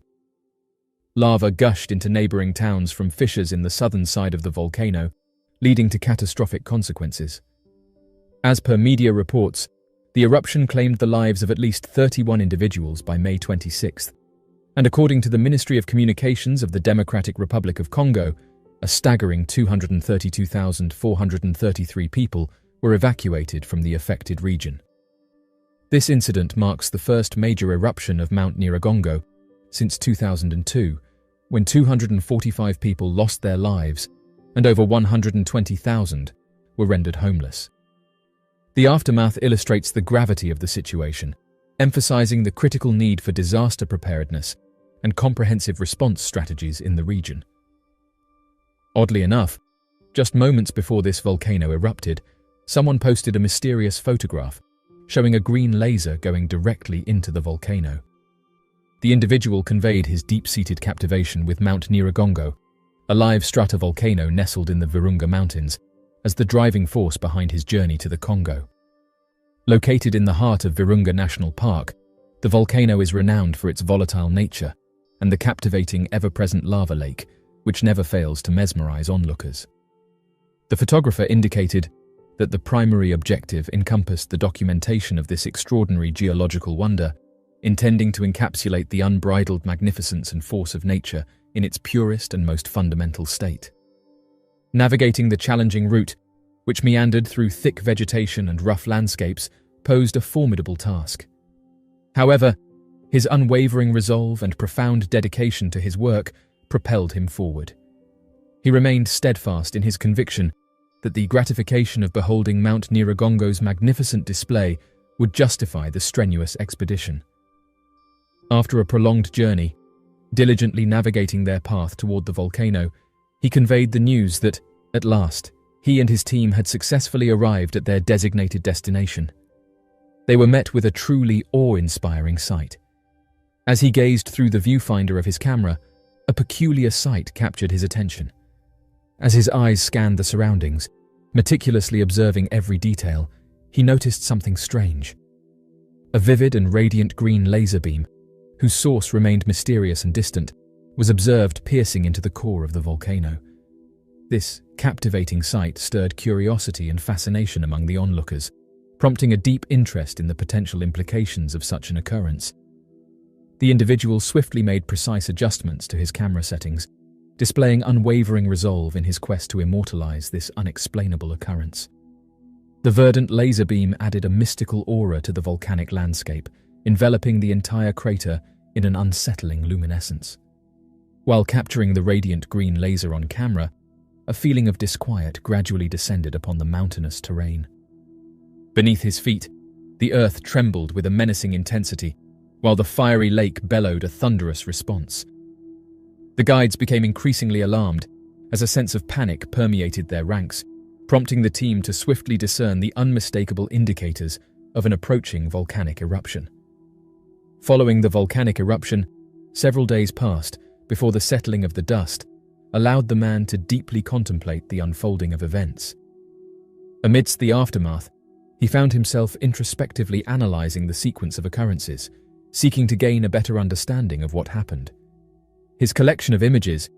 Lava gushed into neighbouring towns from fissures in the southern side of the volcano, leading to catastrophic consequences. As per media reports, the eruption claimed the lives of at least 31 individuals by May 26th, and according to the Ministry of Communications of the Democratic Republic of Congo, a staggering 232,433 people were evacuated from the affected region. This incident marks the first major eruption of Mount Nyiragongo since 2002, when 245 people lost their lives and over 120,000 were rendered homeless. The aftermath illustrates the gravity of the situation, emphasizing the critical need for disaster preparedness and comprehensive response strategies in the region. Oddly enough, just moments before this volcano erupted, someone posted a mysterious photograph showing a green laser going directly into the volcano. The individual conveyed his deep-seated captivation with Mount Nyiragongo, a live stratovolcano nestled in the Virunga Mountains, as the driving force behind his journey to the Congo. Located in the heart of Virunga National Park, the volcano is renowned for its volatile nature and the captivating ever-present lava lake, which never fails to mesmerize onlookers. The photographer indicated that the primary objective encompassed the documentation of this extraordinary geological wonder, intending to encapsulate the unbridled magnificence and force of nature in its purest and most fundamental state. Navigating the challenging route, which meandered through thick vegetation and rough landscapes, posed a formidable task. However, his unwavering resolve and profound dedication to his work propelled him forward. He remained steadfast in his conviction that the gratification of beholding Mount Nyiragongo's magnificent display would justify the strenuous expedition. After a prolonged journey, Diligently navigating their path toward the volcano, he conveyed the news that, at last, he and his team had successfully arrived at their designated destination. They were met with a truly awe-inspiring sight. As he gazed through the viewfinder of his camera, a peculiar sight captured his attention. As his eyes scanned the surroundings, meticulously observing every detail, he noticed something strange. A vivid and radiant green laser beam, whose source remained mysterious and distant, was observed piercing into the core of the volcano. This captivating sight stirred curiosity and fascination among the onlookers, prompting a deep interest in the potential implications of such an occurrence. The individual swiftly made precise adjustments to his camera settings, displaying unwavering resolve in his quest to immortalize this unexplainable occurrence. The verdant laser beam added a mystical aura to the volcanic landscape, enveloping the entire crater in an unsettling luminescence. While capturing the radiant green laser on camera, a feeling of disquiet gradually descended upon the mountainous terrain. Beneath his feet, the earth trembled with a menacing intensity, while the fiery lake bellowed a thunderous response. The guides became increasingly alarmed as a sense of panic permeated their ranks, prompting the team to swiftly discern the unmistakable indicators of an approaching volcanic eruption. Following the volcanic eruption, several days passed before the settling of the dust allowed the man to deeply contemplate the unfolding of events. Amidst the aftermath, he found himself introspectively analyzing the sequence of occurrences, seeking to gain a better understanding of what happened. His collection of images,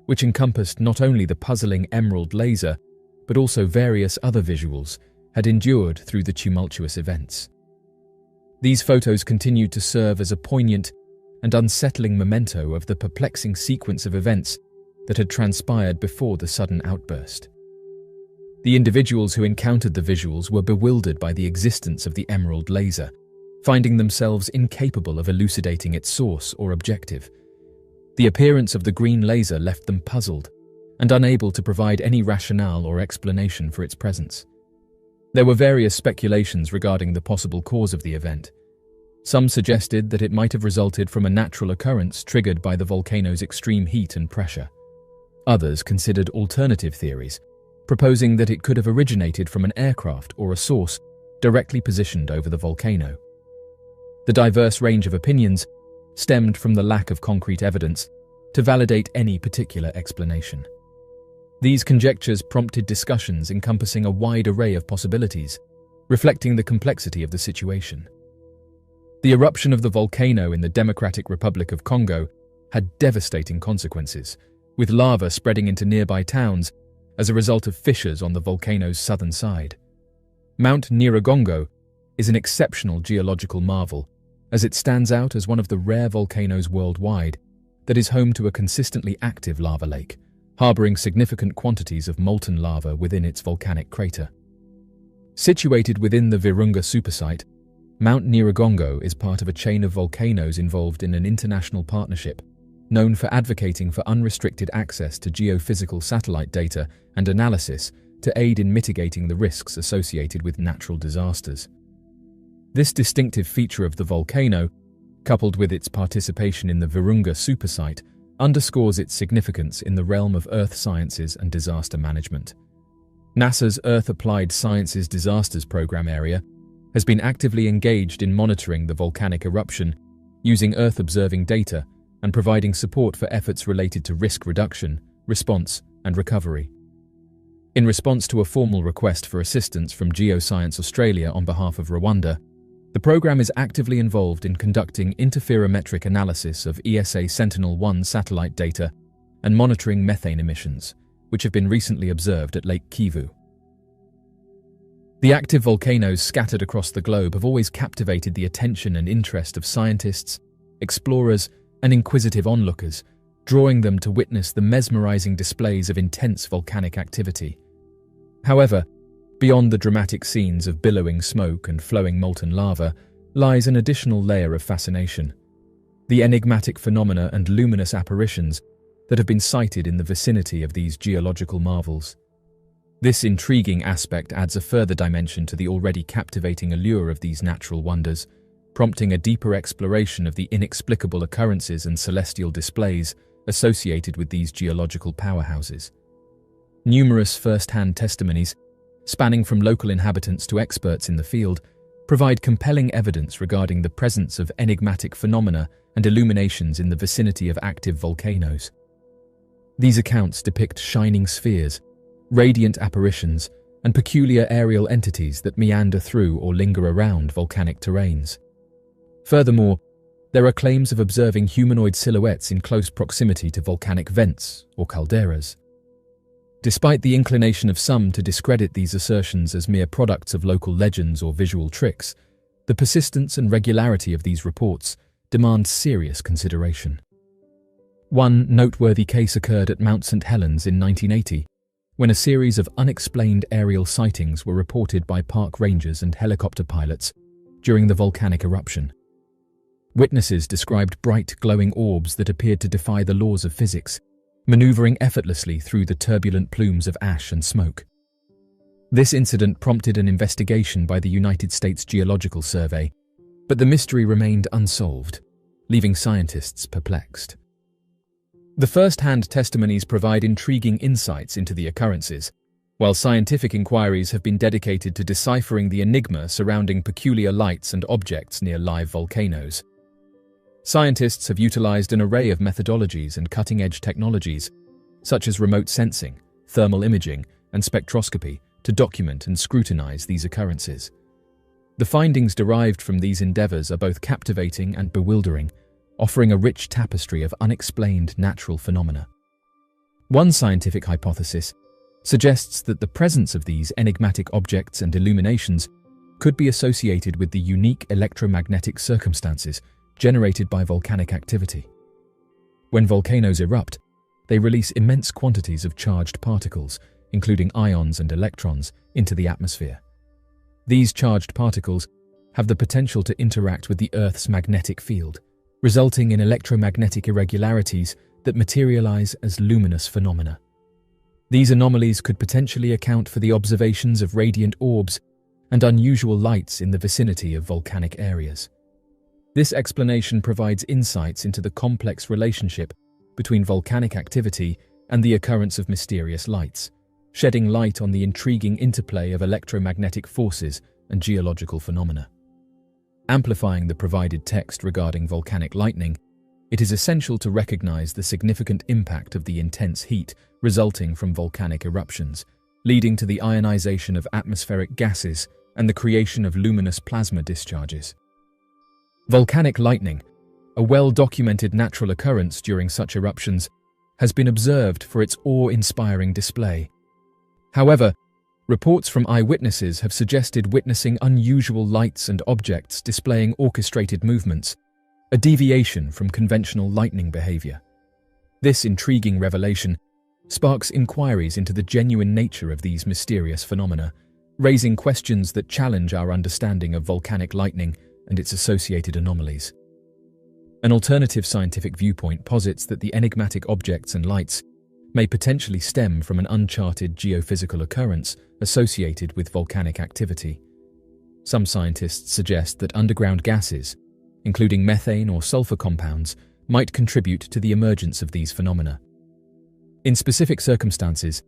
which encompassed not only the puzzling emerald laser, but also various other visuals, had endured through the tumultuous events. These photos continued to serve as a poignant and unsettling memento of the perplexing sequence of events that had transpired before the sudden outburst. The individuals who encountered the visuals were bewildered by the existence of the emerald laser, finding themselves incapable of elucidating its source or objective. The appearance of the green laser left them puzzled and unable to provide any rationale or explanation for its presence. There were various speculations regarding the possible cause of the event. Some suggested that it might have resulted from a natural occurrence triggered by the volcano's extreme heat and pressure. Others considered alternative theories, proposing that it could have originated from an aircraft or a source directly positioned over the volcano. The diverse range of opinions stemmed from the lack of concrete evidence to validate any particular explanation. These conjectures prompted discussions encompassing a wide array of possibilities, reflecting the complexity of the situation. The eruption of the volcano in the Democratic Republic of Congo had devastating consequences, with lava spreading into nearby towns as a result of fissures on the volcano's southern side. Mount Nyiragongo is an exceptional geological marvel, as it stands out as one of the rare volcanoes worldwide that is home to a consistently active lava lake, harboring significant quantities of molten lava within its volcanic crater. Situated within the Virunga supersite, Mount Nyiragongo is part of a chain of volcanoes involved in an international partnership known for advocating for unrestricted access to geophysical satellite data and analysis to aid in mitigating the risks associated with natural disasters. This distinctive feature of the volcano, coupled with its participation in the Virunga supersite, underscores its significance in the realm of earth sciences and disaster management. NASA's Earth Applied Sciences Disasters Program area has been actively engaged in monitoring the volcanic eruption, using Earth-observing data and providing support for efforts related to risk reduction, response, and recovery. In response to a formal request for assistance from Geoscience Australia on behalf of Rwanda, the program is actively involved in conducting interferometric analysis of ESA Sentinel-1 satellite data and monitoring methane emissions, which have been recently observed at Lake Kivu. The active volcanoes scattered across the globe have always captivated the attention and interest of scientists, explorers, and inquisitive onlookers, drawing them to witness the mesmerizing displays of intense volcanic activity. However, beyond the dramatic scenes of billowing smoke and flowing molten lava lies an additional layer of fascination: the enigmatic phenomena and luminous apparitions that have been sighted in the vicinity of these geological marvels. This intriguing aspect adds a further dimension to the already captivating allure of these natural wonders, prompting a deeper exploration of the inexplicable occurrences and celestial displays associated with these geological powerhouses. Numerous first-hand testimonies, spanning from local inhabitants to experts in the field, provide compelling evidence regarding the presence of enigmatic phenomena and illuminations in the vicinity of active volcanoes. These accounts depict shining spheres, radiant apparitions, and peculiar aerial entities that meander through or linger around volcanic terrains. Furthermore, there are claims of observing humanoid silhouettes in close proximity to volcanic vents or calderas. Despite the inclination of some to discredit these assertions as mere products of local legends or visual tricks, the persistence and regularity of these reports demand serious consideration. One noteworthy case occurred at Mount St. Helens in 1980, when a series of unexplained aerial sightings were reported by park rangers and helicopter pilots during the volcanic eruption. Witnesses described bright, glowing orbs that appeared to defy the laws of physics, maneuvering effortlessly through the turbulent plumes of ash and smoke. This incident prompted an investigation by the United States Geological Survey, but the mystery remained unsolved, leaving scientists perplexed. The first-hand testimonies provide intriguing insights into the occurrences, while scientific inquiries have been dedicated to deciphering the enigma surrounding peculiar lights and objects near live volcanoes. Scientists have utilized an array of methodologies and cutting-edge technologies, such as remote sensing, thermal imaging, and spectroscopy, to document and scrutinize these occurrences. The findings derived from these endeavors are both captivating and bewildering, offering a rich tapestry of unexplained natural phenomena. One scientific hypothesis suggests that the presence of these enigmatic objects and illuminations could be associated with the unique electromagnetic circumstances generated by volcanic activity. When volcanoes erupt, they release immense quantities of charged particles, including ions and electrons, into the atmosphere. These charged particles have the potential to interact with the Earth's magnetic field, resulting in electromagnetic irregularities that materialize as luminous phenomena. These anomalies could potentially account for the observations of radiant orbs and unusual lights in the vicinity of volcanic areas. This explanation provides insights into the complex relationship between volcanic activity and the occurrence of mysterious lights, shedding light on the intriguing interplay of electromagnetic forces and geological phenomena. Amplifying the provided text regarding volcanic lightning, it is essential to recognize the significant impact of the intense heat resulting from volcanic eruptions, leading to the ionization of atmospheric gases and the creation of luminous plasma discharges. Volcanic lightning, a well-documented natural occurrence during such eruptions, has been observed for its awe-inspiring display. However, reports from eyewitnesses have suggested witnessing unusual lights and objects displaying orchestrated movements, a deviation from conventional lightning behavior. This intriguing revelation sparks inquiries into the genuine nature of these mysterious phenomena, raising questions that challenge our understanding of volcanic lightning and its associated anomalies. An alternative scientific viewpoint posits that the enigmatic objects and lights may potentially stem from an uncharted geophysical occurrence associated with volcanic activity. Some scientists suggest that underground gases, including methane or sulfur compounds, might contribute to the emergence of these phenomena. In specific circumstances,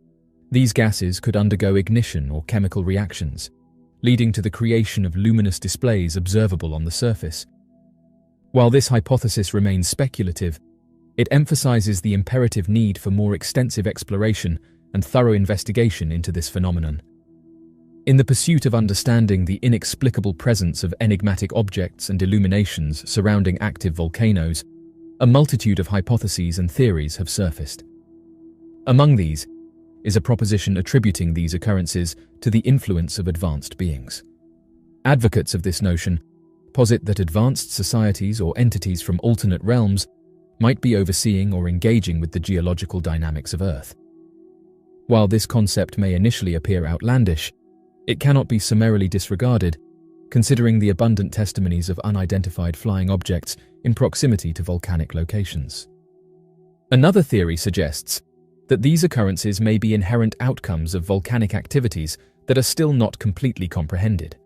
these gases could undergo ignition or chemical reactions, leading to the creation of luminous displays observable on the surface. While this hypothesis remains speculative, it emphasizes the imperative need for more extensive exploration and thorough investigation into this phenomenon. In the pursuit of understanding the inexplicable presence of enigmatic objects and illuminations surrounding active volcanoes, a multitude of hypotheses and theories have surfaced. Among these is a proposition attributing these occurrences to the influence of advanced beings. Advocates of this notion posit that advanced societies or entities from alternate realms might be overseeing or engaging with the geological dynamics of Earth. While this concept may initially appear outlandish, it cannot be summarily disregarded, considering the abundant testimonies of unidentified flying objects in proximity to volcanic locations. Another theory suggests that these occurrences may be inherent outcomes of volcanic activities that are still not completely comprehended.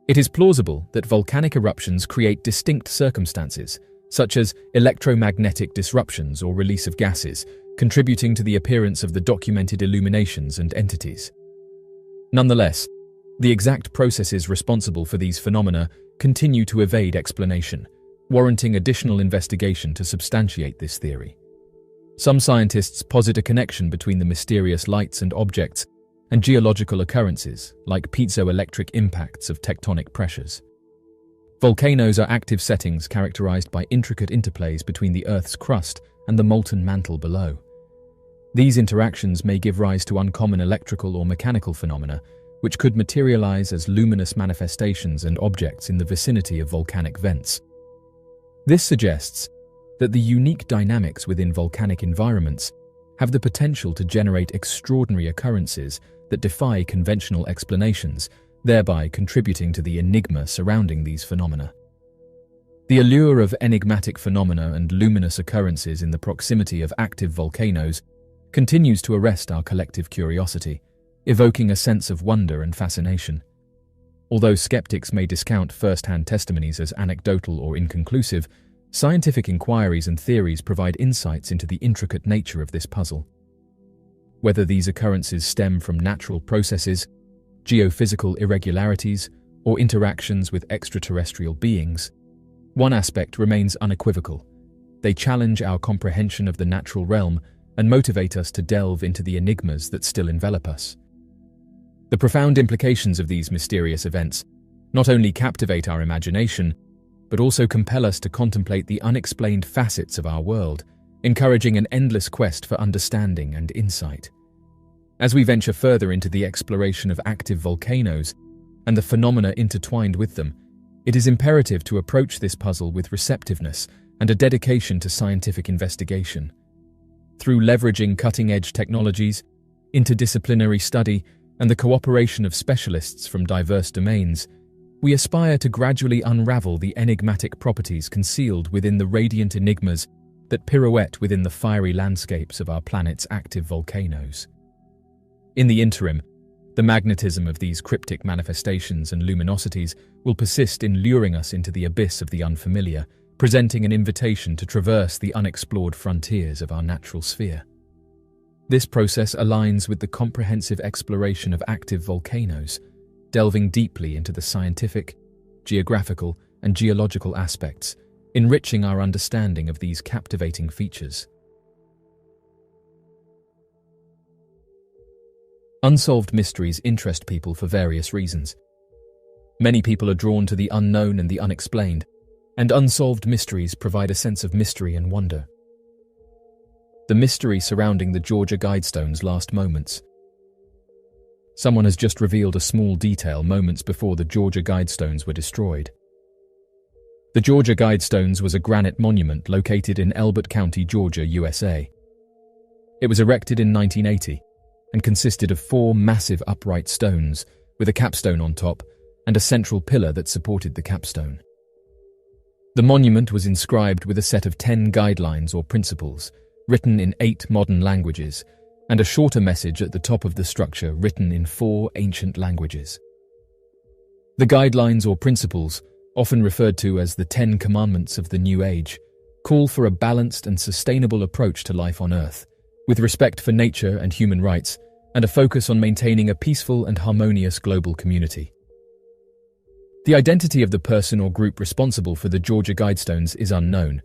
It is plausible that volcanic eruptions create distinct circumstances, such as electromagnetic disruptions or release of gases, contributing to the appearance of the documented illuminations and entities. Nonetheless, the exact processes responsible for these phenomena continue to evade explanation, warranting additional investigation to substantiate this theory. Some scientists posit a connection between the mysterious lights and objects and geological occurrences, like piezoelectric impacts of tectonic pressures. Volcanoes are active settings characterized by intricate interplays between the Earth's crust and the molten mantle below. These interactions may give rise to uncommon electrical or mechanical phenomena, which could materialize as luminous manifestations and objects in the vicinity of volcanic vents. This suggests that the unique dynamics within volcanic environments have the potential to generate extraordinary occurrences that defy conventional explanations, thereby contributing to the enigma surrounding these phenomena. The allure of enigmatic phenomena and luminous occurrences in the proximity of active volcanoes continues to arrest our collective curiosity, evoking a sense of wonder and fascination. Although skeptics may discount first-hand testimonies as anecdotal or inconclusive, scientific inquiries and theories provide insights into the intricate nature of this puzzle. Whether these occurrences stem from natural processes, geophysical irregularities, or interactions with extraterrestrial beings, one aspect remains unequivocal. They challenge our comprehension of the natural realm and motivate us to delve into the enigmas that still envelop us. The profound implications of these mysterious events not only captivate our imagination, but also compel us to contemplate the unexplained facets of our world, encouraging an endless quest for understanding and insight. As we venture further into the exploration of active volcanoes and the phenomena intertwined with them, it is imperative to approach this puzzle with receptiveness and a dedication to scientific investigation. Through leveraging cutting-edge technologies, interdisciplinary study, and the cooperation of specialists from diverse domains, we aspire to gradually unravel the enigmatic properties concealed within the radiant enigmas that pirouette within the fiery landscapes of our planet's active volcanoes. In the interim, the magnetism of these cryptic manifestations and luminosities will persist in luring us into the abyss of the unfamiliar, presenting an invitation to traverse the unexplored frontiers of our natural sphere. This process aligns with the comprehensive exploration of active volcanoes, delving deeply into the scientific, geographical, and geological aspects, enriching our understanding of these captivating features. Unsolved mysteries interest people for various reasons. Many people are drawn to the unknown and the unexplained, and unsolved mysteries provide a sense of mystery and wonder. The mystery surrounding the Georgia Guidestone's last moments. Someone has just revealed a small detail moments before the Georgia Guidestones were destroyed. The Georgia Guidestones was a granite monument located in Elbert County, Georgia, USA. It was erected in 1980 and consisted of 4 massive upright stones with a capstone on top and a central pillar that supported the capstone. The monument was inscribed with a set of 10 guidelines or principles, written in 8 modern languages, and a shorter message at the top of the structure written in 4 ancient languages. The guidelines or principles, often referred to as the 10 Commandments of the New Age, call for a balanced and sustainable approach to life on Earth, with respect for nature and human rights, and a focus on maintaining a peaceful and harmonious global community. The identity of the person or group responsible for the Georgia Guidestones is unknown,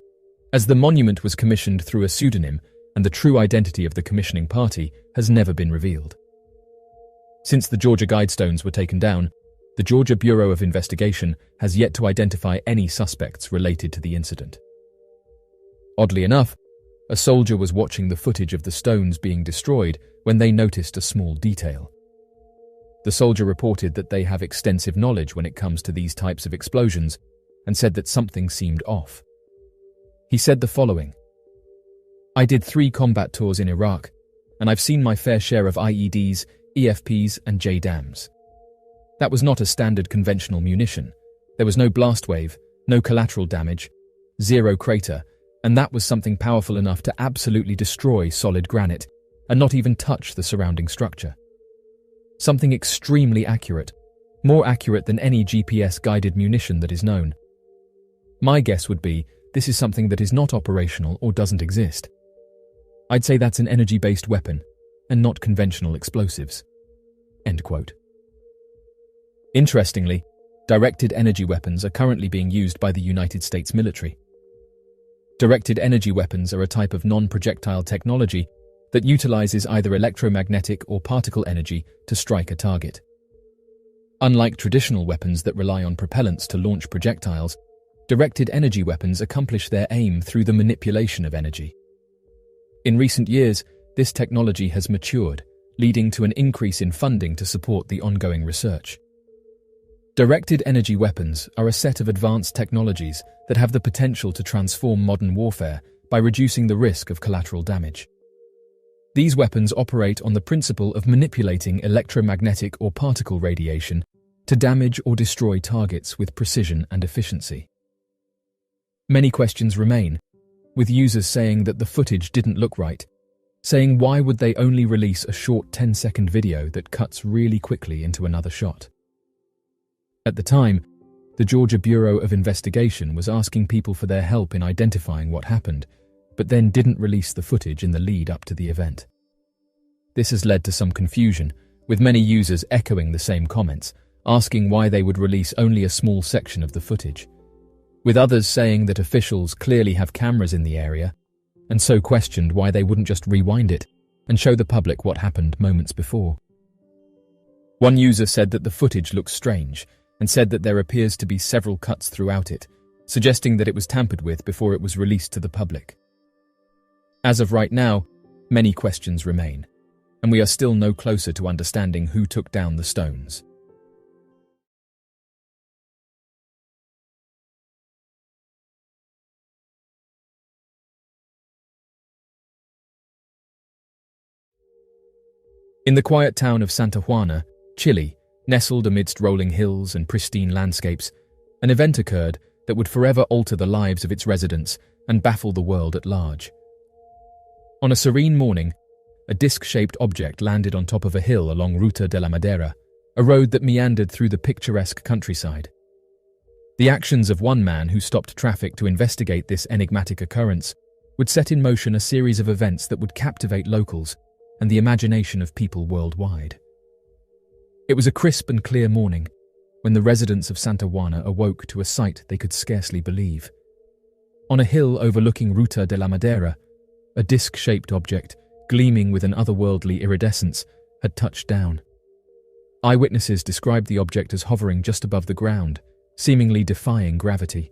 as the monument was commissioned through a pseudonym and the true identity of the commissioning party has never been revealed. Since the Georgia Guidestones were taken down, the Georgia Bureau of Investigation has yet to identify any suspects related to the incident. Oddly enough, a soldier was watching the footage of the stones being destroyed when they noticed a small detail. The soldier reported that they have extensive knowledge when it comes to these types of explosions and said that something seemed off. He said the following: "I did 3 combat tours in Iraq, and I've seen my fair share of IEDs, EFPs, and JDAMs. That was not a standard conventional munition. There was no blast wave, no collateral damage, 0 crater, and that was something powerful enough to absolutely destroy solid granite and not even touch the surrounding structure. Something extremely accurate, more accurate than any GPS-guided munition that is known. My guess would be this is something that is not operational or doesn't exist. I'd say that's an energy-based weapon, and not conventional explosives." End quote. Interestingly, directed energy weapons are currently being used by the United States military. Directed energy weapons are a type of non-projectile technology that utilizes either electromagnetic or particle energy to strike a target. Unlike traditional weapons that rely on propellants to launch projectiles, directed energy weapons accomplish their aim through the manipulation of energy. In recent years, this technology has matured, leading to an increase in funding to support the ongoing research. Directed energy weapons are a set of advanced technologies that have the potential to transform modern warfare by reducing the risk of collateral damage. These weapons operate on the principle of manipulating electromagnetic or particle radiation to damage or destroy targets with precision and efficiency. Many questions remain, with users saying that the footage didn't look right, saying why would they only release a short 10-second video that cuts really quickly into another shot. At the time, the Georgia Bureau of Investigation was asking people for their help in identifying what happened, but then didn't release the footage in the lead up to the event. This has led to some confusion, with many users echoing the same comments, asking why they would release only a small section of the footage, with others saying that officials clearly have cameras in the area, and so questioned why they wouldn't just rewind it and show the public what happened moments before. One user said that the footage looks strange, and said that there appears to be several cuts throughout it, suggesting that it was tampered with before it was released to the public. As of right now, many questions remain, and we are still no closer to understanding who took down the stones. In the quiet town of Santa Juana, Chile, nestled amidst rolling hills and pristine landscapes, an event occurred that would forever alter the lives of its residents and baffle the world at large. On a serene morning, a disc-shaped object landed on top of a hill along Ruta de la Madera, a road that meandered through the picturesque countryside. The actions of one man who stopped traffic to investigate this enigmatic occurrence would set in motion a series of events that would captivate locals and the imagination of people worldwide. It was a crisp and clear morning when the residents of Santa Juana awoke to a sight they could scarcely believe. On a hill overlooking Ruta de la Madera, a disc-shaped object, gleaming with an otherworldly iridescence, had touched down. Eyewitnesses described the object as hovering just above the ground, seemingly defying gravity.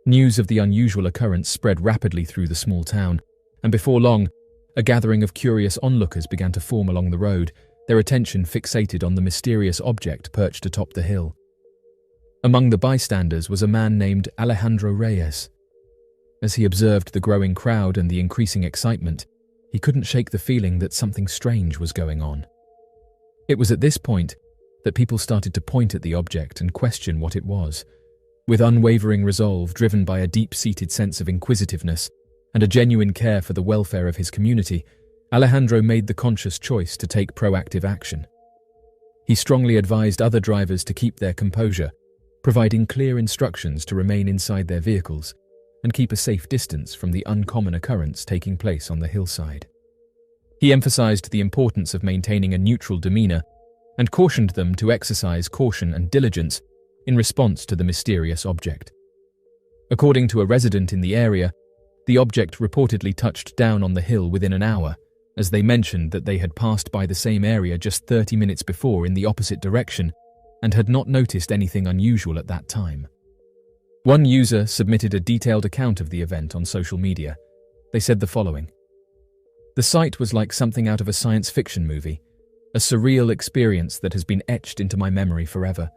News of the unusual occurrence spread rapidly through the small town, and before long, a gathering of curious onlookers began to form along the road, their attention fixated on the mysterious object perched atop the hill. Among the bystanders was a man named Alejandro Reyes. As he observed the growing crowd and the increasing excitement, he couldn't shake the feeling that something strange was going on. It was at this point that people started to point at the object and question what it was. With unwavering resolve driven by a deep-seated sense of inquisitiveness and a genuine care for the welfare of his community, Alejandro made the conscious choice to take proactive action. He strongly advised other drivers to keep their composure, providing clear instructions to remain inside their vehicles and keep a safe distance from the uncommon occurrence taking place on the hillside. He emphasized the importance of maintaining a neutral demeanor and cautioned them to exercise caution and diligence in response to the mysterious object. According to a resident in the area, the object reportedly touched down on the hill within an hour, as they mentioned that they had passed by the same area just 30 minutes before in the opposite direction and had not noticed anything unusual at that time. One user submitted a detailed account of the event on social media. They said the following: "The sight was like something out of a science fiction movie, a surreal experience that has been etched into my memory forever.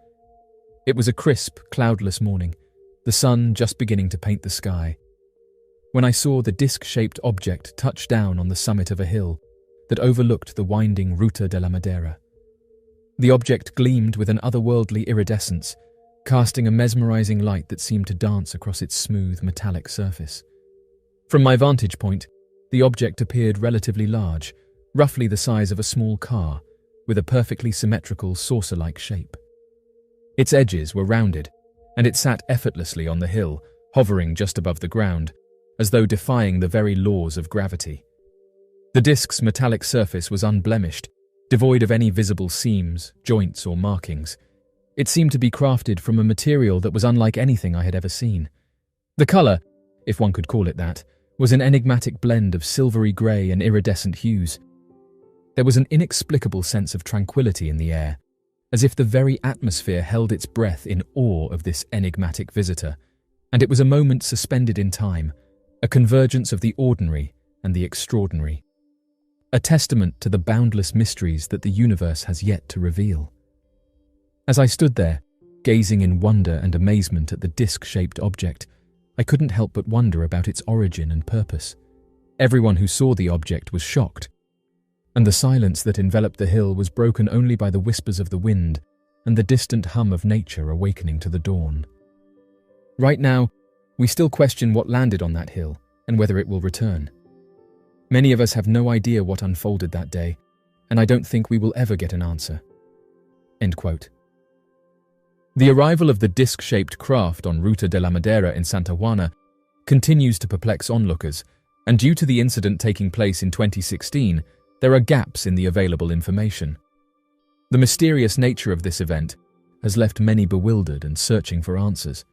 It was a crisp, cloudless morning, the sun just beginning to paint the sky, when I saw the disc-shaped object touch down on the summit of a hill that overlooked the winding Ruta de la Madera. The object gleamed with an otherworldly iridescence, casting a mesmerizing light that seemed to dance across its smooth, metallic surface. From my vantage point, the object appeared relatively large, roughly the size of a small car, with a perfectly symmetrical saucer-like shape. Its edges were rounded, and it sat effortlessly on the hill, hovering just above the ground, as though defying the very laws of gravity. The disk's metallic surface was unblemished, devoid of any visible seams, joints, or markings. It seemed to be crafted from a material that was unlike anything I had ever seen. The colour, if one could call it that, was an enigmatic blend of silvery grey and iridescent hues. There was an inexplicable sense of tranquility in the air, as if the very atmosphere held its breath in awe of this enigmatic visitor, and it was a moment suspended in time, a convergence of the ordinary and the extraordinary, a testament to the boundless mysteries that the universe has yet to reveal. As I stood there, gazing in wonder and amazement at the disc-shaped object, I couldn't help but wonder about its origin and purpose. Everyone who saw the object was shocked, and the silence that enveloped the hill was broken only by the whispers of the wind and the distant hum of nature awakening to the dawn. Right now, we still question what landed on that hill and whether it will return. Many of us have no idea what unfolded that day, and I don't think we will ever get an answer." End quote. The arrival of the disc-shaped craft on Ruta de la Madeira in Santa Juana continues to perplex onlookers, and due to the incident taking place in 2016, there are gaps in the available information. The mysterious nature of this event has left many bewildered and searching for answers.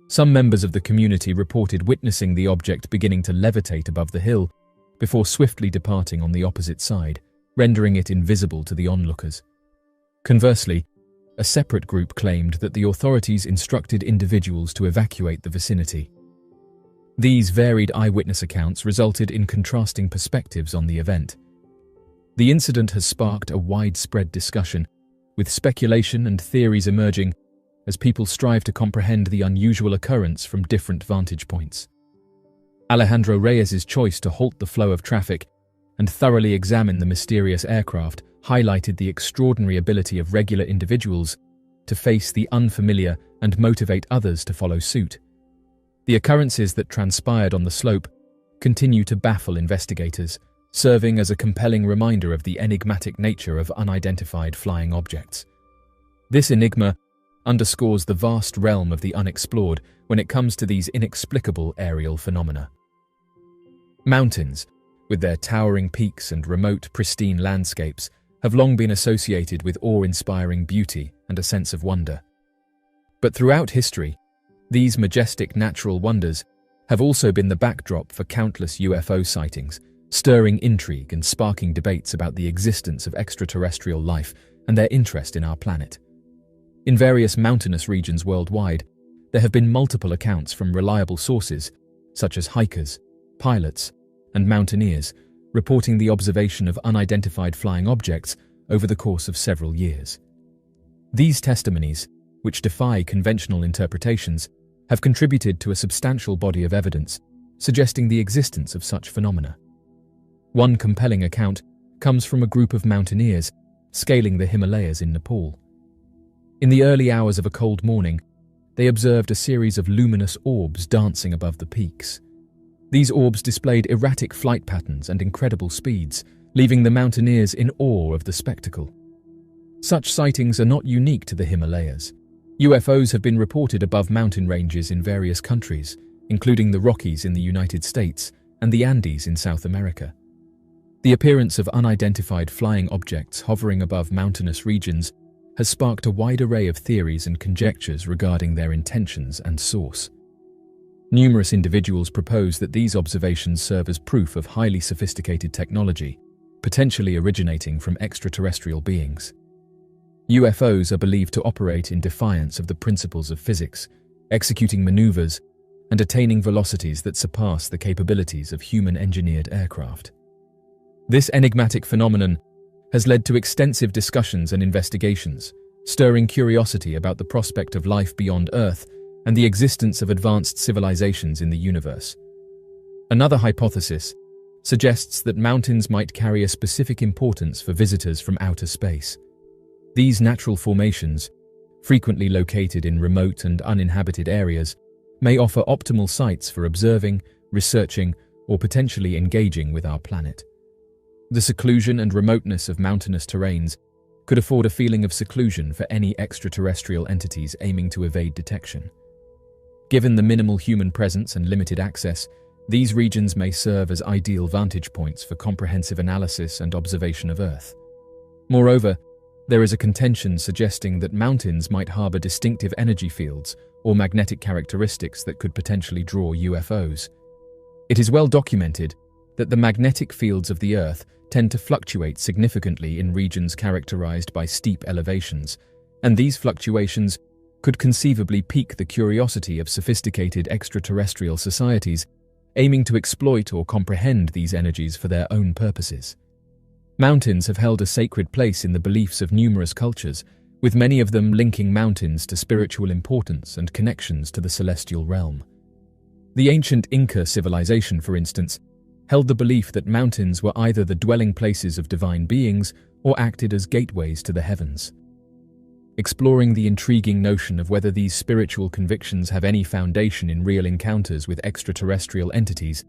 Some members of the community reported witnessing the object beginning to levitate above the hill before swiftly departing on the opposite side, rendering it invisible to the onlookers. Conversely, a separate group claimed that the authorities instructed individuals to evacuate the vicinity. These varied eyewitness accounts resulted in contrasting perspectives on the event. The incident has sparked a widespread discussion, with speculation and theories emerging as people strive to comprehend the unusual occurrence from different vantage points. Alejandro Reyes's choice to halt the flow of traffic and thoroughly examine the mysterious aircraft highlighted the extraordinary ability of regular individuals to face the unfamiliar and motivate others to follow suit. The occurrences that transpired on the slope continue to baffle investigators, serving as a compelling reminder of the enigmatic nature of unidentified flying objects. This enigma underscores the vast realm of the unexplored when it comes to these inexplicable aerial phenomena. Mountains, with their towering peaks and remote, pristine landscapes, have long been associated with awe-inspiring beauty and a sense of wonder. But throughout history, these majestic natural wonders have also been the backdrop for countless UFO sightings, stirring intrigue and sparking debates about the existence of extraterrestrial life and their interest in our planet. In various mountainous regions worldwide, there have been multiple accounts from reliable sources, such as hikers, pilots, and mountaineers, reporting the observation of unidentified flying objects over the course of several years. These testimonies, which defy conventional interpretations, have contributed to a substantial body of evidence suggesting the existence of such phenomena. One compelling account comes from a group of mountaineers scaling the Himalayas in Nepal. In the early hours of a cold morning, they observed a series of luminous orbs dancing above the peaks. These orbs displayed erratic flight patterns and incredible speeds, leaving the mountaineers in awe of the spectacle. Such sightings are not unique to the Himalayas. UFOs have been reported above mountain ranges in various countries, including the Rockies in the United States and the Andes in South America. The appearance of unidentified flying objects hovering above mountainous regions has sparked a wide array of theories and conjectures regarding their intentions and source. Numerous individuals propose that these observations serve as proof of highly sophisticated technology, potentially originating from extraterrestrial beings. UFOs are believed to operate in defiance of the principles of physics, executing maneuvers and attaining velocities that surpass the capabilities of human-engineered aircraft. This enigmatic phenomenon has led to extensive discussions and investigations, stirring curiosity about the prospect of life beyond Earth and the existence of advanced civilizations in the universe. Another hypothesis suggests that mountains might carry a specific importance for visitors from outer space. These natural formations, frequently located in remote and uninhabited areas, may offer optimal sites for observing, researching, or potentially engaging with our planet. The seclusion and remoteness of mountainous terrains could afford a feeling of seclusion for any extraterrestrial entities aiming to evade detection. Given the minimal human presence and limited access, these regions may serve as ideal vantage points for comprehensive analysis and observation of Earth. Moreover, there is a contention suggesting that mountains might harbor distinctive energy fields or magnetic characteristics that could potentially draw UFOs. It is well documented that the magnetic fields of the Earth tend to fluctuate significantly in regions characterized by steep elevations, and these fluctuations could conceivably pique the curiosity of sophisticated extraterrestrial societies aiming to exploit or comprehend these energies for their own purposes. Mountains have held a sacred place in the beliefs of numerous cultures, with many of them linking mountains to spiritual importance and connections to the celestial realm. The ancient Inca civilization, for instance, held the belief that mountains were either the dwelling places of divine beings or acted as gateways to the heavens. Exploring the intriguing notion of whether these spiritual convictions have any foundation in real encounters with extraterrestrial entities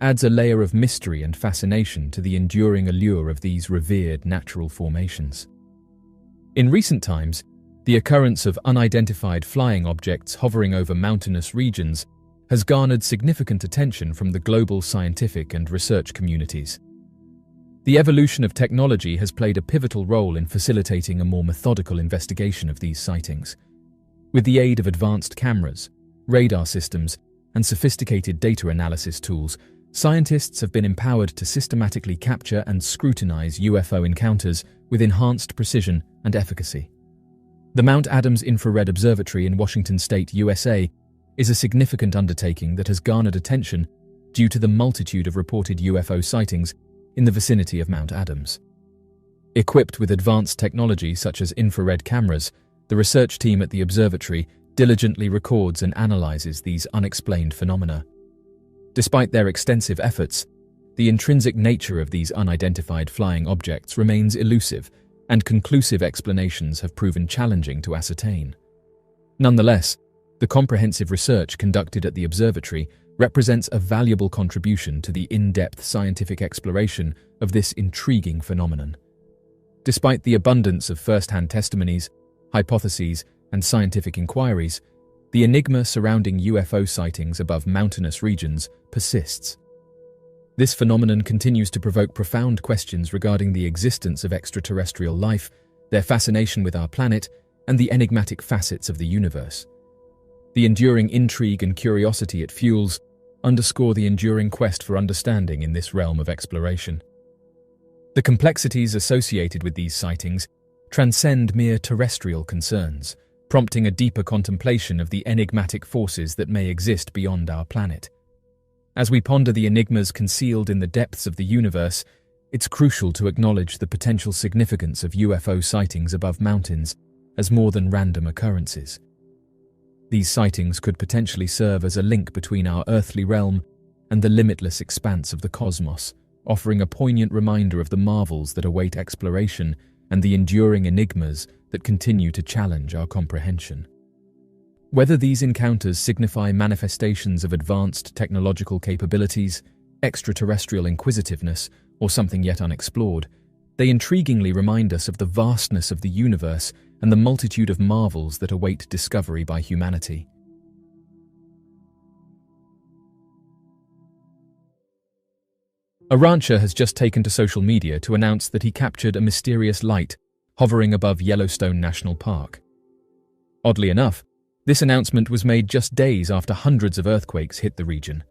adds a layer of mystery and fascination to the enduring allure of these revered natural formations. In recent times, the occurrence of unidentified flying objects hovering over mountainous regions has garnered significant attention from the global scientific and research communities. The evolution of technology has played a pivotal role in facilitating a more methodical investigation of these sightings. With the aid of advanced cameras, radar systems, and sophisticated data analysis tools, scientists have been empowered to systematically capture and scrutinize UFO encounters with enhanced precision and efficacy. The Mount Adams Infrared Observatory in Washington State, USA, is a significant undertaking that has garnered attention due to the multitude of reported UFO sightings in the vicinity of Mount Adams. Equipped with advanced technology such as infrared cameras, the research team at the observatory diligently records and analyzes these unexplained phenomena. Despite their extensive efforts, the intrinsic nature of these unidentified flying objects remains elusive, and conclusive explanations have proven challenging to ascertain. Nonetheless, the comprehensive research conducted at the observatory represents a valuable contribution to the in-depth scientific exploration of this intriguing phenomenon. Despite the abundance of first-hand testimonies, hypotheses, and scientific inquiries, the enigma surrounding UFO sightings above mountainous regions persists. This phenomenon continues to provoke profound questions regarding the existence of extraterrestrial life, their fascination with our planet, and the enigmatic facets of the universe. The enduring intrigue and curiosity it fuels underscore the enduring quest for understanding in this realm of exploration. The complexities associated with these sightings transcend mere terrestrial concerns, prompting a deeper contemplation of the enigmatic forces that may exist beyond our planet. As we ponder the enigmas concealed in the depths of the universe, it's crucial to acknowledge the potential significance of UFO sightings above mountains as more than random occurrences. These sightings could potentially serve as a link between our earthly realm and the limitless expanse of the cosmos, offering a poignant reminder of the marvels that await exploration and the enduring enigmas that continue to challenge our comprehension. Whether these encounters signify manifestations of advanced technological capabilities, extraterrestrial inquisitiveness, or something yet unexplored, they intriguingly remind us of the vastness of the universe and the multitude of marvels that await discovery by humanity. A rancher has just taken to social media to announce that he captured a mysterious light hovering above Yellowstone National Park. Oddly enough, this announcement was made just days after hundreds of earthquakes hit the region.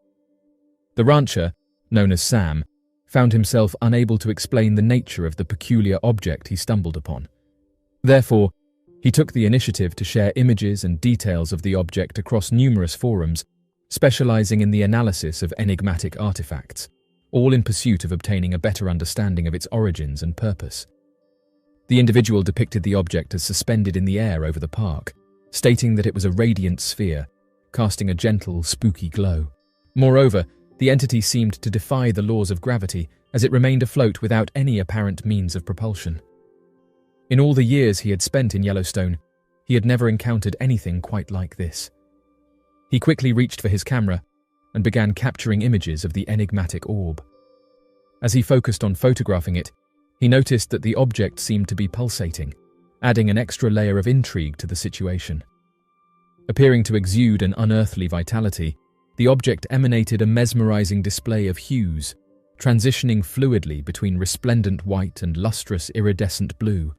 The rancher, known as Sam, found himself unable to explain the nature of the peculiar object he stumbled upon. Therefore, he took the initiative to share images and details of the object across numerous forums, specializing in the analysis of enigmatic artifacts, all in pursuit of obtaining a better understanding of its origins and purpose. The individual depicted the object as suspended in the air over the park, stating that it was a radiant sphere, casting a gentle, spooky glow. Moreover, the entity seemed to defy the laws of gravity as it remained afloat without any apparent means of propulsion. In all the years he had spent in Yellowstone, he had never encountered anything quite like this. He quickly reached for his camera and began capturing images of the enigmatic orb. As he focused on photographing it, He noticed that the object seemed to be pulsating, adding an extra layer of intrigue to the situation. Appearing to exude an unearthly vitality, the object emanated a mesmerizing display of hues, transitioning fluidly between resplendent white and lustrous iridescent blue.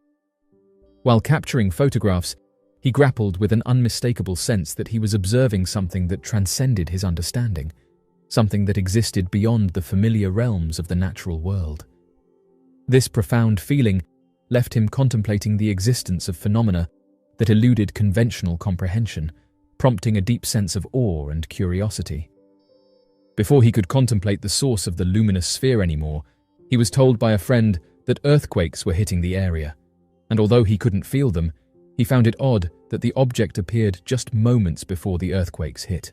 While capturing photographs, he grappled with an unmistakable sense that he was observing something that transcended his understanding, something that existed beyond the familiar realms of the natural world. This profound feeling left him contemplating the existence of phenomena that eluded conventional comprehension, prompting a deep sense of awe and curiosity. Before he could contemplate the source of the luminous sphere anymore, he was told by a friend that earthquakes were hitting the area, and although he couldn't feel them, he found it odd that the object appeared just moments before the earthquakes hit.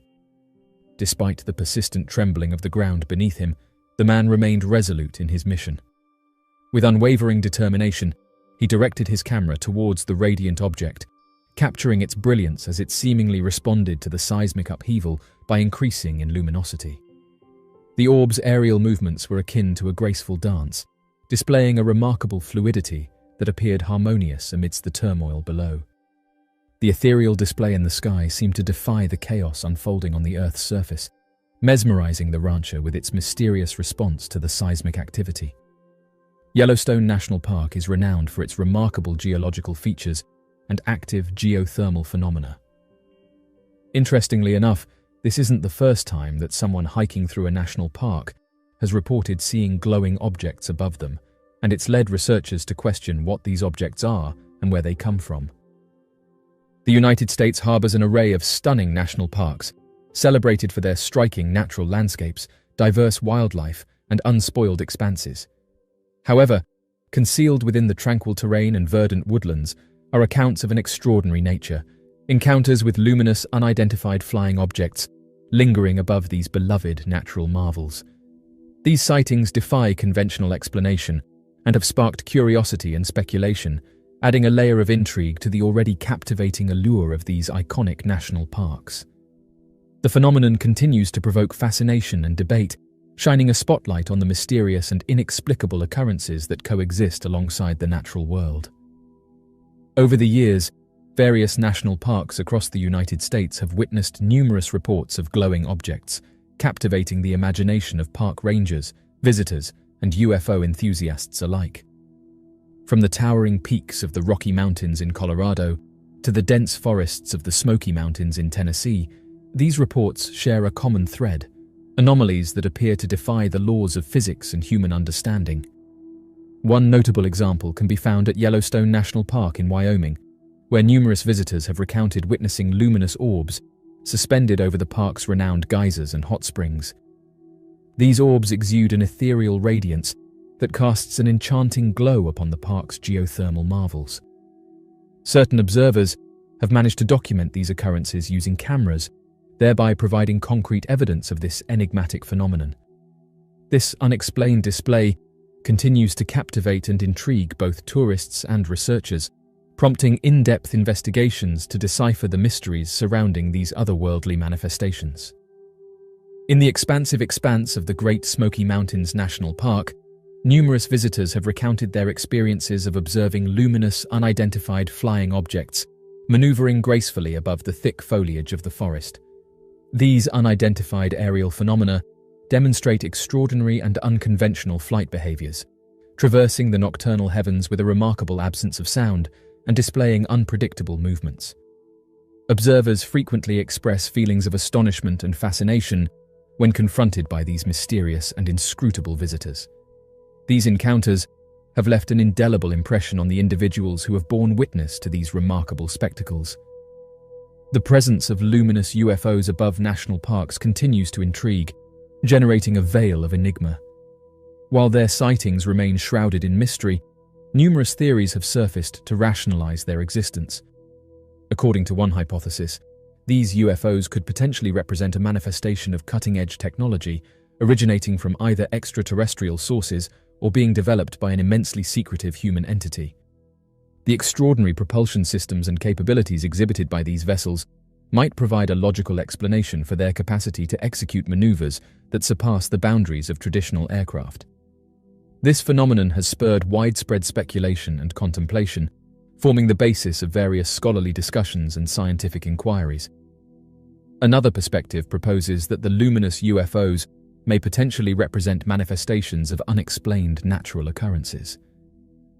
Despite the persistent trembling of the ground beneath him, the man remained resolute in his mission. With unwavering determination, he directed his camera towards the radiant object, capturing its brilliance as it seemingly responded to the seismic upheaval by increasing in luminosity. The orb's aerial movements were akin to a graceful dance, displaying a remarkable fluidity that appeared harmonious amidst the turmoil below. The ethereal display in the sky seemed to defy the chaos unfolding on the Earth's surface, mesmerizing the rancher with its mysterious response to the seismic activity. Yellowstone National Park is renowned for its remarkable geological features and active geothermal phenomena. Interestingly enough, this isn't the first time that someone hiking through a national park has reported seeing glowing objects above them, and it's led researchers to question what these objects are and where they come from. The United States harbors an array of stunning national parks, celebrated for their striking natural landscapes, diverse wildlife, and unspoiled expanses. However, concealed within the tranquil terrain and verdant woodlands are accounts of an extraordinary nature, encounters with luminous, unidentified flying objects lingering above these beloved natural marvels. These sightings defy conventional explanation and have sparked curiosity and speculation, adding a layer of intrigue to the already captivating allure of these iconic national parks. The phenomenon continues to provoke fascination and debate, shining a spotlight on the mysterious and inexplicable occurrences that coexist alongside the natural world. Over the years, various national parks across the United States have witnessed numerous reports of glowing objects, captivating the imagination of park rangers, visitors, and UFO enthusiasts alike. From the towering peaks of the Rocky Mountains in Colorado to the dense forests of the Smoky Mountains in Tennessee, these reports share a common thread: anomalies that appear to defy the laws of physics and human understanding. One notable example can be found at Yellowstone National Park in Wyoming, where numerous visitors have recounted witnessing luminous orbs suspended over the park's renowned geysers and hot springs. These orbs exude an ethereal radiance that casts an enchanting glow upon the park's geothermal marvels. Certain observers have managed to document these occurrences using cameras, thereby providing concrete evidence of this enigmatic phenomenon. This unexplained display continues to captivate and intrigue both tourists and researchers, prompting in-depth investigations to decipher the mysteries surrounding these otherworldly manifestations. In the expansive expanse of the Great Smoky Mountains National Park, numerous visitors have recounted their experiences of observing luminous, unidentified flying objects maneuvering gracefully above the thick foliage of the forest. These unidentified aerial phenomena demonstrate extraordinary and unconventional flight behaviors, traversing the nocturnal heavens with a remarkable absence of sound and displaying unpredictable movements. Observers frequently express feelings of astonishment and fascination when confronted by these mysterious and inscrutable visitors. These encounters have left an indelible impression on the individuals who have borne witness to these remarkable spectacles. The presence of luminous UFOs above national parks continues to intrigue, generating a veil of enigma. While their sightings remain shrouded in mystery, numerous theories have surfaced to rationalize their existence. According to one hypothesis, these UFOs could potentially represent a manifestation of cutting-edge technology originating from either extraterrestrial sources or being developed by an immensely secretive human entity. The extraordinary propulsion systems and capabilities exhibited by these vessels might provide a logical explanation for their capacity to execute maneuvers that surpass the boundaries of traditional aircraft. This phenomenon has spurred widespread speculation and contemplation, forming the basis of various scholarly discussions and scientific inquiries. Another perspective proposes that the luminous UFOs may potentially represent manifestations of unexplained natural occurrences.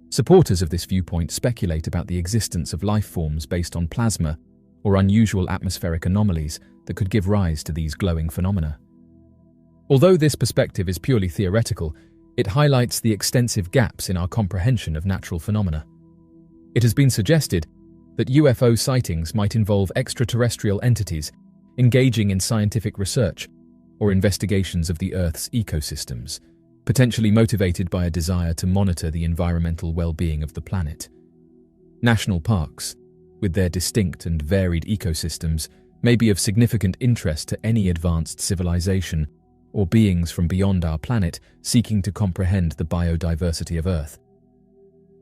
Supporters of this viewpoint speculate about the existence of life forms based on plasma or unusual atmospheric anomalies that could give rise to these glowing phenomena. Although this perspective is purely theoretical, it highlights the extensive gaps in our comprehension of natural phenomena. It has been suggested that UFO sightings might involve extraterrestrial entities engaging in scientific research or investigations of the Earth's ecosystems, potentially motivated by a desire to monitor the environmental well-being of the planet. National parks, with their distinct and varied ecosystems, may be of significant interest to any advanced civilization or beings from beyond our planet seeking to comprehend the biodiversity of Earth.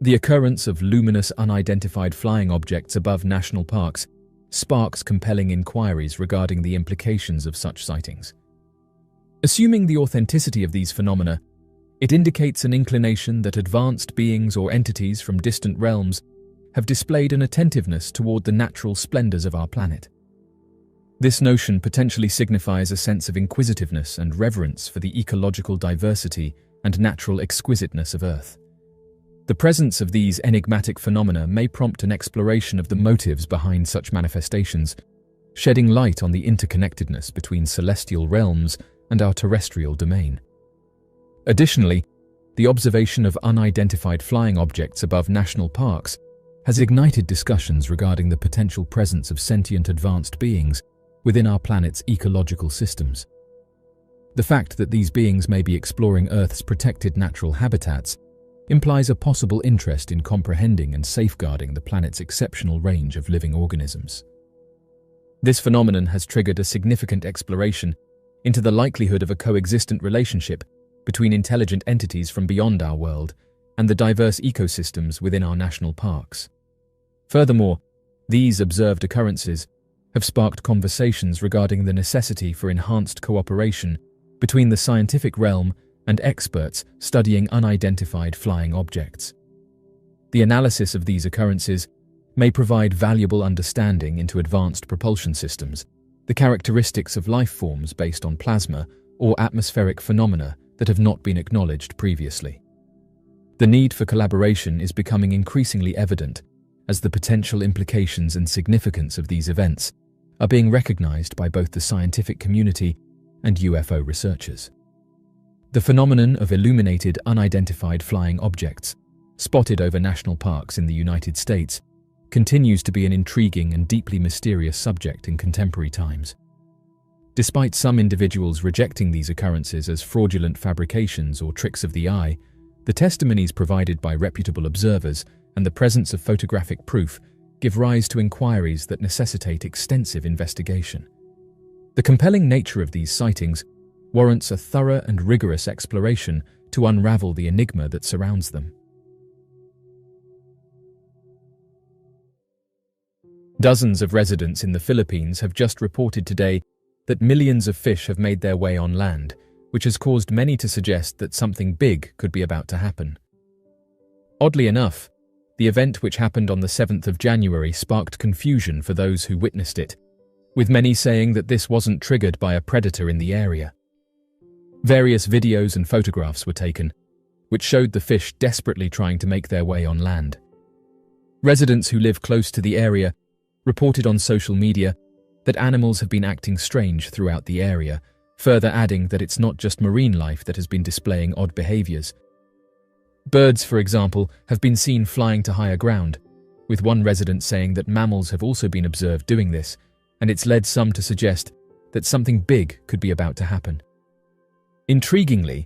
The occurrence of luminous unidentified flying objects above national parks sparks compelling inquiries regarding the implications of such sightings. Assuming the authenticity of these phenomena, it indicates an inclination that advanced beings or entities from distant realms have displayed an attentiveness toward the natural splendors of our planet. This notion potentially signifies a sense of inquisitiveness and reverence for the ecological diversity and natural exquisiteness of Earth. The presence of these enigmatic phenomena may prompt an exploration of the motives behind such manifestations, shedding light on the interconnectedness between celestial realms and our terrestrial domain. Additionally, the observation of unidentified flying objects above national parks has ignited discussions regarding the potential presence of sentient advanced beings within our planet's ecological systems. The fact that these beings may be exploring Earth's protected natural habitats implies a possible interest in comprehending and safeguarding the planet's exceptional range of living organisms. This phenomenon has triggered a significant exploration into the likelihood of a coexistent relationship between intelligent entities from beyond our world and the diverse ecosystems within our national parks. Furthermore, these observed occurrences have sparked conversations regarding the necessity for enhanced cooperation between the scientific realm and experts studying unidentified flying objects. The analysis of these occurrences may provide valuable understanding into advanced propulsion systems, the characteristics of life forms based on plasma or atmospheric phenomena that have not been acknowledged previously. The need for collaboration is becoming increasingly evident as the potential implications and significance of these events are being recognized by both the scientific community and UFO researchers. The phenomenon of illuminated unidentified flying objects, spotted over national parks in the United States, continues to be an intriguing and deeply mysterious subject in contemporary times. Despite some individuals rejecting these occurrences as fraudulent fabrications or tricks of the eye, the testimonies provided by reputable observers and the presence of photographic proof give rise to inquiries that necessitate extensive investigation. The compelling nature of these sightings warrants a thorough and rigorous exploration to unravel the enigma that surrounds them. Dozens of residents in the Philippines have just reported today that millions of fish have made their way on land, which has caused many to suggest that something big could be about to happen. Oddly enough, the event which happened on the 7th of January sparked confusion for those who witnessed it, with many saying that this wasn't triggered by a predator in the area. Various videos and photographs were taken, which showed the fish desperately trying to make their way on land. Residents who live close to the area reported on social media that animals have been acting strange throughout the area, further adding that it's not just marine life that has been displaying odd behaviors. Birds, for example, have been seen flying to higher ground, with one resident saying that mammals have also been observed doing this, and it's led some to suggest that something big could be about to happen. Intriguingly,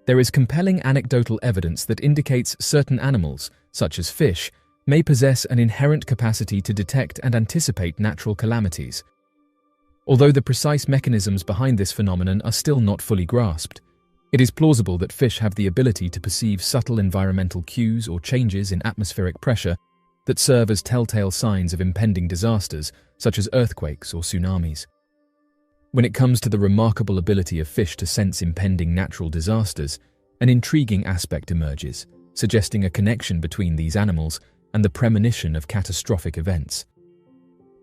there is compelling anecdotal evidence that indicates certain animals, such as fish, may possess an inherent capacity to detect and anticipate natural calamities. Although the precise mechanisms behind this phenomenon are still not fully grasped, it is plausible that fish have the ability to perceive subtle environmental cues or changes in atmospheric pressure that serve as telltale signs of impending disasters, such as earthquakes or tsunamis. When it comes to the remarkable ability of fish to sense impending natural disasters, an intriguing aspect emerges, suggesting a connection between these animals and the premonition of catastrophic events.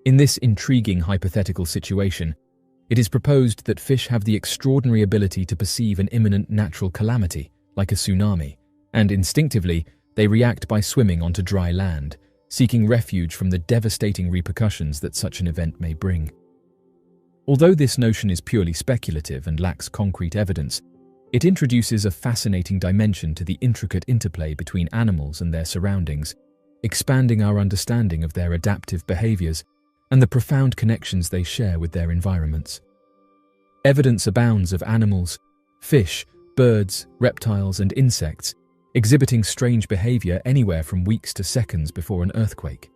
In this intriguing hypothetical situation, it is proposed that fish have the extraordinary ability to perceive an imminent natural calamity, like a tsunami, and instinctively, they react by swimming onto dry land, seeking refuge from the devastating repercussions that such an event may bring. Although this notion is purely speculative and lacks concrete evidence, it introduces a fascinating dimension to the intricate interplay between animals and their surroundings, expanding our understanding of their adaptive behaviors and the profound connections they share with their environments. Evidence abounds of animals, fish, birds, reptiles, and insects exhibiting strange behavior anywhere from weeks to seconds before an earthquake.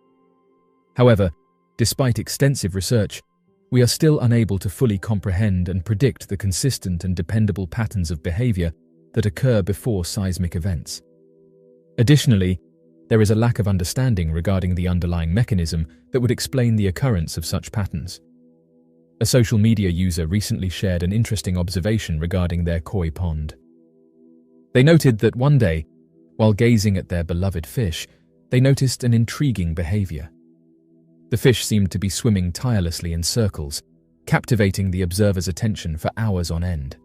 However, despite extensive research, we are still unable to fully comprehend and predict the consistent and dependable patterns of behavior that occur before seismic events. Additionally, there is a lack of understanding regarding the underlying mechanism that would explain the occurrence of such patterns. A social media user recently shared an interesting observation regarding their koi pond. They noted that one day, while gazing at their beloved fish, they noticed an intriguing behavior. The fish seemed to be swimming tirelessly in circles, captivating the observer's attention for hours on end.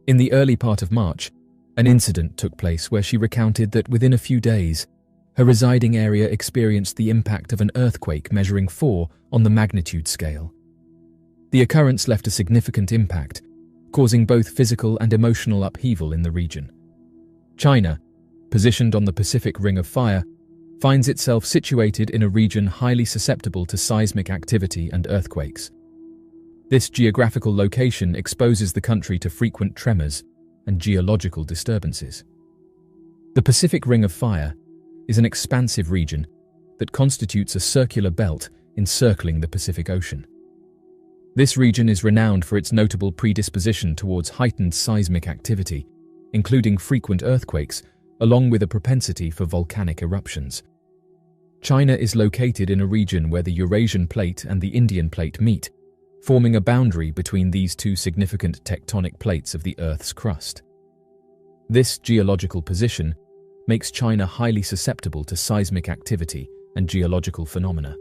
In the early part of March, an incident took place where she recounted that within a few days, her residing area experienced the impact of an earthquake measuring 4 on the magnitude scale. The occurrence left a significant impact, causing both physical and emotional upheaval in the region. China, positioned on the Pacific Ring of Fire, finds itself situated in a region highly susceptible to seismic activity and earthquakes. This geographical location exposes the country to frequent tremors and geological disturbances. The Pacific Ring of Fire is an expansive region that constitutes a circular belt encircling the Pacific Ocean. This region is renowned for its notable predisposition towards heightened seismic activity, including frequent earthquakes, along with a propensity for volcanic eruptions. China is located in a region where the Eurasian Plate and the Indian Plate meet, forming a boundary between these two significant tectonic plates of the Earth's crust. This geological position makes China highly susceptible to seismic activity and geological phenomena.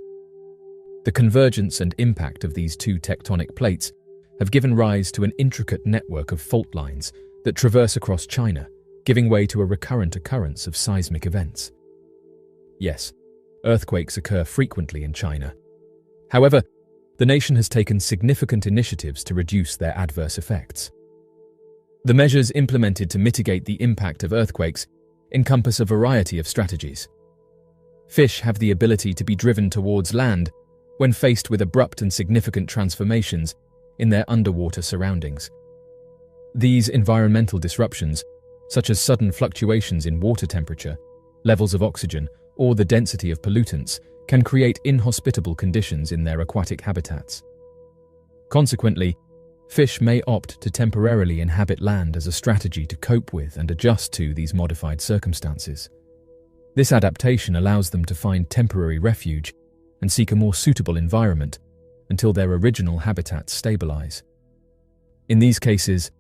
The convergence and impact of these two tectonic plates have given rise to an intricate network of fault lines that traverse across China, giving way to a recurrent occurrence of seismic events. Yes, earthquakes occur frequently in China. However, the nation has taken significant initiatives to reduce their adverse effects. The measures implemented to mitigate the impact of earthquakes encompass a variety of strategies. Fish have the ability to be driven towards land when faced with abrupt and significant transformations in their underwater surroundings. These environmental disruptions, such as sudden fluctuations in water temperature, levels of oxygen, or the density of pollutants, can create inhospitable conditions in their aquatic habitats. Consequently, fish may opt to temporarily inhabit land as a strategy to cope with and adjust to these modified circumstances. This adaptation allows them to find temporary refuge and seek a more suitable environment until their original habitats stabilize. In these cases,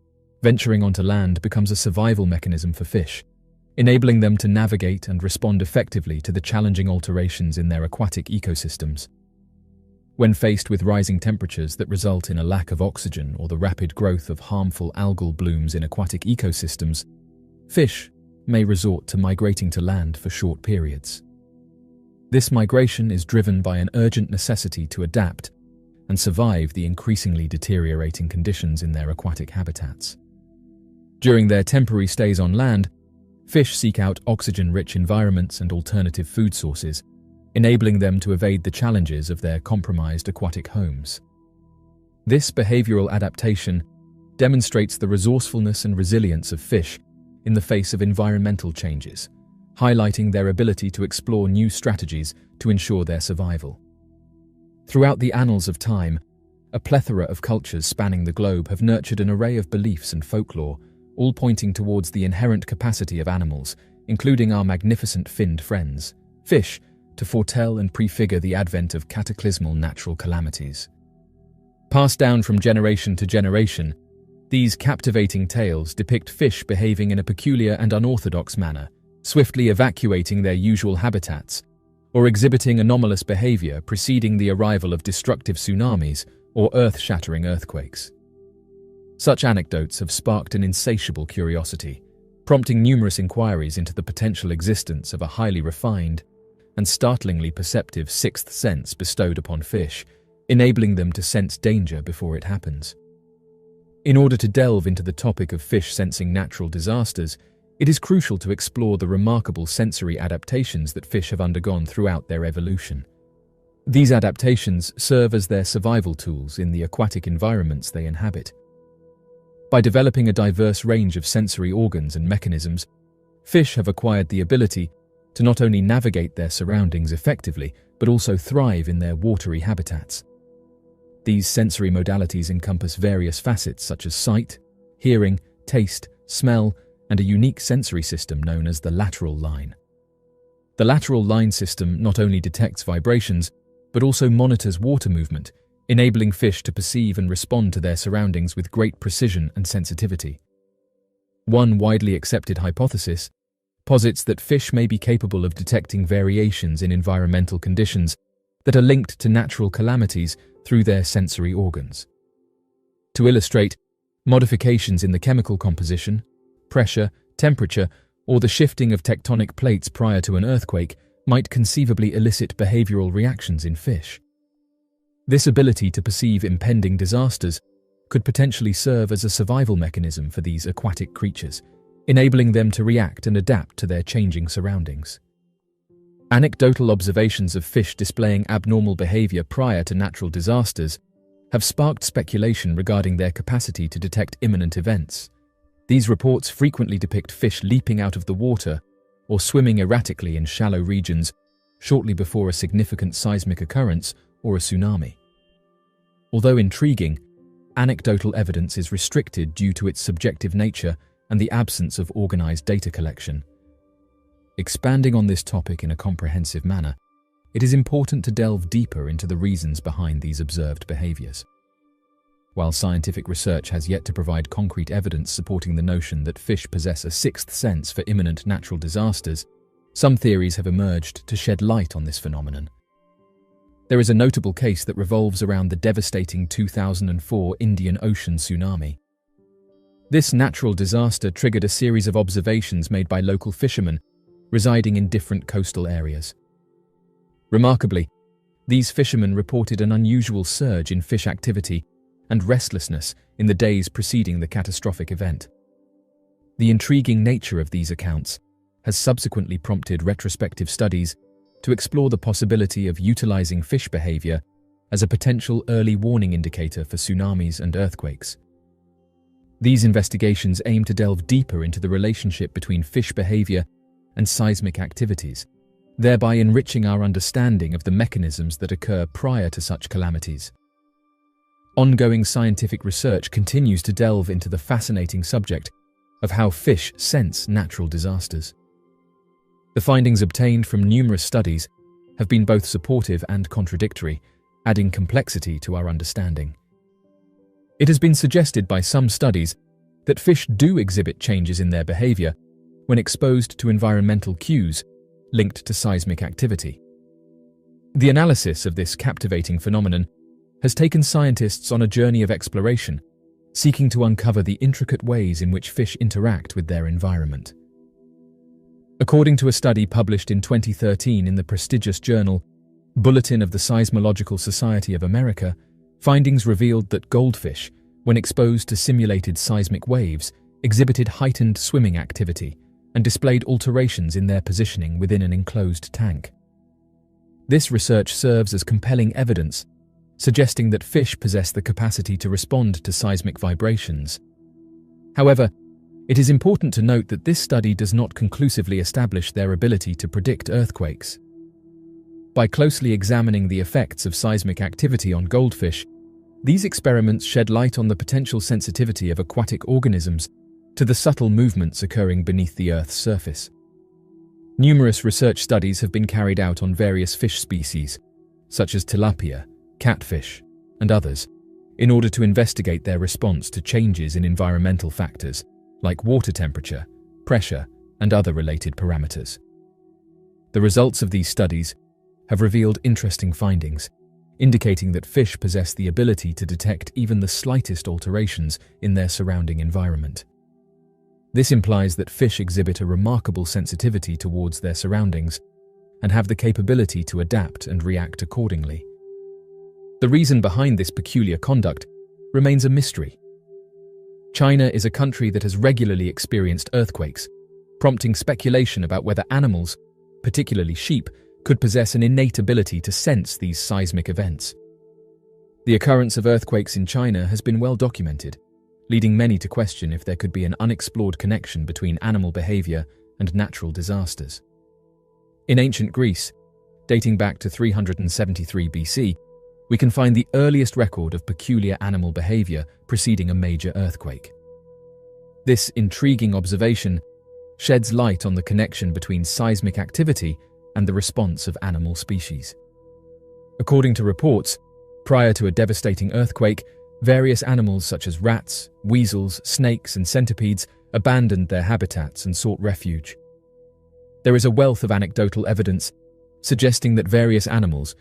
venturing onto land becomes a survival mechanism for fish, enabling them to navigate and respond effectively to the challenging alterations in their aquatic ecosystems. When faced with rising temperatures that result in a lack of oxygen or the rapid growth of harmful algal blooms in aquatic ecosystems, fish may resort to migrating to land for short periods. This migration is driven by an urgent necessity to adapt and survive the increasingly deteriorating conditions in their aquatic habitats. During their temporary stays on land, fish seek out oxygen-rich environments and alternative food sources, enabling them to evade the challenges of their compromised aquatic homes. This behavioral adaptation demonstrates the resourcefulness and resilience of fish in the face of environmental changes, highlighting their ability to explore new strategies to ensure their survival. Throughout the annals of time, a plethora of cultures spanning the globe have nurtured an array of beliefs and folklore, all pointing towards the inherent capacity of animals, including our magnificent finned friends, fish, to foretell and prefigure the advent of cataclysmal natural calamities. Passed down from generation to generation, These captivating tales depict fish behaving in a peculiar and unorthodox manner, swiftly evacuating their usual habitats, or exhibiting anomalous behavior preceding the arrival of destructive tsunamis or earth-shattering earthquakes. Such anecdotes have sparked an insatiable curiosity, prompting numerous inquiries into the potential existence of a highly refined and startlingly perceptive sixth sense bestowed upon fish, enabling them to sense danger before it happens. In order to delve into the topic of fish sensing natural disasters, it is crucial to explore the remarkable sensory adaptations that fish have undergone throughout their evolution. These adaptations serve as their survival tools in the aquatic environments they inhabit. By developing a diverse range of sensory organs and mechanisms, fish have acquired the ability to not only navigate their surroundings effectively, but also thrive in their watery habitats. These sensory modalities encompass various facets such as sight, hearing, taste, smell, and a unique sensory system known as the lateral line. The lateral line system not only detects vibrations, but also monitors water movement, enabling fish to perceive and respond to their surroundings with great precision and sensitivity. One widely accepted hypothesis posits that fish may be capable of detecting variations in environmental conditions that are linked to natural calamities through their sensory organs. To illustrate, modifications in the chemical composition, pressure, temperature, or the shifting of tectonic plates prior to an earthquake might conceivably elicit behavioral reactions in fish. This ability to perceive impending disasters could potentially serve as a survival mechanism for these aquatic creatures, enabling them to react and adapt to their changing surroundings. Anecdotal observations of fish displaying abnormal behavior prior to natural disasters have sparked speculation regarding their capacity to detect imminent events. These reports frequently depict fish leaping out of the water or swimming erratically in shallow regions shortly before a significant seismic occurrence or a tsunami. Although intriguing, anecdotal evidence is restricted due to its subjective nature and the absence of organized data collection. Expanding on this topic in a comprehensive manner, it is important to delve deeper into the reasons behind these observed behaviors. While scientific research has yet to provide concrete evidence supporting the notion that fish possess a sixth sense for imminent natural disasters, some theories have emerged to shed light on this phenomenon. There is a notable case that revolves around the devastating 2004 Indian Ocean tsunami. This natural disaster triggered a series of observations made by local fishermen residing in different coastal areas. Remarkably, these fishermen reported an unusual surge in fish activity and restlessness in the days preceding the catastrophic event. The intriguing nature of these accounts has subsequently prompted retrospective studies to explore the possibility of utilizing fish behavior as a potential early warning indicator for tsunamis and earthquakes. These investigations aim to delve deeper into the relationship between fish behavior and seismic activities, thereby enriching our understanding of the mechanisms that occur prior to such calamities. Ongoing scientific research continues to delve into the fascinating subject of how fish sense natural disasters. The findings obtained from numerous studies have been both supportive and contradictory, adding complexity to our understanding. It has been suggested by some studies that fish do exhibit changes in their behavior when exposed to environmental cues linked to seismic activity. The analysis of this captivating phenomenon has taken scientists on a journey of exploration, seeking to uncover the intricate ways in which fish interact with their environment. According to a study published in 2013 in the prestigious journal Bulletin of the Seismological Society of America, findings revealed that goldfish, when exposed to simulated seismic waves, exhibited heightened swimming activity and displayed alterations in their positioning within an enclosed tank. This research serves as compelling evidence, suggesting that fish possess the capacity to respond to seismic vibrations. However, it is important to note that this study does not conclusively establish their ability to predict earthquakes. By closely examining the effects of seismic activity on goldfish, these experiments shed light on the potential sensitivity of aquatic organisms to the subtle movements occurring beneath the Earth's surface. Numerous research studies have been carried out on various fish species, such as tilapia, catfish, and others, in order to investigate their response to changes in environmental factors like water temperature, pressure, and other related parameters. The results of these studies have revealed interesting findings, indicating that fish possess the ability to detect even the slightest alterations in their surrounding environment. This implies that fish exhibit a remarkable sensitivity towards their surroundings and have the capability to adapt and react accordingly. The reason behind this peculiar conduct remains a mystery. China is a country that has regularly experienced earthquakes, prompting speculation about whether animals, particularly sheep, could possess an innate ability to sense these seismic events. The occurrence of earthquakes in China has been well documented, leading many to question if there could be an unexplored connection between animal behavior and natural disasters. In ancient Greece, dating back to 373 BC, we can find the earliest record of peculiar animal behavior preceding a major earthquake. This intriguing observation sheds light on the connection between seismic activity and the response of animal species. According to reports, prior to a devastating earthquake, various animals such as rats, weasels, snakes, and centipedes abandoned their habitats and sought refuge. There is a wealth of anecdotal evidence suggesting that various animals,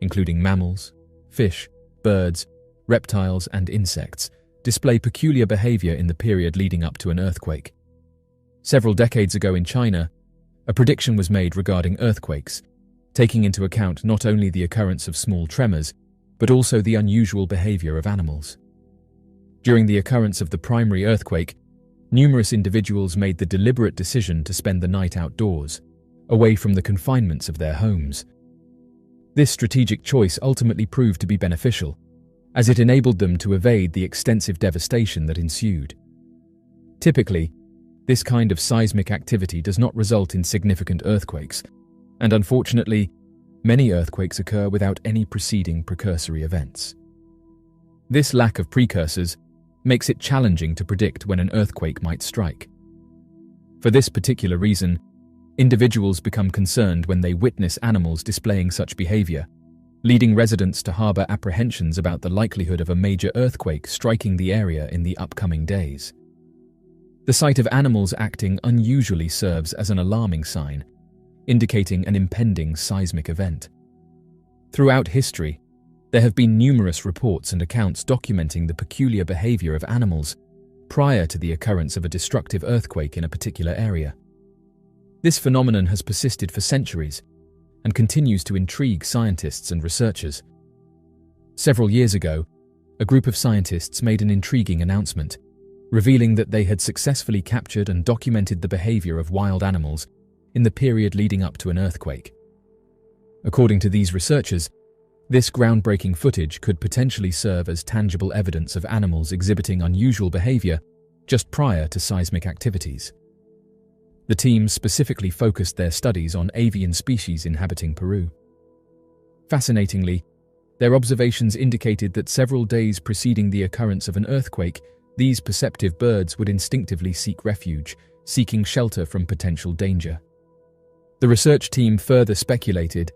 including mammals, fish, birds, reptiles, and insects, display peculiar behavior in the period leading up to an earthquake. Several decades ago in China, a prediction was made regarding earthquakes, taking into account not only the occurrence of small tremors, but also the unusual behavior of animals. During the occurrence of the primary earthquake, numerous individuals made the deliberate decision to spend the night outdoors, away from the confinements of their homes. This strategic choice ultimately proved to be beneficial, as it enabled them to evade the extensive devastation that ensued. Typically, this kind of seismic activity does not result in significant earthquakes, and unfortunately, many earthquakes occur without any preceding precursory events. This lack of precursors makes it challenging to predict when an earthquake might strike. For this particular reason, individuals become concerned when they witness animals displaying such behavior, leading residents to harbor apprehensions about the likelihood of a major earthquake striking the area in the upcoming days. The sight of animals acting unusually serves as an alarming sign, indicating an impending seismic event. Throughout history, there have been numerous reports and accounts documenting the peculiar behavior of animals prior to the occurrence of a destructive earthquake in a particular area. This phenomenon has persisted for centuries and continues to intrigue scientists and researchers. Several years ago, a group of scientists made an intriguing announcement, revealing that they had successfully captured and documented the behavior of wild animals in the period leading up to an earthquake. According to these researchers, this groundbreaking footage could potentially serve as tangible evidence of animals exhibiting unusual behavior just prior to seismic activities. The team specifically focused their studies on avian species inhabiting Peru. Fascinatingly, their observations indicated that several days preceding the occurrence of an earthquake, these perceptive birds would instinctively seek refuge, seeking shelter from potential danger. The research team further speculated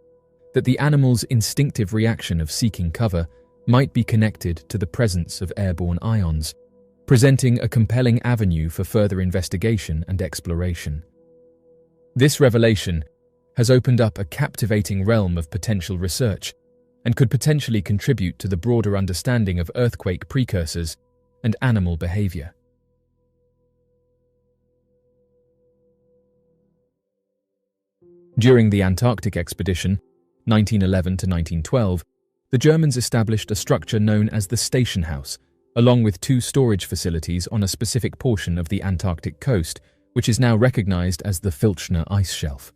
that the animal's instinctive reaction of seeking cover might be connected to the presence of airborne ions, presenting a compelling avenue for further investigation and exploration. This revelation has opened up a captivating realm of potential research and could potentially contribute to the broader understanding of earthquake precursors and animal behavior. During the Antarctic expedition, 1911 to 1912, the Germans established a structure known as the Station House, along with 2 storage facilities on a specific portion of the Antarctic coast, which is now recognized as the Filchner ice shelf.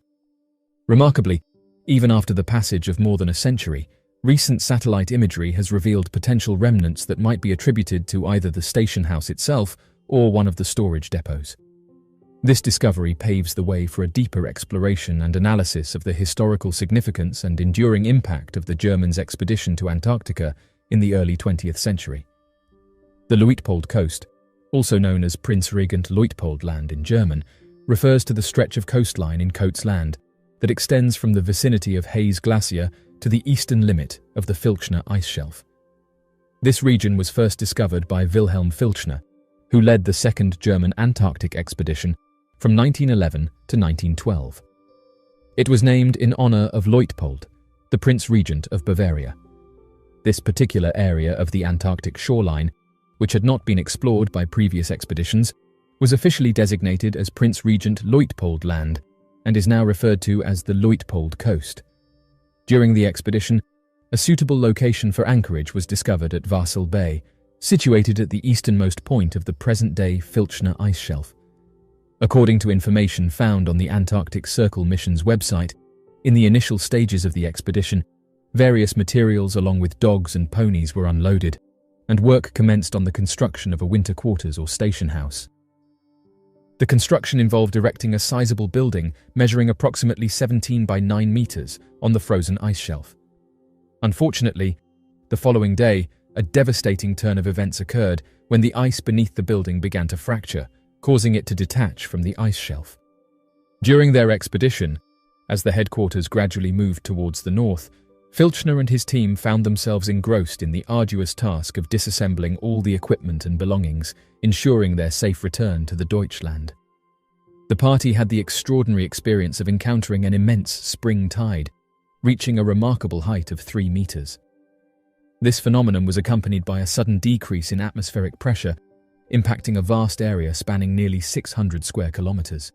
Remarkably, even after the passage of more than a century, recent satellite imagery has revealed potential remnants that might be attributed to either the station house itself or one of the storage depots. This discovery paves the way for a deeper exploration and analysis of the historical significance and enduring impact of the Germans' expedition to Antarctica in the early 20th century. The Luitpold coast, also known as Prinz Regent Luitpold Land in German, refers to the stretch of coastline in Coats Land that extends from the vicinity of Hayes Glacier to the eastern limit of the Filchner ice shelf. This region was first discovered by Wilhelm Filchner, who led the Second German Antarctic Expedition from 1911 to 1912. It was named in honor of Luitpold, the Prince Regent of Bavaria. This particular area of the Antarctic shoreline, which had not been explored by previous expeditions, was officially designated as Prince Regent Luitpold Land and is now referred to as the Luitpold Coast. During the expedition, a suitable location for anchorage was discovered at Varsel Bay, situated at the easternmost point of the present-day Filchner ice shelf. According to information found on the Antarctic Circle mission's website, in the initial stages of the expedition, various materials along with dogs and ponies were unloaded, and work commenced on the construction of a winter quarters or station house. The construction involved erecting a sizable building measuring approximately 17 by 9 meters on the frozen ice shelf. Unfortunately, the following day, a devastating turn of events occurred when the ice beneath the building began to fracture, causing it to detach from the ice shelf. During their expedition, as the headquarters gradually moved towards the north, Filchner and his team found themselves engrossed in the arduous task of disassembling all the equipment and belongings, ensuring their safe return to the Deutschland. The party had the extraordinary experience of encountering an immense spring tide, reaching a remarkable height of 3 meters. This phenomenon was accompanied by a sudden decrease in atmospheric pressure, impacting a vast area spanning nearly 600 square kilometers.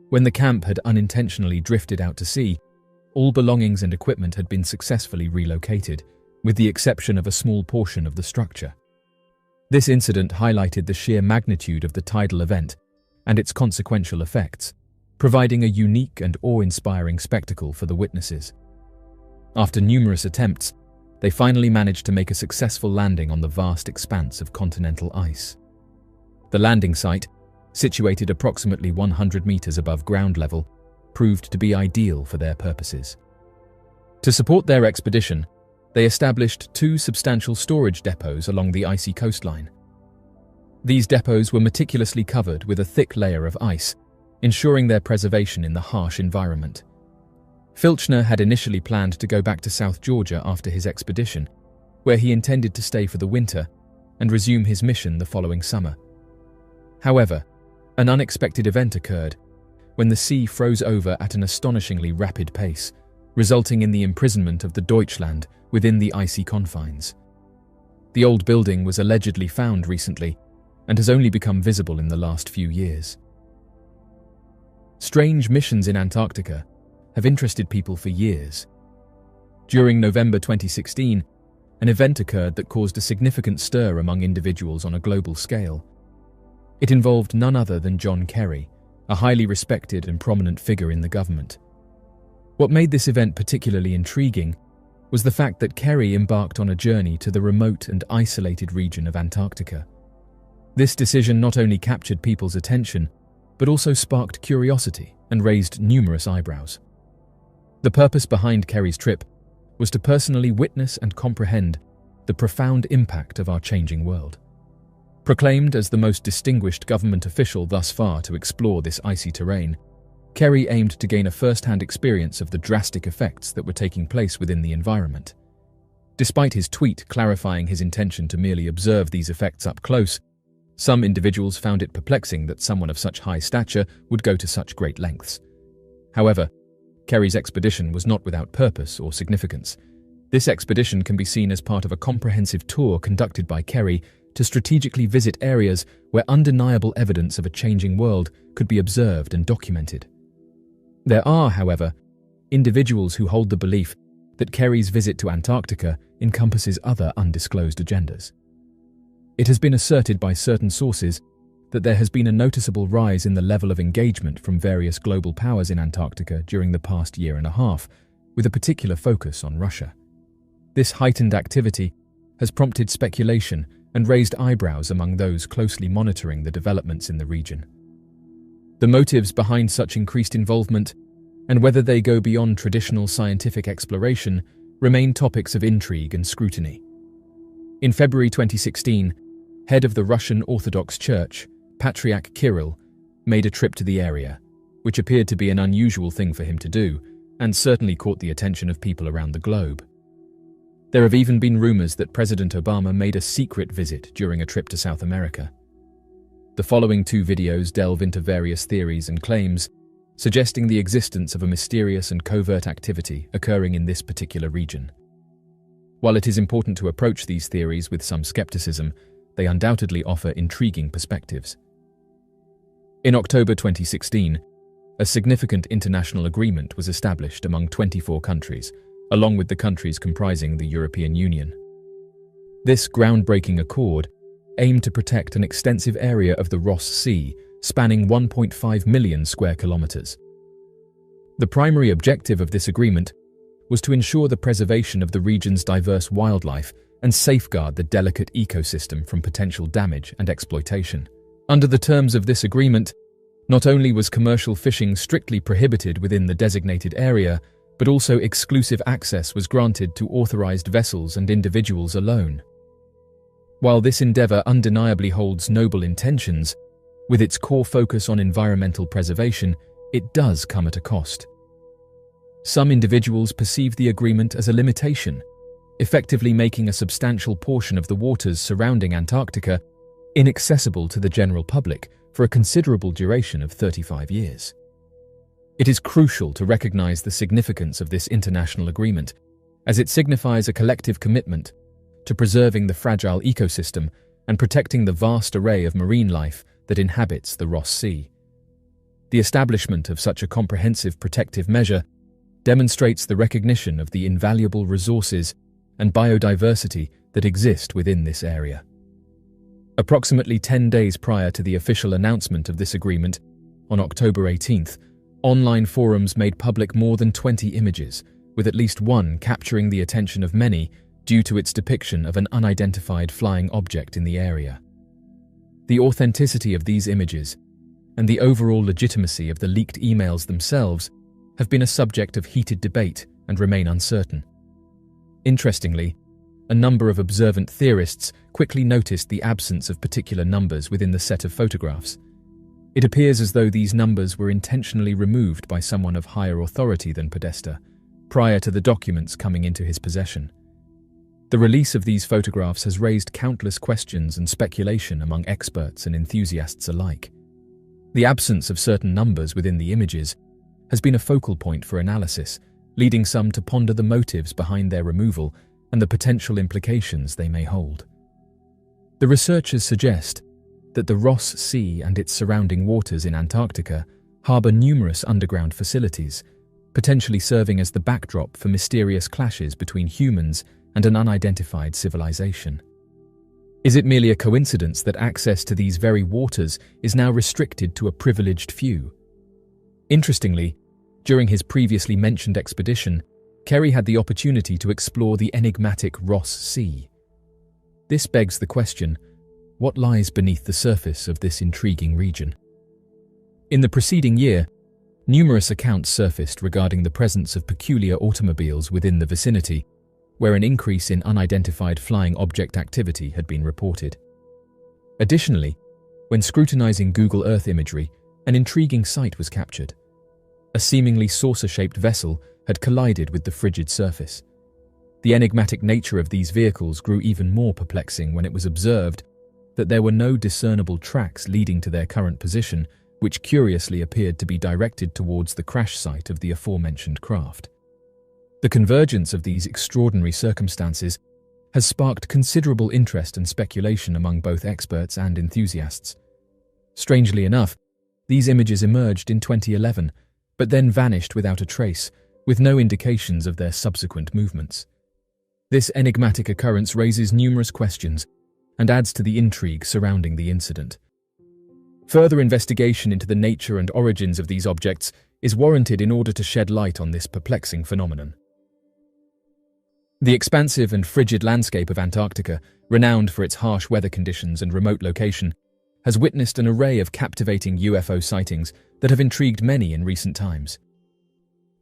When the camp had unintentionally drifted out to sea, all belongings and equipment had been successfully relocated, with the exception of a small portion of the structure. This incident highlighted the sheer magnitude of the tidal event and its consequential effects, providing a unique and awe-inspiring spectacle for the witnesses. After numerous attempts, they finally managed to make a successful landing on the vast expanse of continental ice. The landing site, situated approximately 100 meters above ground level, proved to be ideal for their purposes. To support their expedition, they established 2 substantial storage depots along the icy coastline. These depots were meticulously covered with a thick layer of ice, ensuring their preservation in the harsh environment. Filchner had initially planned to go back to South Georgia after his expedition, where he intended to stay for the winter and resume his mission the following summer. However, an unexpected event occurred when the sea froze over at an astonishingly rapid pace, resulting in the imprisonment of the Deutschland within the icy confines. The old building was allegedly found recently and has only become visible in the last few years. Strange missions in Antarctica have interested people for years. During November 2016, an event occurred that caused a significant stir among individuals on a global scale. It involved none other than John Kerry, a highly respected and prominent figure in the government. What made this event particularly intriguing was the fact that Kerry embarked on a journey to the remote and isolated region of Antarctica. This decision not only captured people's attention, but also sparked curiosity and raised numerous eyebrows. The purpose behind Kerry's trip was to personally witness and comprehend the profound impact of our changing world. Proclaimed as the most distinguished government official thus far to explore this icy terrain, Kerry aimed to gain a first-hand experience of the drastic effects that were taking place within the environment. Despite his tweet clarifying his intention to merely observe these effects up close, some individuals found it perplexing that someone of such high stature would go to such great lengths. However, Kerry's expedition was not without purpose or significance. This expedition can be seen as part of a comprehensive tour conducted by Kerry to strategically visit areas where undeniable evidence of a changing world could be observed and documented. There are, however, individuals who hold the belief that Kerry's visit to Antarctica encompasses other undisclosed agendas. It has been asserted by certain sources that there has been a noticeable rise in the level of engagement from various global powers in Antarctica during the past year and a half, with a particular focus on Russia. This heightened activity has prompted speculation and raised eyebrows among those closely monitoring the developments in the region. The motives behind such increased involvement, and whether they go beyond traditional scientific exploration, remain topics of intrigue and scrutiny. In February 2016, head of the Russian Orthodox Church, Patriarch Kirill, made a trip to the area, which appeared to be an unusual thing for him to do, and certainly caught the attention of people around the globe. There have even been rumors that President Obama made a secret visit during a trip to South America. The following 2 videos delve into various theories and claims, suggesting the existence of a mysterious and covert activity occurring in this particular region. While it is important to approach these theories with some skepticism, they undoubtedly offer intriguing perspectives. In October 2016, a significant international agreement was established among 24 countries, along with the countries comprising the European Union. This groundbreaking accord aimed to protect an extensive area of the Ross Sea, spanning 1.5 million square kilometers. The primary objective of this agreement was to ensure the preservation of the region's diverse wildlife and safeguard the delicate ecosystem from potential damage and exploitation. Under the terms of this agreement, not only was commercial fishing strictly prohibited within the designated area, but also exclusive access was granted to authorized vessels and individuals alone. While this endeavor undeniably holds noble intentions, with its core focus on environmental preservation, it does come at a cost. Some individuals perceive the agreement as a limitation, effectively making a substantial portion of the waters surrounding Antarctica inaccessible to the general public for a considerable duration of 35 years. It is crucial to recognize the significance of this international agreement, as it signifies a collective commitment to preserving the fragile ecosystem and protecting the vast array of marine life that inhabits the Ross Sea. The establishment of such a comprehensive protective measure demonstrates the recognition of the invaluable resources and biodiversity that exist within this area. Approximately 10 days prior to the official announcement of this agreement, on October 18th, online forums made public more than 20 images, with at least one capturing the attention of many due to its depiction of an unidentified flying object in the area. The authenticity of these images and the overall legitimacy of the leaked emails themselves have been a subject of heated debate and remain uncertain. Interestingly, a number of observant theorists quickly noticed the absence of particular numbers within the set of photographs. It appears as though these numbers were intentionally removed by someone of higher authority than Podesta, prior to the documents coming into his possession. The release of these photographs has raised countless questions and speculation among experts and enthusiasts alike. The absence of certain numbers within the images has been a focal point for analysis, leading some to ponder the motives behind their removal and the potential implications they may hold. The researchers suggest that the Ross Sea and its surrounding waters in Antarctica harbour numerous underground facilities, potentially serving as the backdrop for mysterious clashes between humans and an unidentified civilization. Is it merely a coincidence that access to these very waters is now restricted to a privileged few? Interestingly, during his previously mentioned expedition, Kerry had the opportunity to explore the enigmatic Ross Sea. This begs the question, what lies beneath the surface of this intriguing region? In the preceding year, numerous accounts surfaced regarding the presence of peculiar automobiles within the vicinity, where an increase in unidentified flying object activity had been reported. Additionally, when scrutinizing Google Earth imagery, an intriguing sight was captured. A seemingly saucer-shaped vessel had collided with the frigid surface. The enigmatic nature of these vehicles grew even more perplexing when it was observed that there were no discernible tracks leading to their current position, which curiously appeared to be directed towards the crash site of the aforementioned craft. The convergence of these extraordinary circumstances has sparked considerable interest and speculation among both experts and enthusiasts. Strangely enough, these images emerged in 2011, but then vanished without a trace, with no indications of their subsequent movements. This enigmatic occurrence raises numerous questions and adds to the intrigue surrounding the incident. Further investigation into the nature and origins of these objects is warranted in order to shed light on this perplexing phenomenon. The expansive and frigid landscape of Antarctica, renowned for its harsh weather conditions and remote location, has witnessed an array of captivating UFO sightings that have intrigued many in recent times.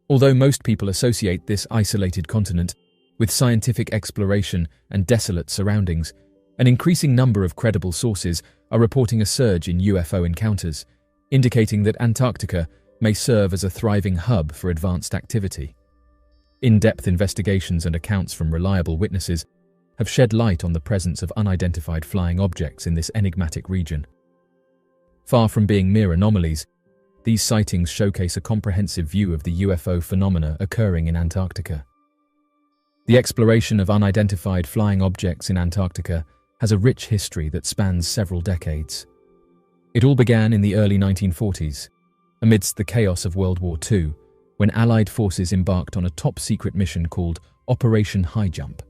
Although most people associate this isolated continent with scientific exploration and desolate surroundings, an increasing number of credible sources are reporting a surge in UFO encounters, indicating that Antarctica may serve as a thriving hub for advanced activity. In-depth investigations and accounts from reliable witnesses have shed light on the presence of unidentified flying objects in this enigmatic region. Far from being mere anomalies, these sightings showcase a comprehensive view of the UFO phenomena occurring in Antarctica. The exploration of unidentified flying objects in Antarctica has a rich history that spans several decades. It all began in the early 1940s, amidst the chaos of World War II, when Allied forces embarked on a top-secret mission called Operation High Jump.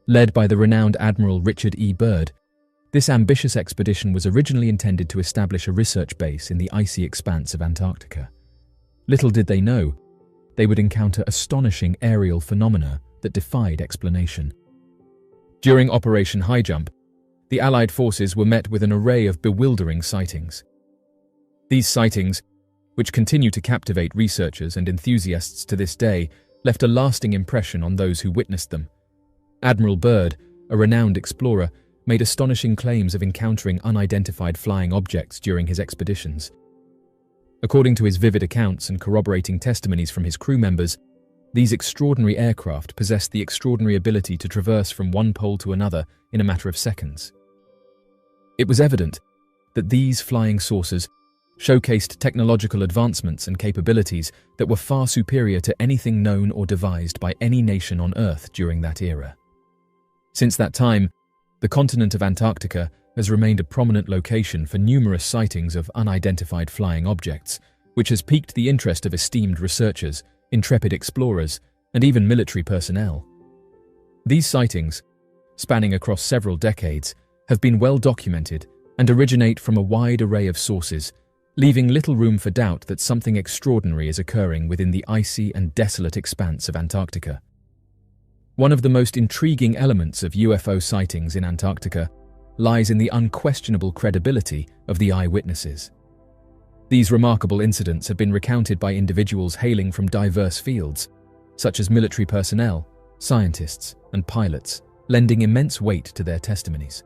Led by the renowned Admiral Richard E. Byrd, this ambitious expedition was originally intended to establish a research base in the icy expanse of Antarctica. Little did they know, they would encounter astonishing aerial phenomena that defied explanation. During Operation High Jump, the Allied forces were met with an array of bewildering sightings. These sightings, which continue to captivate researchers and enthusiasts to this day, left a lasting impression on those who witnessed them. Admiral Byrd, a renowned explorer, made astonishing claims of encountering unidentified flying objects during his expeditions. According to his vivid accounts and corroborating testimonies from his crew members, these extraordinary aircraft possessed the extraordinary ability to traverse from one pole to another in a matter of seconds. It was evident that these flying saucers showcased technological advancements and capabilities that were far superior to anything known or devised by any nation on Earth during that era. Since that time, the continent of Antarctica has remained a prominent location for numerous sightings of unidentified flying objects, which has piqued the interest of esteemed researchers, intrepid explorers, and even military personnel. These sightings, spanning across several decades, have been well documented and originate from a wide array of sources, leaving little room for doubt that something extraordinary is occurring within the icy and desolate expanse of Antarctica. One of the most intriguing elements of UFO sightings in Antarctica lies in the unquestionable credibility of the eyewitnesses. These remarkable incidents have been recounted by individuals hailing from diverse fields, such as military personnel, scientists, and pilots, lending immense weight to their testimonies.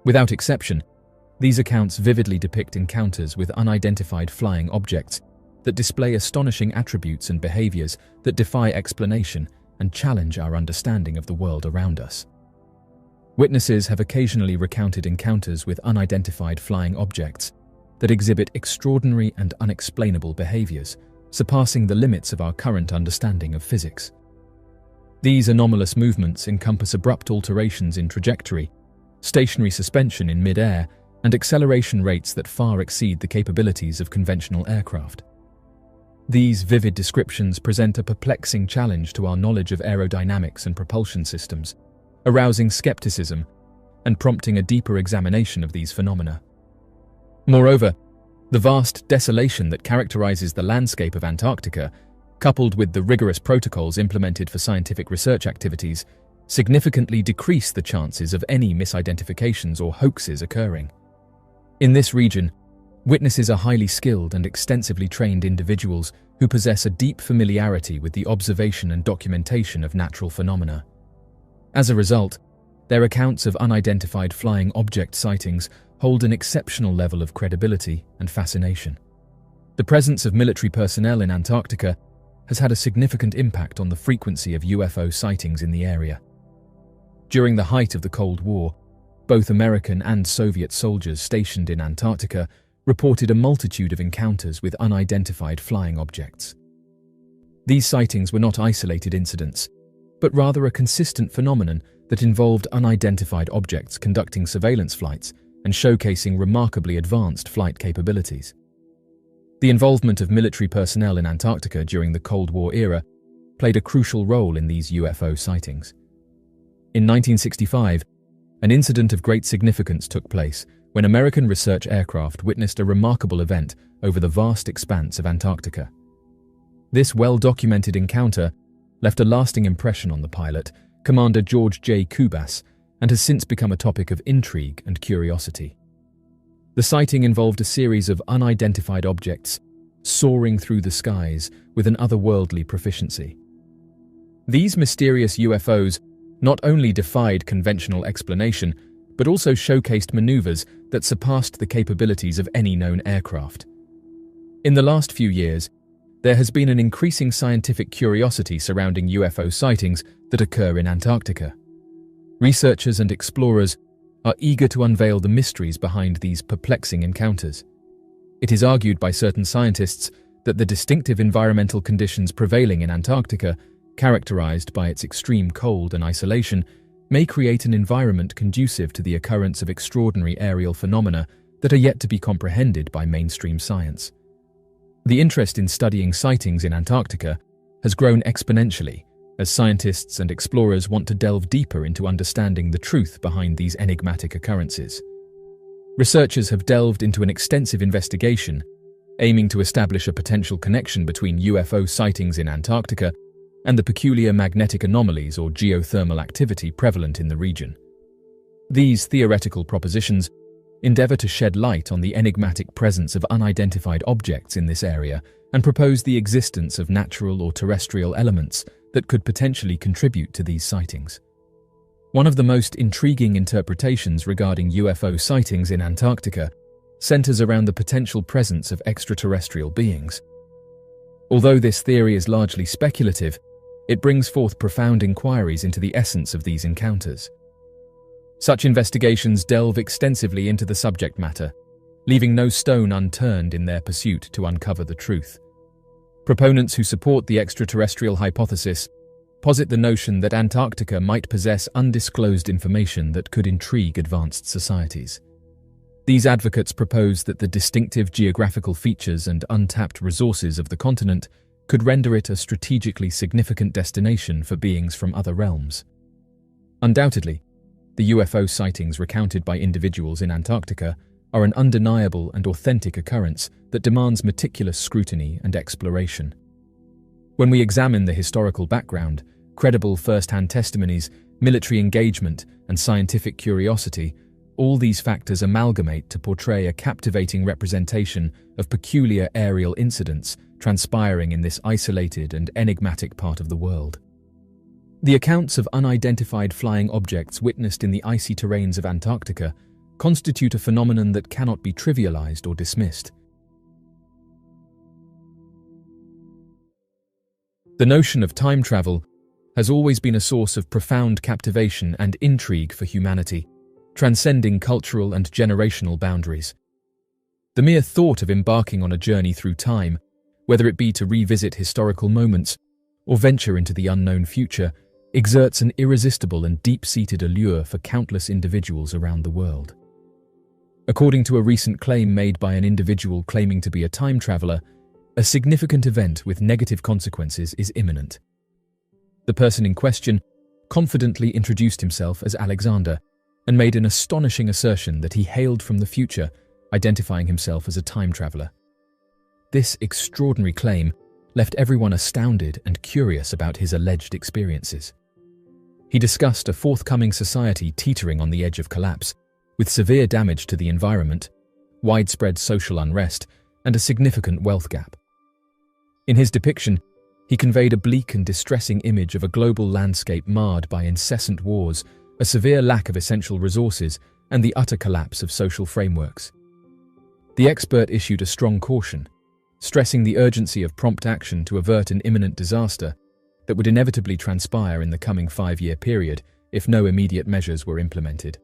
Without exception, these accounts vividly depict encounters with unidentified flying objects that display astonishing attributes and behaviors that defy explanation and challenge our understanding of the world around us. Witnesses have occasionally recounted encounters with unidentified flying objects that exhibit extraordinary and unexplainable behaviors, surpassing the limits of our current understanding of physics. These anomalous movements encompass abrupt alterations in trajectory, stationary suspension in mid-air, and acceleration rates that far exceed the capabilities of conventional aircraft. These vivid descriptions present a perplexing challenge to our knowledge of aerodynamics and propulsion systems, arousing skepticism and prompting a deeper examination of these phenomena. Moreover, the vast desolation that characterizes the landscape of Antarctica, coupled with the rigorous protocols implemented for scientific research activities, significantly decrease the chances of any misidentifications or hoaxes occurring. In this region, witnesses are highly skilled and extensively trained individuals who possess a deep familiarity with the observation and documentation of natural phenomena. As a result, their accounts of unidentified flying object sightings hold an exceptional level of credibility and fascination. The presence of military personnel in Antarctica has had a significant impact on the frequency of UFO sightings in the area. During the height of the Cold War, both American and Soviet soldiers stationed in Antarctica reported a multitude of encounters with unidentified flying objects. These sightings were not isolated incidents, but rather a consistent phenomenon that involved unidentified objects conducting surveillance flights and showcasing remarkably advanced flight capabilities. The involvement of military personnel in Antarctica during the Cold War era played a crucial role in these UFO sightings. In 1965, an incident of great significance took place when American research aircraft witnessed a remarkable event over the vast expanse of Antarctica. This well-documented encounter left a lasting impression on the pilot, Commander George J. Kubas, and has since become a topic of intrigue and curiosity. The sighting involved a series of unidentified objects soaring through the skies with an otherworldly proficiency. These mysterious UFOs not only defied conventional explanation, but also showcased maneuvers that surpassed the capabilities of any known aircraft. In the last few years, there has been an increasing scientific curiosity surrounding UFO sightings that occur in Antarctica. Researchers and explorers are eager to unveil the mysteries behind these perplexing encounters. It is argued by certain scientists that the distinctive environmental conditions prevailing in Antarctica, characterized by its extreme cold and isolation, may create an environment conducive to the occurrence of extraordinary aerial phenomena that are yet to be comprehended by mainstream science. The interest in studying sightings in Antarctica has grown exponentially as scientists and explorers want to delve deeper into understanding the truth behind these enigmatic occurrences. Researchers have delved into an extensive investigation, aiming to establish a potential connection between UFO sightings in Antarctica and the peculiar magnetic anomalies or geothermal activity prevalent in the region. These theoretical propositions endeavor to shed light on the enigmatic presence of unidentified objects in this area and propose the existence of natural or terrestrial elements that could potentially contribute to these sightings. One of the most intriguing interpretations regarding UFO sightings in Antarctica centers around the potential presence of extraterrestrial beings. Although this theory is largely speculative, it brings forth profound inquiries into the essence of these encounters. Such investigations delve extensively into the subject matter, leaving no stone unturned in their pursuit to uncover the truth. Proponents who support the extraterrestrial hypothesis posit the notion that Antarctica might possess undisclosed information that could intrigue advanced societies. These advocates propose that the distinctive geographical features and untapped resources of the continent could render it a strategically significant destination for beings from other realms. Undoubtedly, the UFO sightings recounted by individuals in Antarctica are an undeniable and authentic occurrence that demands meticulous scrutiny and exploration. When we examine the historical background, credible first-hand testimonies, military engagement, and scientific curiosity, all these factors amalgamate to portray a captivating representation of peculiar aerial incidents transpiring in this isolated and enigmatic part of the world. The accounts of unidentified flying objects witnessed in the icy terrains of Antarctica constitute a phenomenon that cannot be trivialized or dismissed. The notion of time travel has always been a source of profound captivation and intrigue for humanity, transcending cultural and generational boundaries. The mere thought of embarking on a journey through time, whether it be to revisit historical moments or venture into the unknown future, exerts an irresistible and deep-seated allure for countless individuals around the world. According to a recent claim made by an individual claiming to be a time traveler, a significant event with negative consequences is imminent. The person in question confidently introduced himself as Alexander and made an astonishing assertion that he hailed from the future, identifying himself as a time traveler. This extraordinary claim left everyone astounded and curious about his alleged experiences. He discussed a forthcoming society teetering on the edge of collapse, with severe damage to the environment, widespread social unrest, and a significant wealth gap. In his depiction, he conveyed a bleak and distressing image of a global landscape marred by incessant wars, a severe lack of essential resources, and the utter collapse of social frameworks. The expert issued a strong caution, stressing the urgency of prompt action to avert an imminent disaster that would inevitably transpire in the coming 5-year period if no immediate measures were implemented.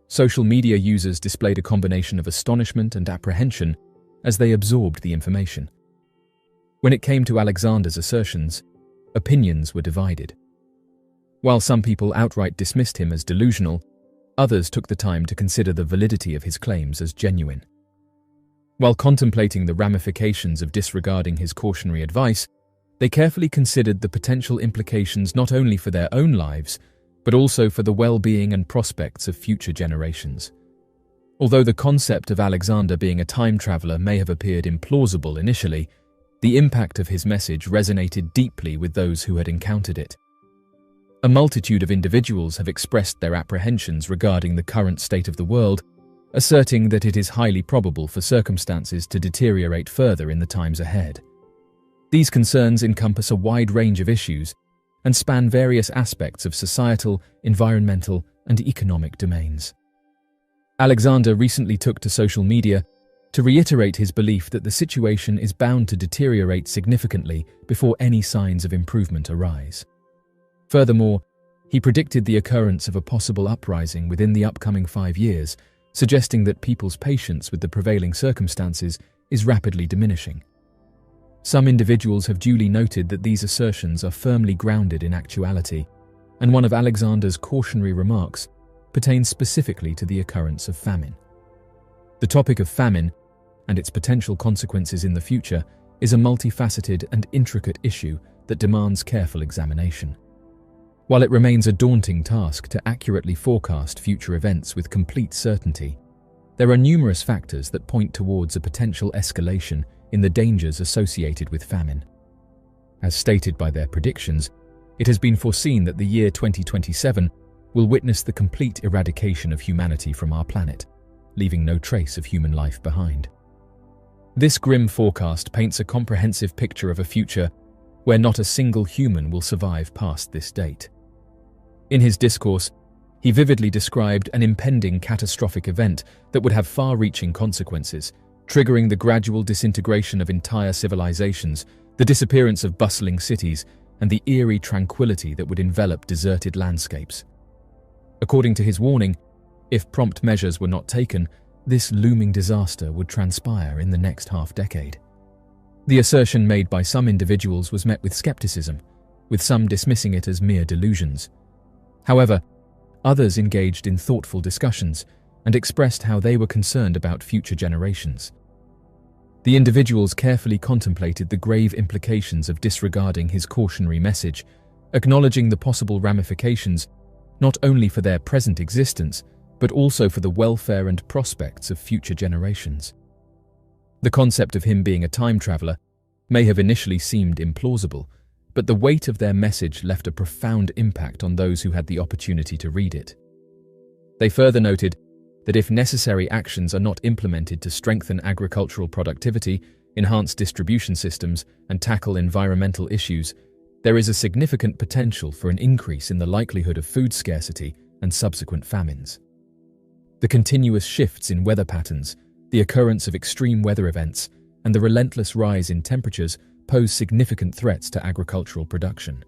Social media users displayed a combination of astonishment and apprehension as they absorbed the information. When it came to Alexander's assertions, opinions were divided. While some people outright dismissed him as delusional, others took the time to consider the validity of his claims as genuine. While contemplating the ramifications of disregarding his cautionary advice, they carefully considered the potential implications not only for their own lives, but also for the well-being and prospects of future generations. Although the concept of Alexander being a time traveler may have appeared implausible initially, the impact of his message resonated deeply with those who had encountered it. A multitude of individuals have expressed their apprehensions regarding the current state of the world, asserting that it is highly probable for circumstances to deteriorate further in the times ahead. These concerns encompass a wide range of issues and span various aspects of societal, environmental, and economic domains. Alexander recently took to social media to reiterate his belief that the situation is bound to deteriorate significantly before any signs of improvement arise. Furthermore, he predicted the occurrence of a possible uprising within the upcoming 5 years, suggesting that people's patience with the prevailing circumstances is rapidly diminishing. Some individuals have duly noted that these assertions are firmly grounded in actuality, and one of Alexander's cautionary remarks pertains specifically to the occurrence of famine. The topic of famine, and its potential consequences in the future, is a multifaceted and intricate issue that demands careful examination. While it remains a daunting task to accurately forecast future events with complete certainty, there are numerous factors that point towards a potential escalation in the dangers associated with famine. As stated by their predictions, it has been foreseen that the year 2027 will witness the complete eradication of humanity from our planet, leaving no trace of human life behind. This grim forecast paints a comprehensive picture of a future where not a single human will survive past this date. In his discourse, he vividly described an impending catastrophic event that would have far-reaching consequences, triggering the gradual disintegration of entire civilizations, the disappearance of bustling cities, and the eerie tranquility that would envelop deserted landscapes. According to his warning, if prompt measures were not taken, this looming disaster would transpire in the next half-decade. The assertion made by some individuals was met with skepticism, with some dismissing it as mere delusions. However, others engaged in thoughtful discussions and expressed how they were concerned about future generations. The individuals carefully contemplated the grave implications of disregarding his cautionary message, acknowledging the possible ramifications not only for their present existence, but also for the welfare and prospects of future generations. The concept of him being a time traveler may have initially seemed implausible, but the weight of their message left a profound impact on those who had the opportunity to read it. They further noted that if necessary actions are not implemented to strengthen agricultural productivity, enhance distribution systems, and tackle environmental issues, there is a significant potential for an increase in the likelihood of food scarcity and subsequent famines. The continuous shifts in weather patterns, the occurrence of extreme weather events, and the relentless rise in temperatures pose significant threats to agricultural production.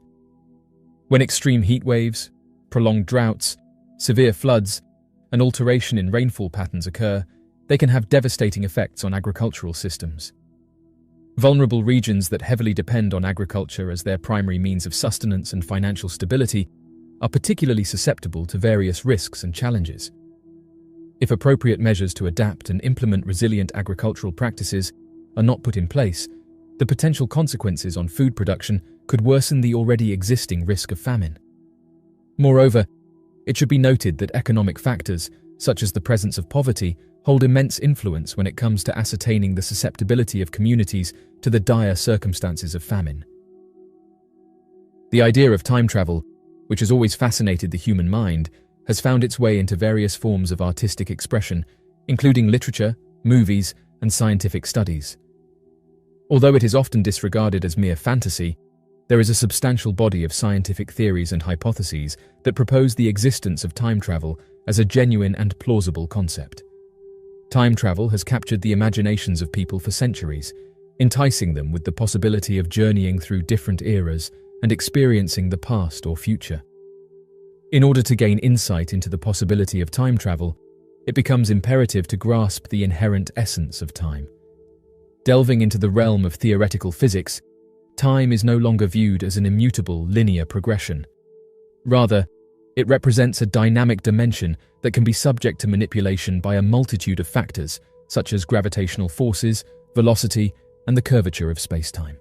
When extreme heat waves, prolonged droughts, severe floods, and alteration in rainfall patterns occur, they can have devastating effects on agricultural systems. Vulnerable regions that heavily depend on agriculture as their primary means of sustenance and financial stability are particularly susceptible to various risks and challenges. If appropriate measures to adapt and implement resilient agricultural practices are not put in place, the potential consequences on food production could worsen the already existing risk of famine. Moreover, it should be noted that economic factors, such as the presence of poverty, hold immense influence when it comes to ascertaining the susceptibility of communities to the dire circumstances of famine. The idea of time travel, which has always fascinated the human mind, has found its way into various forms of artistic expression, including literature, movies, and scientific studies. Although it is often disregarded as mere fantasy, there is a substantial body of scientific theories and hypotheses that propose the existence of time travel as a genuine and plausible concept. Time travel has captured the imaginations of people for centuries, enticing them with the possibility of journeying through different eras and experiencing the past or future. In order to gain insight into the possibility of time travel, it becomes imperative to grasp the inherent essence of time. Delving into the realm of theoretical physics, time is no longer viewed as an immutable linear progression. Rather, it represents a dynamic dimension that can be subject to manipulation by a multitude of factors, such as gravitational forces, velocity, and the curvature of space-time.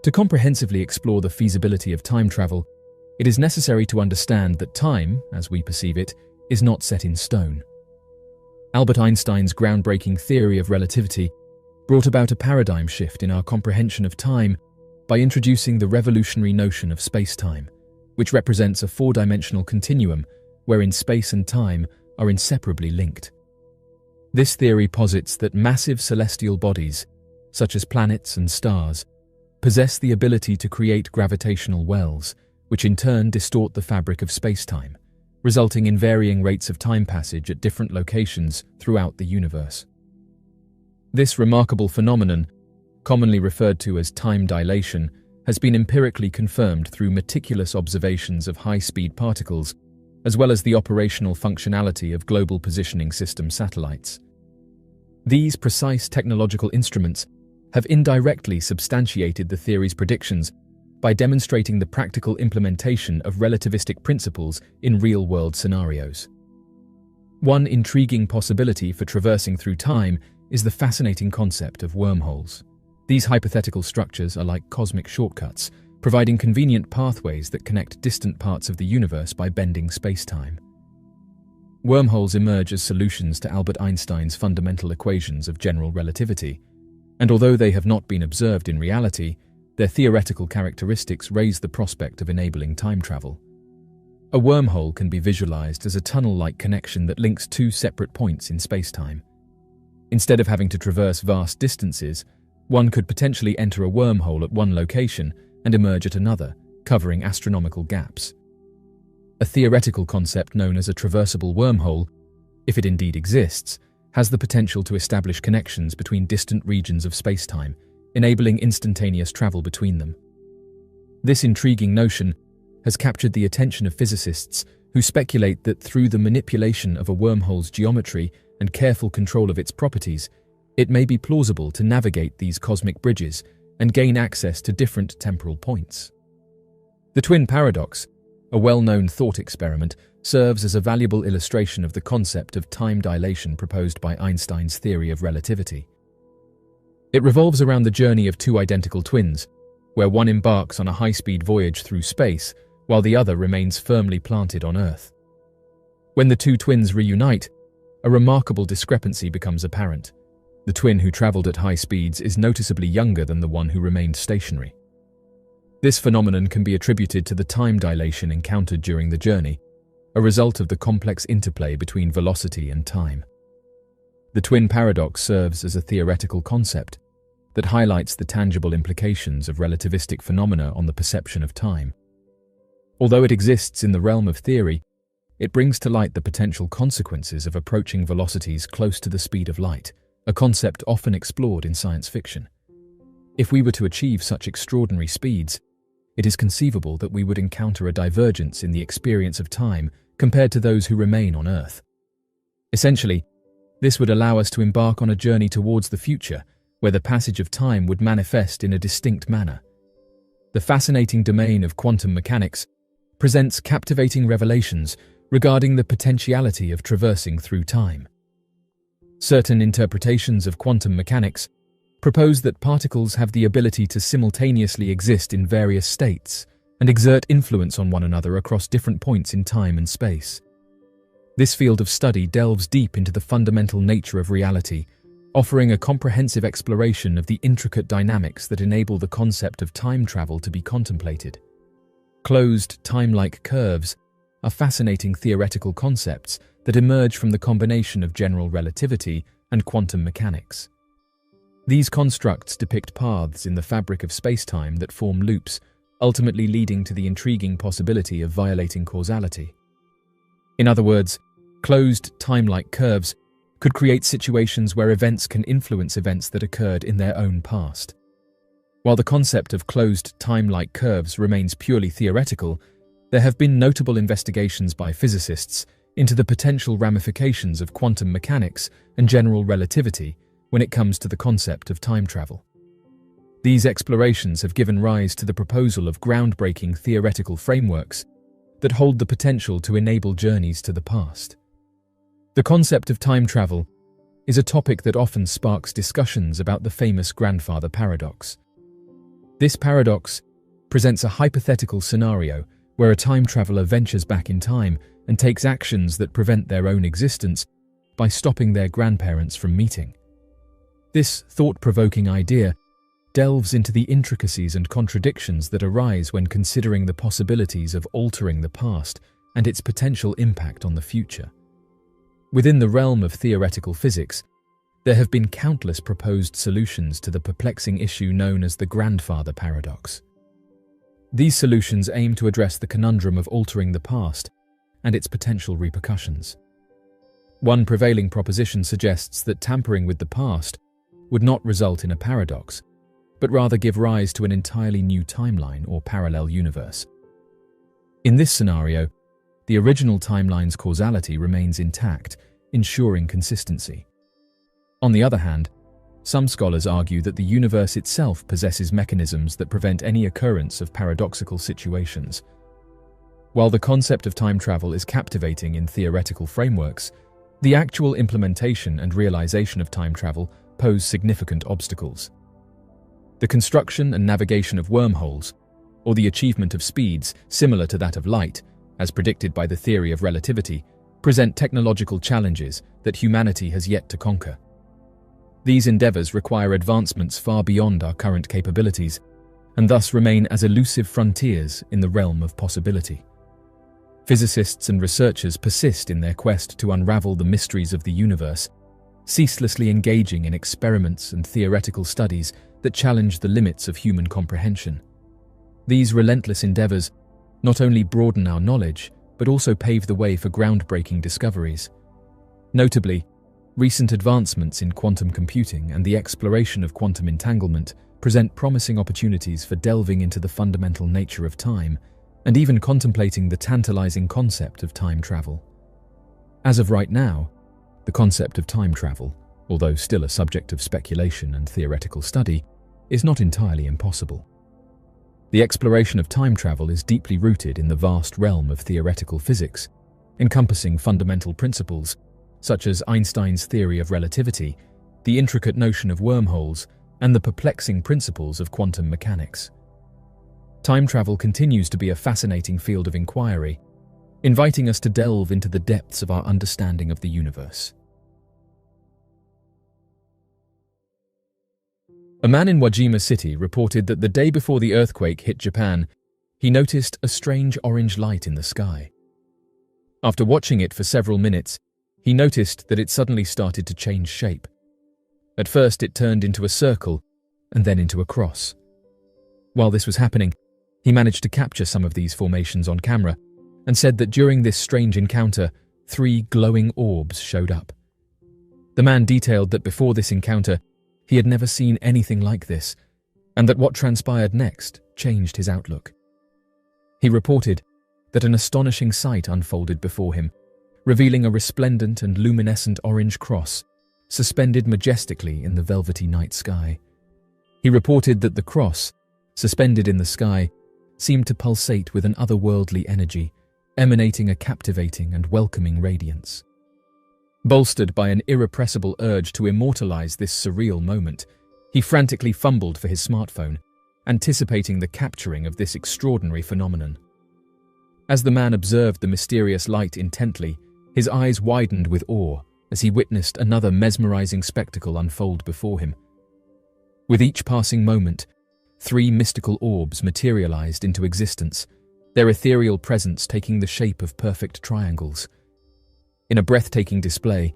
To comprehensively explore the feasibility of time travel, it is necessary to understand that time, as we perceive it, is not set in stone. Albert Einstein's groundbreaking theory of relativity brought about a paradigm shift in our comprehension of time by introducing the revolutionary notion of space-time, which represents a four-dimensional continuum wherein space and time are inseparably linked. This theory posits that massive celestial bodies, such as planets and stars, possess the ability to create gravitational wells, which in turn distort the fabric of space-time, resulting in varying rates of time passage at different locations throughout the universe. This remarkable phenomenon, commonly referred to as time dilation, has been empirically confirmed through meticulous observations of high-speed particles, as well as the operational functionality of Global Positioning System satellites. These precise technological instruments have indirectly substantiated the theory's predictions by demonstrating the practical implementation of relativistic principles in real-world scenarios. One intriguing possibility for traversing through time is the fascinating concept of wormholes. These hypothetical structures are like cosmic shortcuts, providing convenient pathways that connect distant parts of the universe by bending space-time. Wormholes emerge as solutions to Albert Einstein's fundamental equations of general relativity, and although they have not been observed in reality, their theoretical characteristics raise the prospect of enabling time travel. A wormhole can be visualized as a tunnel-like connection that links two separate points in space-time. Instead of having to traverse vast distances, one could potentially enter a wormhole at one location and emerge at another, covering astronomical gaps. A theoretical concept known as a traversable wormhole, if it indeed exists, has the potential to establish connections between distant regions of space-time, enabling instantaneous travel between them. This intriguing notion has captured the attention of physicists who speculate that through the manipulation of a wormhole's geometry and careful control of its properties, it may be plausible to navigate these cosmic bridges and gain access to different temporal points. The twin paradox, a well-known thought experiment, serves as a valuable illustration of the concept of time dilation proposed by Einstein's theory of relativity. It revolves around the journey of two identical twins, where one embarks on a high-speed voyage through space while the other remains firmly planted on Earth. When the two twins reunite, a remarkable discrepancy becomes apparent. The twin who traveled at high speeds is noticeably younger than the one who remained stationary. This phenomenon can be attributed to the time dilation encountered during the journey, a result of the complex interplay between velocity and time. The twin paradox serves as a theoretical concept that highlights the tangible implications of relativistic phenomena on the perception of time. Although it exists in the realm of theory, it brings to light the potential consequences of approaching velocities close to the speed of light, a concept often explored in science fiction. If we were to achieve such extraordinary speeds, it is conceivable that we would encounter a divergence in the experience of time compared to those who remain on Earth. Essentially, this would allow us to embark on a journey towards the future, where the passage of time would manifest in a distinct manner. The fascinating domain of quantum mechanics presents captivating revelations regarding the potentiality of traversing through time. Certain interpretations of quantum mechanics propose that particles have the ability to simultaneously exist in various states and exert influence on one another across different points in time and space. This field of study delves deep into the fundamental nature of reality, offering a comprehensive exploration of the intricate dynamics that enable the concept of time travel to be contemplated. Closed, time-like curves are fascinating theoretical concepts that emerge from the combination of general relativity and quantum mechanics. These constructs depict paths in the fabric of space-time that form loops, ultimately leading to the intriguing possibility of violating causality. In other words, closed, time-like curves could create situations where events can influence events that occurred in their own past. While the concept of closed, time-like curves remains purely theoretical, there have been notable investigations by physicists into the potential ramifications of quantum mechanics and general relativity when it comes to the concept of time travel. These explorations have given rise to the proposal of groundbreaking theoretical frameworks that hold the potential to enable journeys to the past. The concept of time travel is a topic that often sparks discussions about the famous grandfather paradox. This paradox presents a hypothetical scenario where a time traveler ventures back in time and takes actions that prevent their own existence by stopping their grandparents from meeting. This thought-provoking idea delves into the intricacies and contradictions that arise when considering the possibilities of altering the past and its potential impact on the future. Within the realm of theoretical physics, there have been countless proposed solutions to the perplexing issue known as the grandfather paradox. These solutions aim to address the conundrum of altering the past and its potential repercussions. One prevailing proposition suggests that tampering with the past would not result in a paradox, but rather give rise to an entirely new timeline or parallel universe. In this scenario, the original timeline's causality remains intact, ensuring consistency. On the other hand, some scholars argue that the universe itself possesses mechanisms that prevent any occurrence of paradoxical situations. While the concept of time travel is captivating in theoretical frameworks, the actual implementation and realization of time travel pose significant obstacles. The construction and navigation of wormholes, or the achievement of speeds similar to that of light, as predicted by the theory of relativity, present technological challenges that humanity has yet to conquer. These endeavors require advancements far beyond our current capabilities, and thus remain as elusive frontiers in the realm of possibility. Physicists and researchers persist in their quest to unravel the mysteries of the universe, ceaselessly engaging in experiments and theoretical studies that challenge the limits of human comprehension. These relentless endeavors not only broaden our knowledge, but also pave the way for groundbreaking discoveries. Notably, recent advancements in quantum computing and the exploration of quantum entanglement present promising opportunities for delving into the fundamental nature of time, and even contemplating the tantalizing concept of time travel. As of right now, the concept of time travel, although still a subject of speculation and theoretical study, is not entirely impossible. The exploration of time travel is deeply rooted in the vast realm of theoretical physics, encompassing fundamental principles such as Einstein's theory of relativity, the intricate notion of wormholes, and the perplexing principles of quantum mechanics. Time travel continues to be a fascinating field of inquiry, inviting us to delve into the depths of our understanding of the universe. A man in Wajima City reported that the day before the earthquake hit Japan, he noticed a strange orange light in the sky. After watching it for several minutes, he noticed that it suddenly started to change shape. At first it turned into a circle, and then into a cross. While this was happening, he managed to capture some of these formations on camera, and said that during this strange encounter, 3 glowing orbs showed up. The man detailed that before this encounter, he had never seen anything like this, and that what transpired next changed his outlook. He reported that an astonishing sight unfolded before him, revealing a resplendent and luminescent orange cross suspended majestically in the velvety night sky. He reported that the cross, suspended in the sky, seemed to pulsate with an otherworldly energy, emanating a captivating and welcoming radiance. Bolstered by an irrepressible urge to immortalize this surreal moment, he frantically fumbled for his smartphone, anticipating the capturing of this extraordinary phenomenon. As the man observed the mysterious light intently, his eyes widened with awe as he witnessed another mesmerizing spectacle unfold before him. With each passing moment, 3 mystical orbs materialized into existence, their ethereal presence taking the shape of perfect triangles. In a breathtaking display,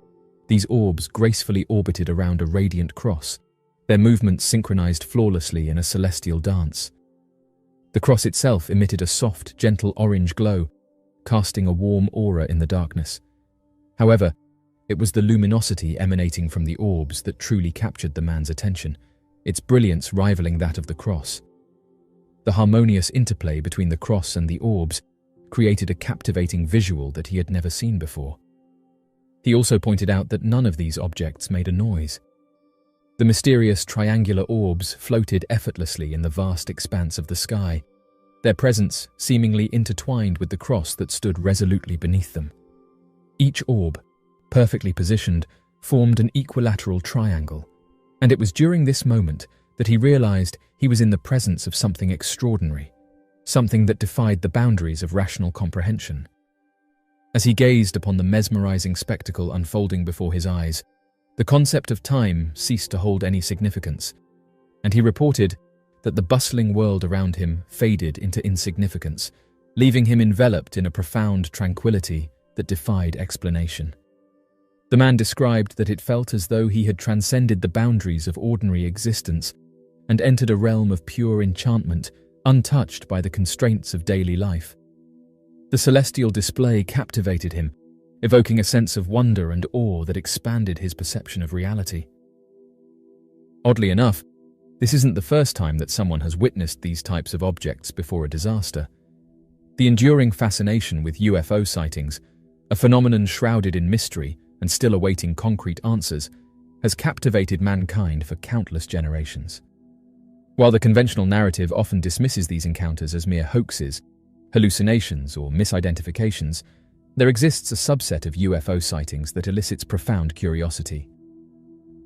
these orbs gracefully orbited around a radiant cross, their movements synchronized flawlessly in a celestial dance. The cross itself emitted a soft, gentle orange glow, casting a warm aura in the darkness. However, it was the luminosity emanating from the orbs that truly captured the man's attention, its brilliance rivaling that of the cross. The harmonious interplay between the cross and the orbs created a captivating visual that he had never seen before. He also pointed out that none of these objects made a noise. The mysterious triangular orbs floated effortlessly in the vast expanse of the sky, their presence seemingly intertwined with the cross that stood resolutely beneath them. Each orb, perfectly positioned, formed an equilateral triangle, and it was during this moment that he realized he was in the presence of something extraordinary, something that defied the boundaries of rational comprehension. As he gazed upon the mesmerizing spectacle unfolding before his eyes, the concept of time ceased to hold any significance, and he reported that the bustling world around him faded into insignificance, leaving him enveloped in a profound tranquility that defied explanation. The man described that it felt as though he had transcended the boundaries of ordinary existence and entered a realm of pure enchantment, untouched by the constraints of daily life. The celestial display captivated him, evoking a sense of wonder and awe that expanded his perception of reality. Oddly enough, this isn't the first time that someone has witnessed these types of objects before a disaster. The enduring fascination with UFO sightings, a phenomenon shrouded in mystery and still awaiting concrete answers, has captivated mankind for countless generations. While the conventional narrative often dismisses these encounters as mere hoaxes, hallucinations, or misidentifications, there exists a subset of UFO sightings that elicits profound curiosity.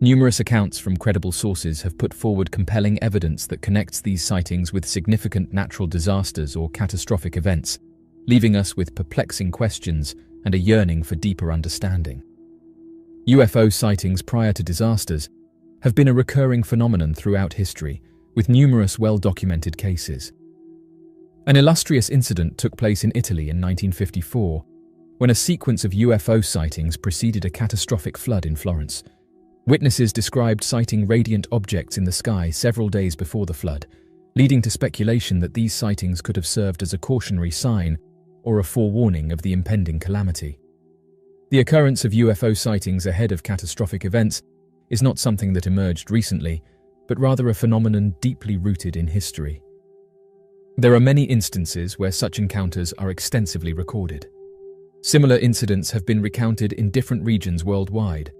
Numerous accounts from credible sources have put forward compelling evidence that connects these sightings with significant natural disasters or catastrophic events, leaving us with perplexing questions and a yearning for deeper understanding. UFO sightings prior to disasters have been a recurring phenomenon throughout history, with numerous well-documented cases. An illustrious incident took place in Italy in 1954, when a sequence of UFO sightings preceded a catastrophic flood in Florence. Witnesses described sighting radiant objects in the sky several days before the flood, leading to speculation that these sightings could have served as a cautionary sign or a forewarning of the impending calamity. The occurrence of UFO sightings ahead of catastrophic events is not something that emerged recently, but rather a phenomenon deeply rooted in history. There are many instances where such encounters are extensively recorded. Similar incidents have been recounted in different regions worldwide,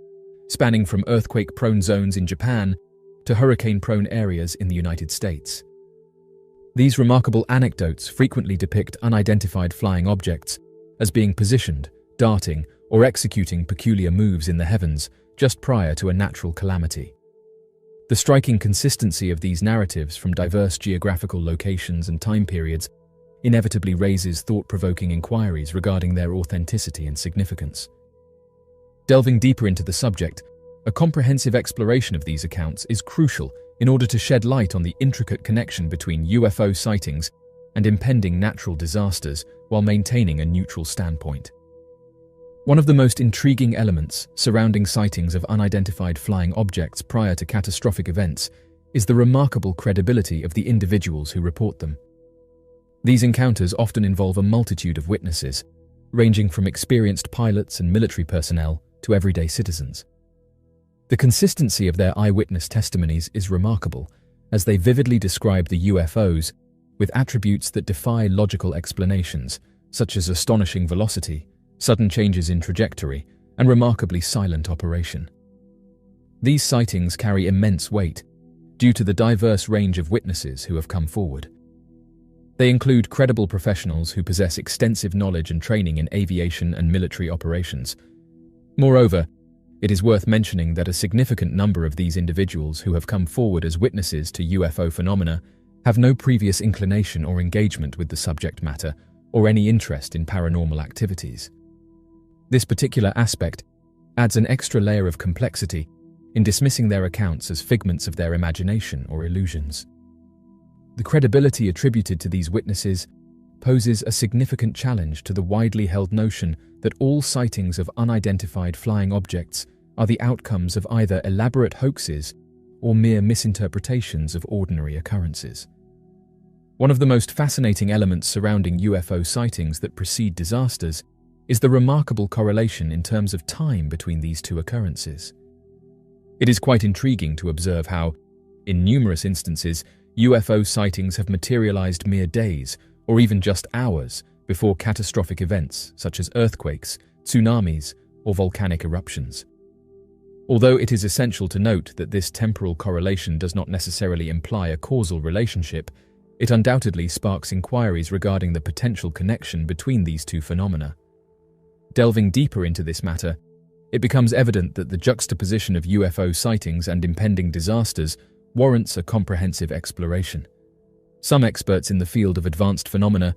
spanning from earthquake-prone zones in Japan to hurricane-prone areas in the United States. These remarkable anecdotes frequently depict unidentified flying objects as being positioned, darting, or executing peculiar moves in the heavens just prior to a natural calamity. The striking consistency of these narratives from diverse geographical locations and time periods inevitably raises thought-provoking inquiries regarding their authenticity and significance. Delving deeper into the subject, a comprehensive exploration of these accounts is crucial in order to shed light on the intricate connection between UFO sightings and impending natural disasters while maintaining a neutral standpoint. One of the most intriguing elements surrounding sightings of unidentified flying objects prior to catastrophic events is the remarkable credibility of the individuals who report them. These encounters often involve a multitude of witnesses, ranging from experienced pilots and military personnel to everyday citizens. The consistency of their eyewitness testimonies is remarkable, as they vividly describe the UFOs with attributes that defy logical explanations, such as astonishing velocity, sudden changes in trajectory, and remarkably silent operation. These sightings carry immense weight due to the diverse range of witnesses who have come forward. They include credible professionals who possess extensive knowledge and training in aviation and military operations. Moreover, it is worth mentioning that a significant number of these individuals who have come forward as witnesses to UFO phenomena have no previous inclination or engagement with the subject matter or any interest in paranormal activities. This particular aspect adds an extra layer of complexity in dismissing their accounts as figments of their imagination or illusions. The credibility attributed to these witnesses poses a significant challenge to the widely held notion that all sightings of unidentified flying objects are the outcomes of either elaborate hoaxes or mere misinterpretations of ordinary occurrences. One of the most fascinating elements surrounding UFO sightings that precede disasters is the remarkable correlation in terms of time between these two occurrences. It is quite intriguing to observe how, in numerous instances, UFO sightings have materialized mere days or even just hours before catastrophic events such as earthquakes, tsunamis, or volcanic eruptions. Although it is essential to note that this temporal correlation does not necessarily imply a causal relationship, it undoubtedly sparks inquiries regarding the potential connection between these two phenomena. Delving deeper into this matter, it becomes evident that the juxtaposition of UFO sightings and impending disasters warrants a comprehensive exploration. Some experts in the field of advanced phenomena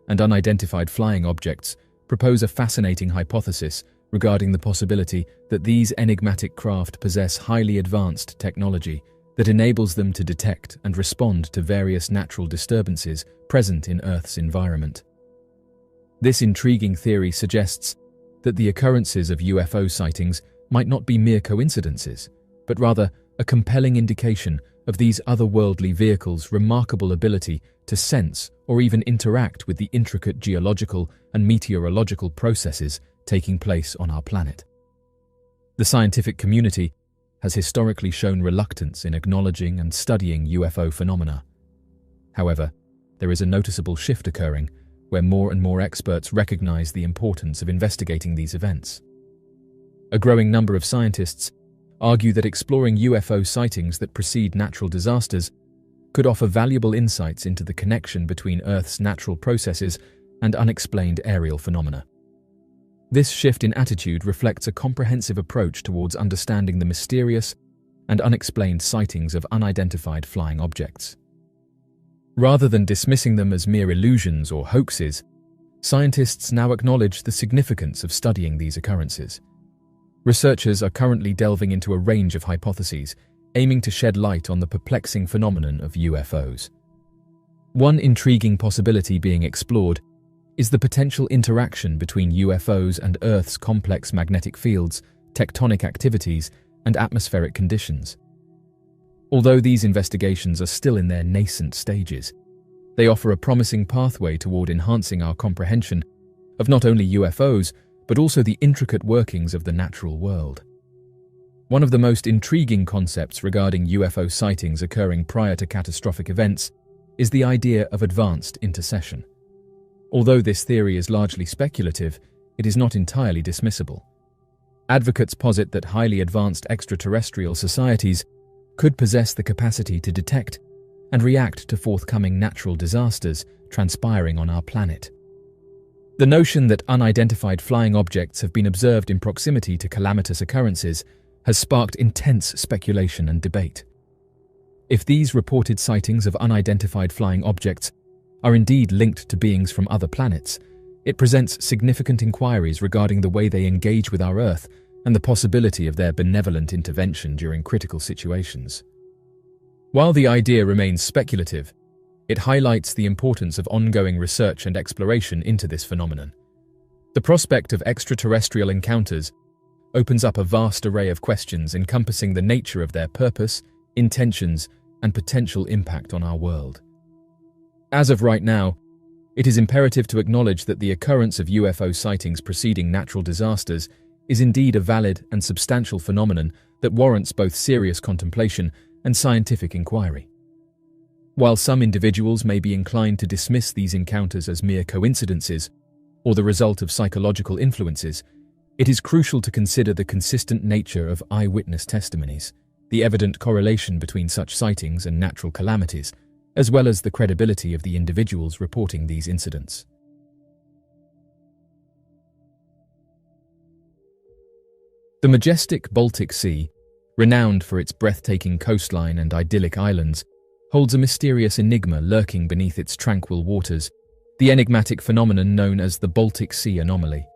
and unidentified flying objects propose a fascinating hypothesis regarding the possibility that these enigmatic craft possess highly advanced technology that enables them to detect and respond to various natural disturbances present in Earth's environment. This intriguing theory suggests that the occurrences of UFO sightings might not be mere coincidences, but rather a compelling indication of these otherworldly vehicles' remarkable ability to sense or even interact with the intricate geological and meteorological processes taking place on our planet. The scientific community has historically shown reluctance in acknowledging and studying UFO phenomena. However, there is a noticeable shift occurring where more and more experts recognize the importance of investigating these events. A growing number of scientists argue that exploring UFO sightings that precede natural disasters could offer valuable insights into the connection between Earth's natural processes and unexplained aerial phenomena. This shift in attitude reflects a comprehensive approach towards understanding the mysterious and unexplained sightings of unidentified flying objects. Rather than dismissing them as mere illusions or hoaxes, scientists now acknowledge the significance of studying these occurrences. Researchers are currently delving into a range of hypotheses, aiming to shed light on the perplexing phenomenon of UFOs. One intriguing possibility being explored is the potential interaction between UFOs and Earth's complex magnetic fields, tectonic activities, and atmospheric conditions. Although these investigations are still in their nascent stages, they offer a promising pathway toward enhancing our comprehension of not only UFOs, but also the intricate workings of the natural world. One of the most intriguing concepts regarding UFO sightings occurring prior to catastrophic events is the idea of advanced intercession. Although this theory is largely speculative, it is not entirely dismissible. Advocates posit that highly advanced extraterrestrial societies could possess the capacity to detect and react to forthcoming natural disasters transpiring on our planet. The notion that unidentified flying objects have been observed in proximity to calamitous occurrences has sparked intense speculation and debate. If these reported sightings of unidentified flying objects are indeed linked to beings from other planets, it presents significant inquiries regarding the way they engage with our Earth and the possibility of their benevolent intervention during critical situations. While the idea remains speculative, it highlights the importance of ongoing research and exploration into this phenomenon. The prospect of extraterrestrial encounters opens up a vast array of questions encompassing the nature of their purpose, intentions, and potential impact on our world. As of right now, it is imperative to acknowledge that the occurrence of UFO sightings preceding natural disasters is indeed a valid and substantial phenomenon that warrants both serious contemplation and scientific inquiry. While some individuals may be inclined to dismiss these encounters as mere coincidences or the result of psychological influences, it is crucial to consider the consistent nature of eyewitness testimonies, the evident correlation between such sightings and natural calamities, as well as the credibility of the individuals reporting these incidents. The majestic Baltic Sea, renowned for its breathtaking coastline and idyllic islands, holds a mysterious enigma lurking beneath its tranquil waters, the enigmatic phenomenon known as the Baltic Sea Anomaly.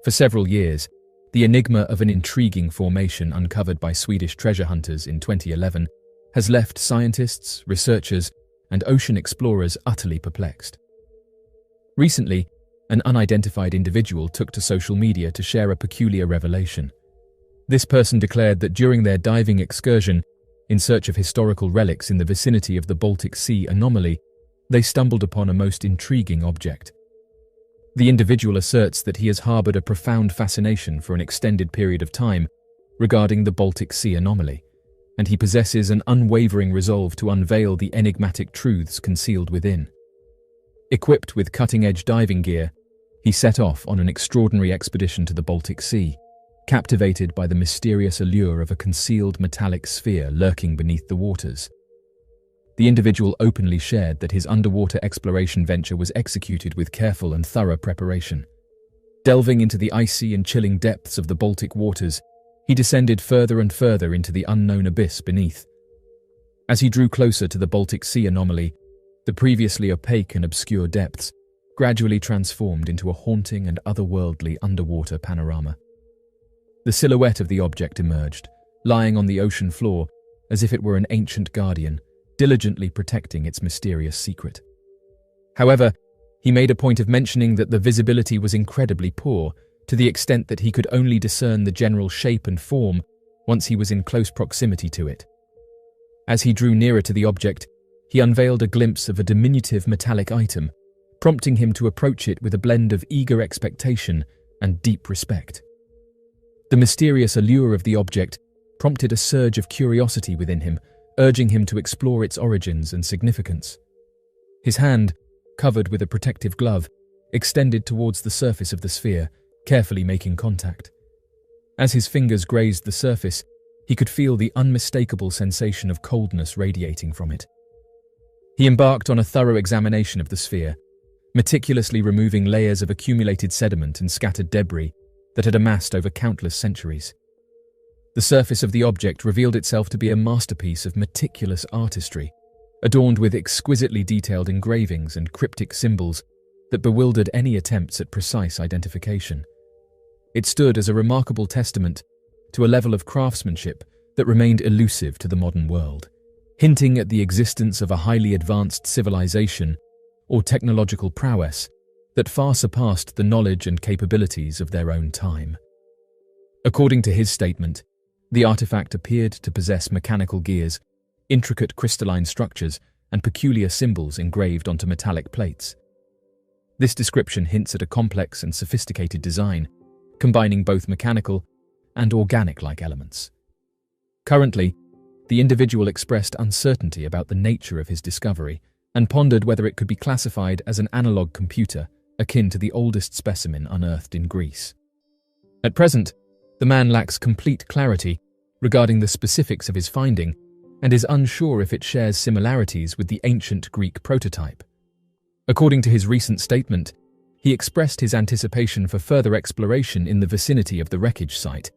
For several years, the enigma of an intriguing formation uncovered by Swedish treasure hunters in 2011 has left scientists, researchers, and ocean explorers utterly perplexed. Recently, an unidentified individual took to social media to share a peculiar revelation. This person declared that during their diving excursion in search of historical relics in the vicinity of the Baltic Sea Anomaly, they stumbled upon a most intriguing object. The individual asserts that he has harbored a profound fascination for an extended period of time regarding the Baltic Sea Anomaly, and he possesses an unwavering resolve to unveil the enigmatic truths concealed within. Equipped with cutting-edge diving gear, he set off on an extraordinary expedition to the Baltic Sea, captivated by the mysterious allure of a concealed metallic sphere lurking beneath the waters. The individual openly shared that his underwater exploration venture was executed with careful and thorough preparation. Delving into the icy and chilling depths of the Baltic waters, he descended further and further into the unknown abyss beneath. As he drew closer to the Baltic Sea Anomaly, the previously opaque and obscure depths gradually transformed into a haunting and otherworldly underwater panorama. The silhouette of the object emerged, lying on the ocean floor as if it were an ancient guardian, diligently protecting its mysterious secret. However, he made a point of mentioning that the visibility was incredibly poor, to the extent that he could only discern the general shape and form once he was in close proximity to it. As he drew nearer to the object, he unveiled a glimpse of a diminutive metallic item, prompting him to approach it with a blend of eager expectation and deep respect. The mysterious allure of the object prompted a surge of curiosity within him, urging him to explore its origins and significance. His hand, covered with a protective glove, extended towards the surface of the sphere, carefully making contact. As his fingers grazed the surface, he could feel the unmistakable sensation of coldness radiating from it. He embarked on a thorough examination of the sphere, meticulously removing layers of accumulated sediment and scattered debris that had amassed over countless centuries. The surface of the object revealed itself to be a masterpiece of meticulous artistry, adorned with exquisitely detailed engravings and cryptic symbols that bewildered any attempts at precise identification. It stood as a remarkable testament to a level of craftsmanship that remained elusive to the modern world, hinting at the existence of a highly advanced civilization or technological prowess that far surpassed the knowledge and capabilities of their own time. According to his statement, the artifact appeared to possess mechanical gears, intricate crystalline structures, and peculiar symbols engraved onto metallic plates. This description hints at a complex and sophisticated design, combining both mechanical and organic-like elements. Currently, the individual expressed uncertainty about the nature of his discovery and pondered whether it could be classified as an analog computer akin to the oldest specimen unearthed in Greece. At present, the man lacks complete clarity regarding the specifics of his finding and is unsure if it shares similarities with the ancient Greek prototype. According to his recent statement, he expressed his anticipation for further exploration in the vicinity of the wreckage site,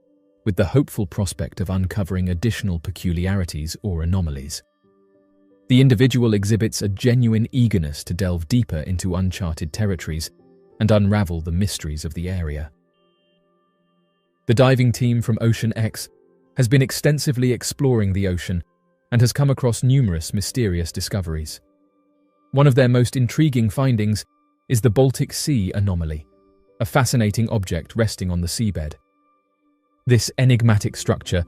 with the hopeful prospect of uncovering additional peculiarities or anomalies. The individual exhibits a genuine eagerness to delve deeper into uncharted territories and unravel the mysteries of the area. The diving team from Ocean X has been extensively exploring the ocean and has come across numerous mysterious discoveries. One of their most intriguing findings is the Baltic Sea Anomaly, a fascinating object resting on the seabed. This enigmatic structure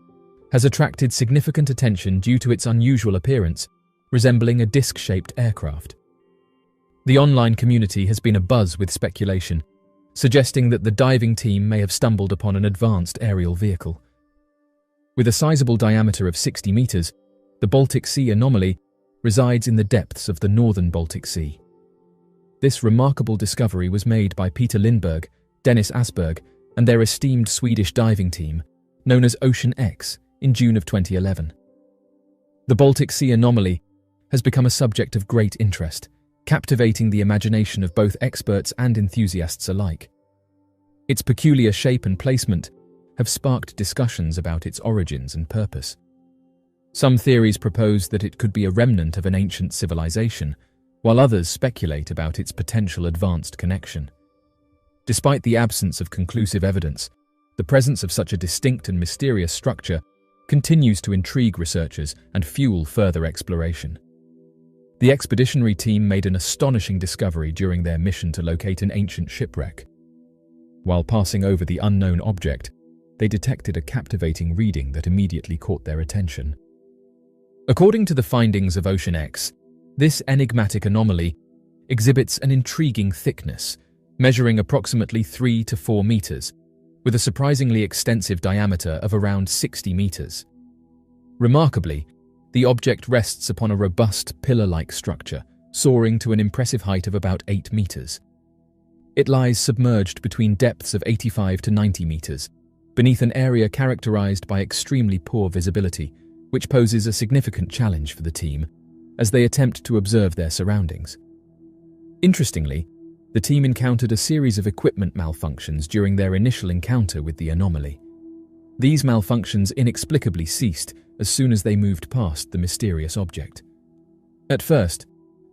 has attracted significant attention due to its unusual appearance, resembling a disc-shaped aircraft. The online community has been abuzz with speculation, suggesting that the diving team may have stumbled upon an advanced aerial vehicle. With a sizable diameter of 60 meters, the Baltic Sea Anomaly resides in the depths of the northern Baltic Sea. This remarkable discovery was made by Peter Lindberg, Dennis Asberg, and their esteemed Swedish diving team, known as Ocean X, in June of 2011. The Baltic Sea Anomaly has become a subject of great interest, captivating the imagination of both experts and enthusiasts alike. Its peculiar shape and placement have sparked discussions about its origins and purpose. Some theories propose that it could be a remnant of an ancient civilization, while others speculate about its potential advanced connection. Despite the absence of conclusive evidence, the presence of such a distinct and mysterious structure continues to intrigue researchers and fuel further exploration. The expeditionary team made an astonishing discovery during their mission to locate an ancient shipwreck. While passing over the unknown object, they detected a captivating reading that immediately caught their attention. According to the findings of Ocean X, this enigmatic anomaly exhibits an intriguing thickness, measuring approximately 3 to 4 meters, with a surprisingly extensive diameter of around 60 meters. Remarkably, the object rests upon a robust pillar-like structure, soaring to an impressive height of about 8 meters. It lies submerged between depths of 85 to 90 meters, beneath an area characterized by extremely poor visibility, which poses a significant challenge for the team as they attempt to observe their surroundings. Interestingly, the team encountered a series of equipment malfunctions during their initial encounter with the anomaly. These malfunctions inexplicably ceased as soon as they moved past the mysterious object. At first,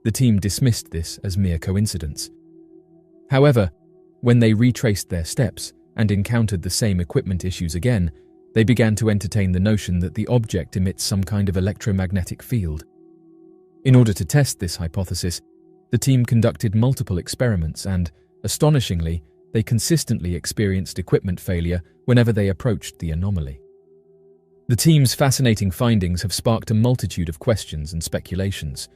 the team dismissed this as mere coincidence. However, when they retraced their steps and encountered the same equipment issues again, they began to entertain the notion that the object emits some kind of electromagnetic field. In order to test this hypothesis, the team conducted multiple experiments and, astonishingly, they consistently experienced equipment failure whenever they approached the anomaly. The team's fascinating findings have sparked a multitude of questions and speculations.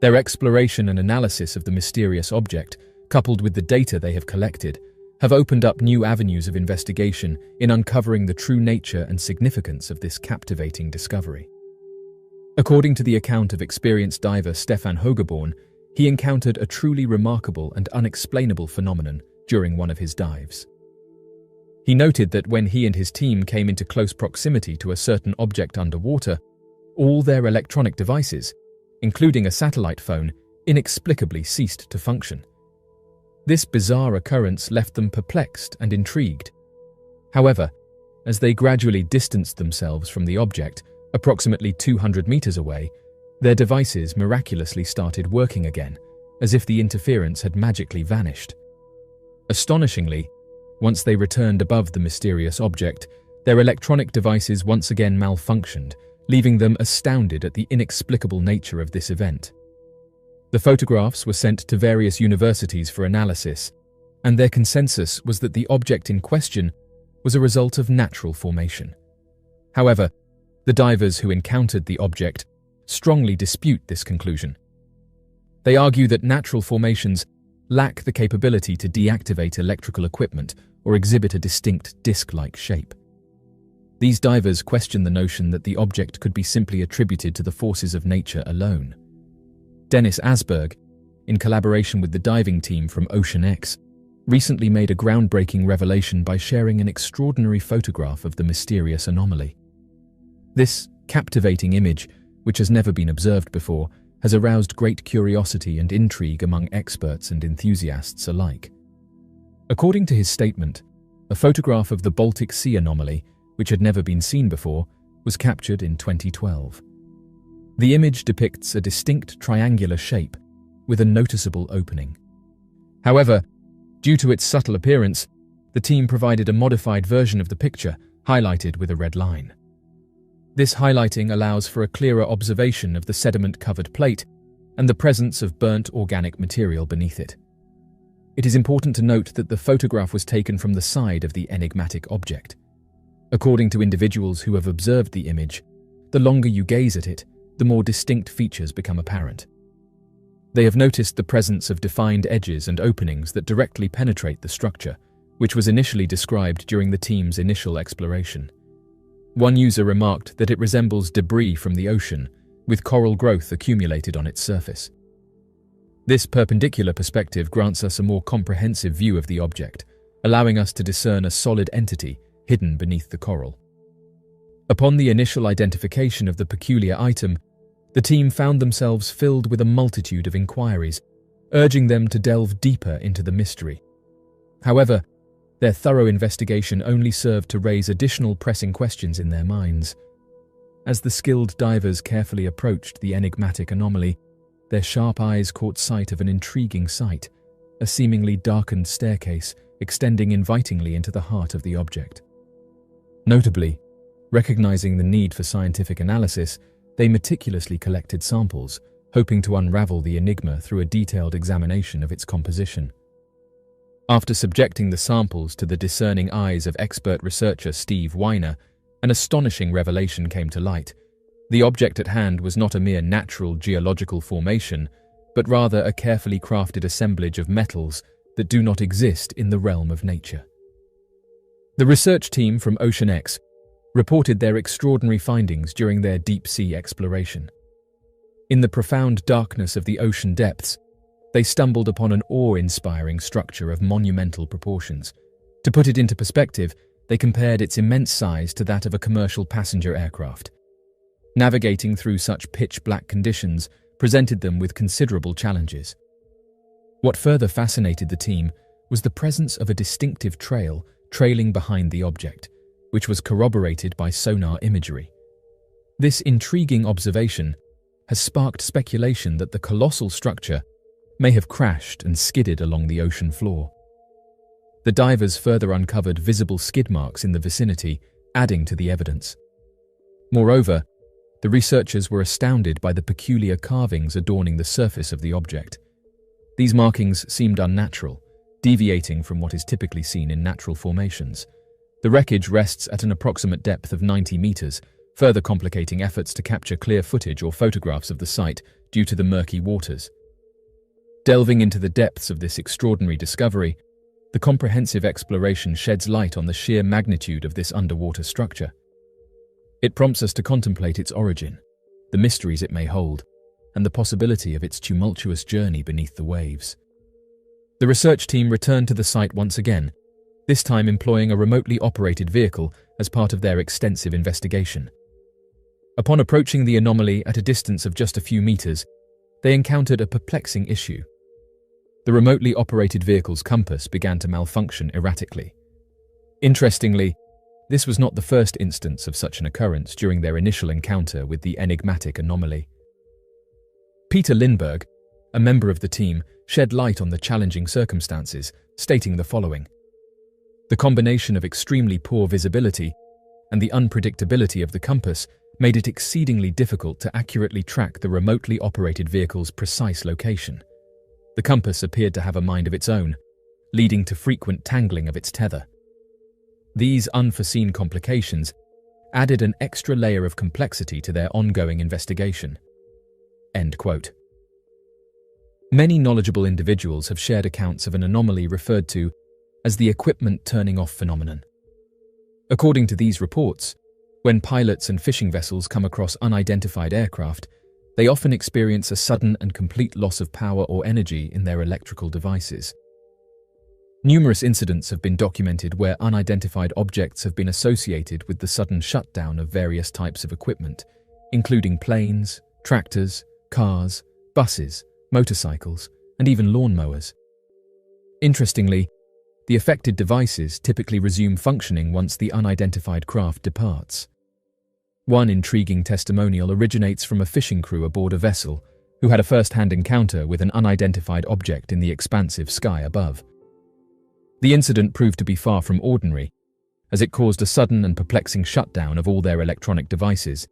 Their exploration and analysis of the mysterious object, coupled with the data they have collected, have opened up new avenues of investigation in uncovering the true nature and significance of this captivating discovery. According to the account of experienced diver Stefan Hogeborn, he encountered a truly remarkable and unexplainable phenomenon during one of his dives. He noted that when he and his team came into close proximity to a certain object underwater, all their electronic devices, including a satellite phone, inexplicably ceased to function. This bizarre occurrence left them perplexed and intrigued. However, as they gradually distanced themselves from the object, approximately 200 meters away, their devices miraculously started working again, as if the interference had magically vanished. Astonishingly, once they returned above the mysterious object, their electronic devices once again malfunctioned, leaving them astounded at the inexplicable nature of this event. The photographs were sent to various universities for analysis, and their consensus was that the object in question was a result of natural formation. However, the divers who encountered the object strongly dispute this conclusion. They argue that natural formations lack the capability to deactivate electrical equipment or exhibit a distinct disc-like shape. These divers question the notion that the object could be simply attributed to the forces of nature alone. Dennis Asberg, in collaboration with the diving team from Ocean X, recently made a groundbreaking revelation by sharing an extraordinary photograph of the mysterious anomaly. This captivating image, which has never been observed before, has aroused great curiosity and intrigue among experts and enthusiasts alike. According to his statement, a photograph of the Baltic Sea Anomaly, which had never been seen before, was captured in 2012. The image depicts a distinct triangular shape with a noticeable opening. However, due to its subtle appearance, the team provided a modified version of the picture, highlighted with a red line. This highlighting allows for a clearer observation of the sediment-covered plate and the presence of burnt organic material beneath it. It is important to note that the photograph was taken from the side of the enigmatic object. According to individuals who have observed the image, the longer you gaze at it, the more distinct features become apparent. They have noticed the presence of defined edges and openings that directly penetrate the structure, which was initially described during the team's initial exploration. One user remarked that it resembles debris from the ocean, with coral growth accumulated on its surface. This perpendicular perspective grants us a more comprehensive view of the object, allowing us to discern a solid entity hidden beneath the coral. Upon the initial identification of the peculiar item, the team found themselves filled with a multitude of inquiries, urging them to delve deeper into the mystery. However, their thorough investigation only served to raise additional pressing questions in their minds. As the skilled divers carefully approached the enigmatic anomaly, their sharp eyes caught sight of an intriguing sight, a seemingly darkened staircase extending invitingly into the heart of the object. Notably, recognizing the need for scientific analysis, they meticulously collected samples, hoping to unravel the enigma through a detailed examination of its composition. After subjecting the samples to the discerning eyes of expert researcher Steve Weiner, an astonishing revelation came to light. The object at hand was not a mere natural geological formation, but rather a carefully crafted assemblage of metals that do not exist in the realm of nature. The research team from Ocean X reported their extraordinary findings during their deep-sea exploration. In the profound darkness of the ocean depths, they stumbled upon an awe-inspiring structure of monumental proportions. To put it into perspective, they compared its immense size to that of a commercial passenger aircraft. Navigating through such pitch-black conditions presented them with considerable challenges. What further fascinated the team was the presence of a distinctive trail trailing behind the object, which was corroborated by sonar imagery. This intriguing observation has sparked speculation that the colossal structure may have crashed and skidded along the ocean floor. The divers further uncovered visible skid marks in the vicinity, adding to the evidence. Moreover, the researchers were astounded by the peculiar carvings adorning the surface of the object. These markings seemed unnatural, deviating from what is typically seen in natural formations. The wreckage rests at an approximate depth of 90 meters, further complicating efforts to capture clear footage or photographs of the site due to the murky waters. Delving into the depths of this extraordinary discovery, The comprehensive exploration sheds light on the sheer magnitude of this underwater structure. It prompts us to contemplate its origin, the mysteries it may hold, and the possibility of its tumultuous journey beneath the waves. The research team returned to the site once again, this time employing a remotely operated vehicle as part of their extensive investigation. Upon approaching the anomaly at a distance of just a few meters, they encountered a perplexing issue. The remotely operated vehicle's compass began to malfunction erratically. Interestingly, this was not the first instance of such an occurrence during their initial encounter with the enigmatic anomaly. Peter Lindbergh, a member of the team, shed light on the challenging circumstances, stating the following: "The combination of extremely poor visibility and the unpredictability of the compass made it exceedingly difficult to accurately track the remotely operated vehicle's precise location. The compass appeared to have a mind of its own, leading to frequent tangling of its tether. These unforeseen complications added an extra layer of complexity to their ongoing investigation." End quote. Many knowledgeable individuals have shared accounts of an anomaly referred to as the equipment turning off phenomenon. According to these reports, when pilots and fishing vessels come across unidentified aircraft, they often experience a sudden and complete loss of power or energy in their electrical devices. Numerous incidents have been documented where unidentified objects have been associated with the sudden shutdown of various types of equipment, including planes, tractors, cars, buses, motorcycles, and even lawnmowers. Interestingly, the affected devices typically resume functioning once the unidentified craft departs. One intriguing testimonial originates from a fishing crew aboard a vessel who had a first-hand encounter with an unidentified object in the expansive sky above. The incident proved to be far from ordinary, as it caused a sudden and perplexing shutdown of all their electronic devices,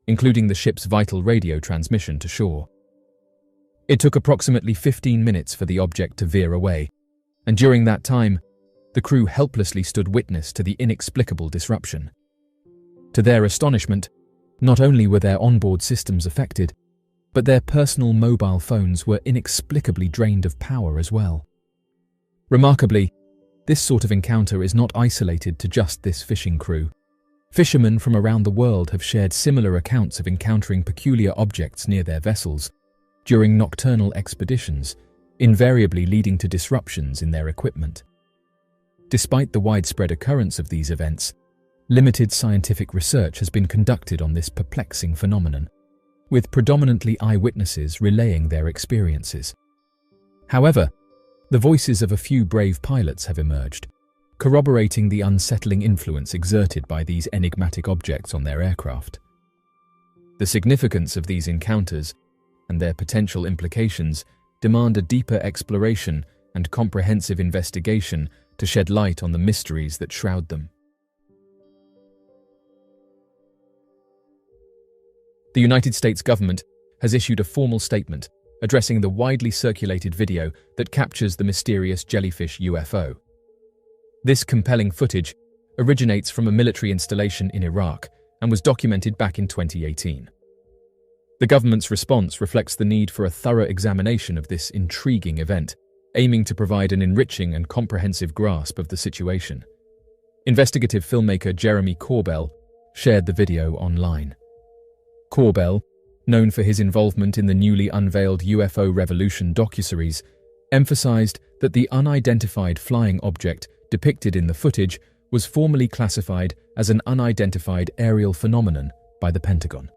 including the ship's vital radio transmission to shore. It took approximately 15 minutes for the object to veer away, and during that time, the crew helplessly stood witness to the inexplicable disruption. To their astonishment, not only were their onboard systems affected, but their personal mobile phones were inexplicably drained of power as well. Remarkably, this sort of encounter is not isolated to just this fishing crew. Fishermen from around the world have shared similar accounts of encountering peculiar objects near their vessels during nocturnal expeditions, invariably leading to disruptions in their equipment. Despite the widespread occurrence of these events, limited scientific research has been conducted on this perplexing phenomenon, with predominantly eyewitnesses relaying their experiences. However, the voices of a few brave pilots have emerged, corroborating the unsettling influence exerted by these enigmatic objects on their aircraft. The significance of these encounters and their potential implications demand a deeper exploration and comprehensive investigation to shed light on the mysteries that shroud them. The United States government has issued a formal statement addressing the widely circulated video that captures the mysterious jellyfish UFO. This compelling footage originates from a military installation in Iraq and was documented back in 2018. The government's response reflects the need for a thorough examination of this intriguing event, aiming to provide an enriching and comprehensive grasp of the situation. Investigative filmmaker Jeremy Corbell shared the video online. Corbell, known for his involvement in the newly unveiled UFO Revolution docuseries, emphasized that the unidentified flying object depicted in the footage was formally classified as an unidentified aerial phenomenon by the Pentagon.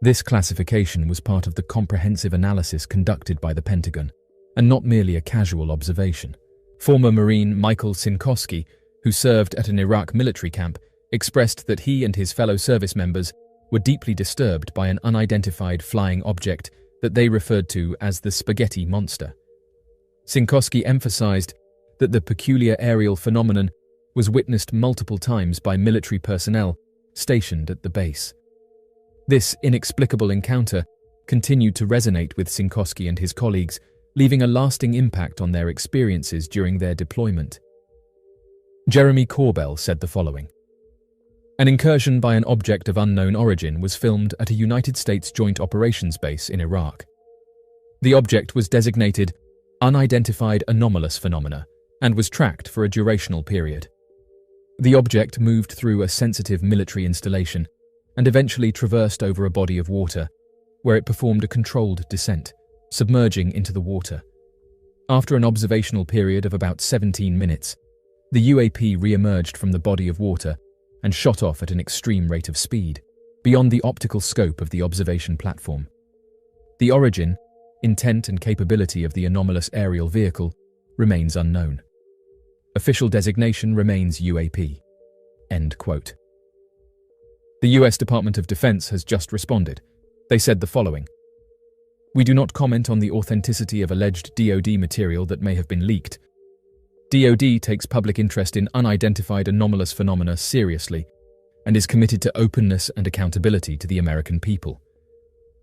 This classification was part of the comprehensive analysis conducted by the Pentagon, and not merely a casual observation. Former Marine Michael Sinkowski, who served at an Iraq military camp, expressed that he and his fellow service members were deeply disturbed by an unidentified flying object that they referred to as the spaghetti monster. Sinkowski emphasized that the peculiar aerial phenomenon was witnessed multiple times by military personnel stationed at the base. This inexplicable encounter continued to resonate with Sinkowski and his colleagues, leaving a lasting impact on their experiences during their deployment. Jeremy Corbell said the following: "An incursion by an object of unknown origin was filmed at a United States Joint Operations Base in Iraq. The object was designated Unidentified Anomalous Phenomena and was tracked for a durational period. The object moved through a sensitive military installation and eventually traversed over a body of water, where it performed a controlled descent, submerging into the water. After an observational period of about 17 minutes, the UAP re-emerged from the body of water and shot off at an extreme rate of speed, beyond the optical scope of the observation platform. The origin, intent and capability of the anomalous aerial vehicle remains unknown. Official designation remains UAP. End quote. The US Department of Defense has just responded. They said the following: "We do not comment on the authenticity of alleged DoD material that may have been leaked. DoD takes public interest in unidentified anomalous phenomena seriously and is committed to openness and accountability to the American people.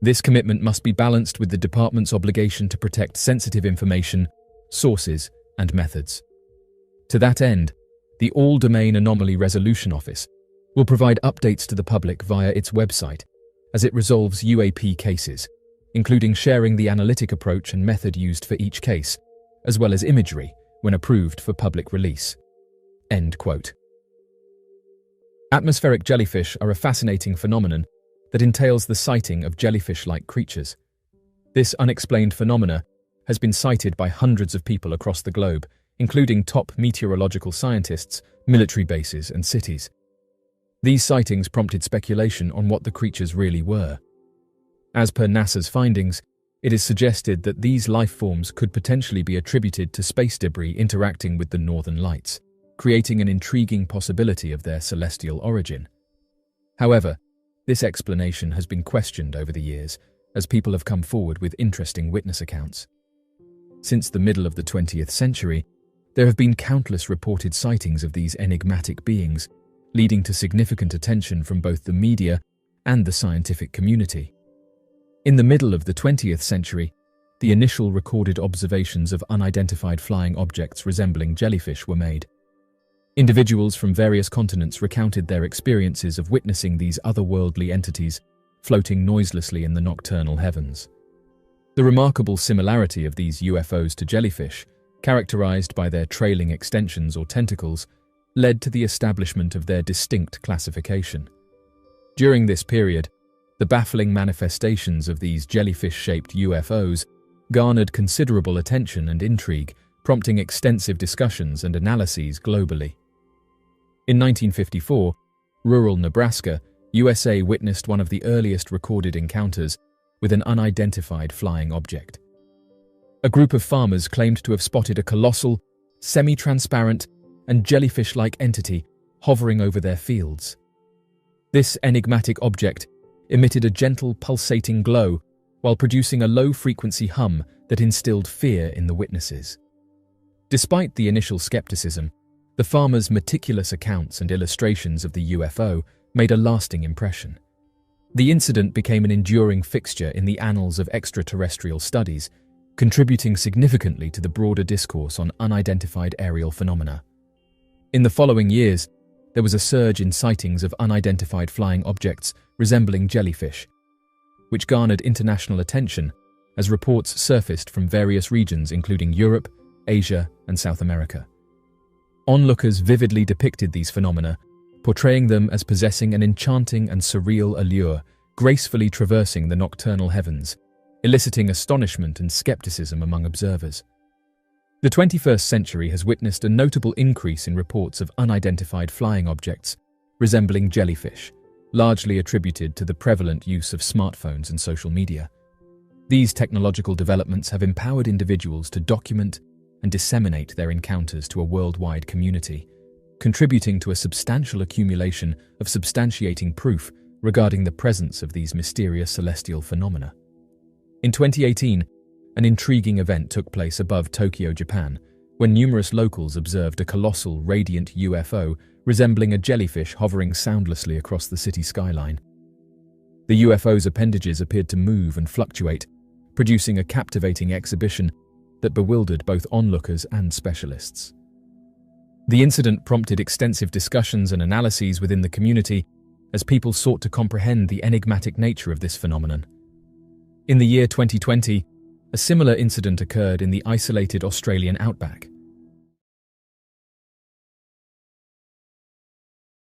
This commitment must be balanced with the department's obligation to protect sensitive information, sources, and methods. To that end, the All-Domain Anomaly Resolution Office will provide updates to the public via its website as it resolves UAP cases, including sharing the analytic approach and method used for each case, as well as imagery when approved for public release." End quote. Atmospheric jellyfish are a fascinating phenomenon that entails the sighting of jellyfish-like creatures. This unexplained phenomena has been cited by hundreds of people across the globe, including top meteorological scientists, military bases, and cities. These sightings prompted speculation on what the creatures really were. As per NASA's findings, it is suggested that these life forms could potentially be attributed to space debris interacting with the northern lights, creating an intriguing possibility of their celestial origin. However, this explanation has been questioned over the years as people have come forward with interesting witness accounts. Since the middle of the 20th century, there have been countless reported sightings of these enigmatic beings, leading to significant attention from both the media and the scientific community. In the middle of the 20th century, the initial recorded observations of unidentified flying objects resembling jellyfish were made. Individuals from various continents recounted their experiences of witnessing these otherworldly entities floating noiselessly in the nocturnal heavens. The remarkable similarity of these UFOs to jellyfish, characterized by their trailing extensions or tentacles, led to the establishment of their distinct classification. During this period, the baffling manifestations of these jellyfish-shaped UFOs garnered considerable attention and intrigue, prompting extensive discussions and analyses globally. In 1954, rural Nebraska, USA witnessed one of the earliest recorded encounters with an unidentified flying object. A group of farmers claimed to have spotted a colossal, semi-transparent, and jellyfish-like entity hovering over their fields. This enigmatic object emitted a gentle, pulsating glow while producing a low-frequency hum that instilled fear in the witnesses. Despite the initial skepticism, the farmers' meticulous accounts and illustrations of the UFO made a lasting impression. The incident became an enduring fixture in the annals of extraterrestrial studies, contributing significantly to the broader discourse on unidentified aerial phenomena. In the following years, there was a surge in sightings of unidentified flying objects resembling jellyfish, which garnered international attention as reports surfaced from various regions including Europe, Asia, and South America. Onlookers vividly depicted these phenomena, portraying them as possessing an enchanting and surreal allure, gracefully traversing the nocturnal heavens, eliciting astonishment and skepticism among observers. The 21st century has witnessed a notable increase in reports of unidentified flying objects resembling jellyfish, largely attributed to the prevalent use of smartphones and social media. These technological developments have empowered individuals to document and disseminate their encounters to a worldwide community, contributing to a substantial accumulation of substantiating proof regarding the presence of these mysterious celestial phenomena. In 2018, an intriguing event took place above Tokyo, Japan, when numerous locals observed a colossal, radiant UFO resembling a jellyfish hovering soundlessly across the city skyline. The UFO's appendages appeared to move and fluctuate, producing a captivating exhibition that bewildered both onlookers and specialists. The incident prompted extensive discussions and analyses within the community as people sought to comprehend the enigmatic nature of this phenomenon. In the year 2020, a similar incident occurred in the isolated Australian outback.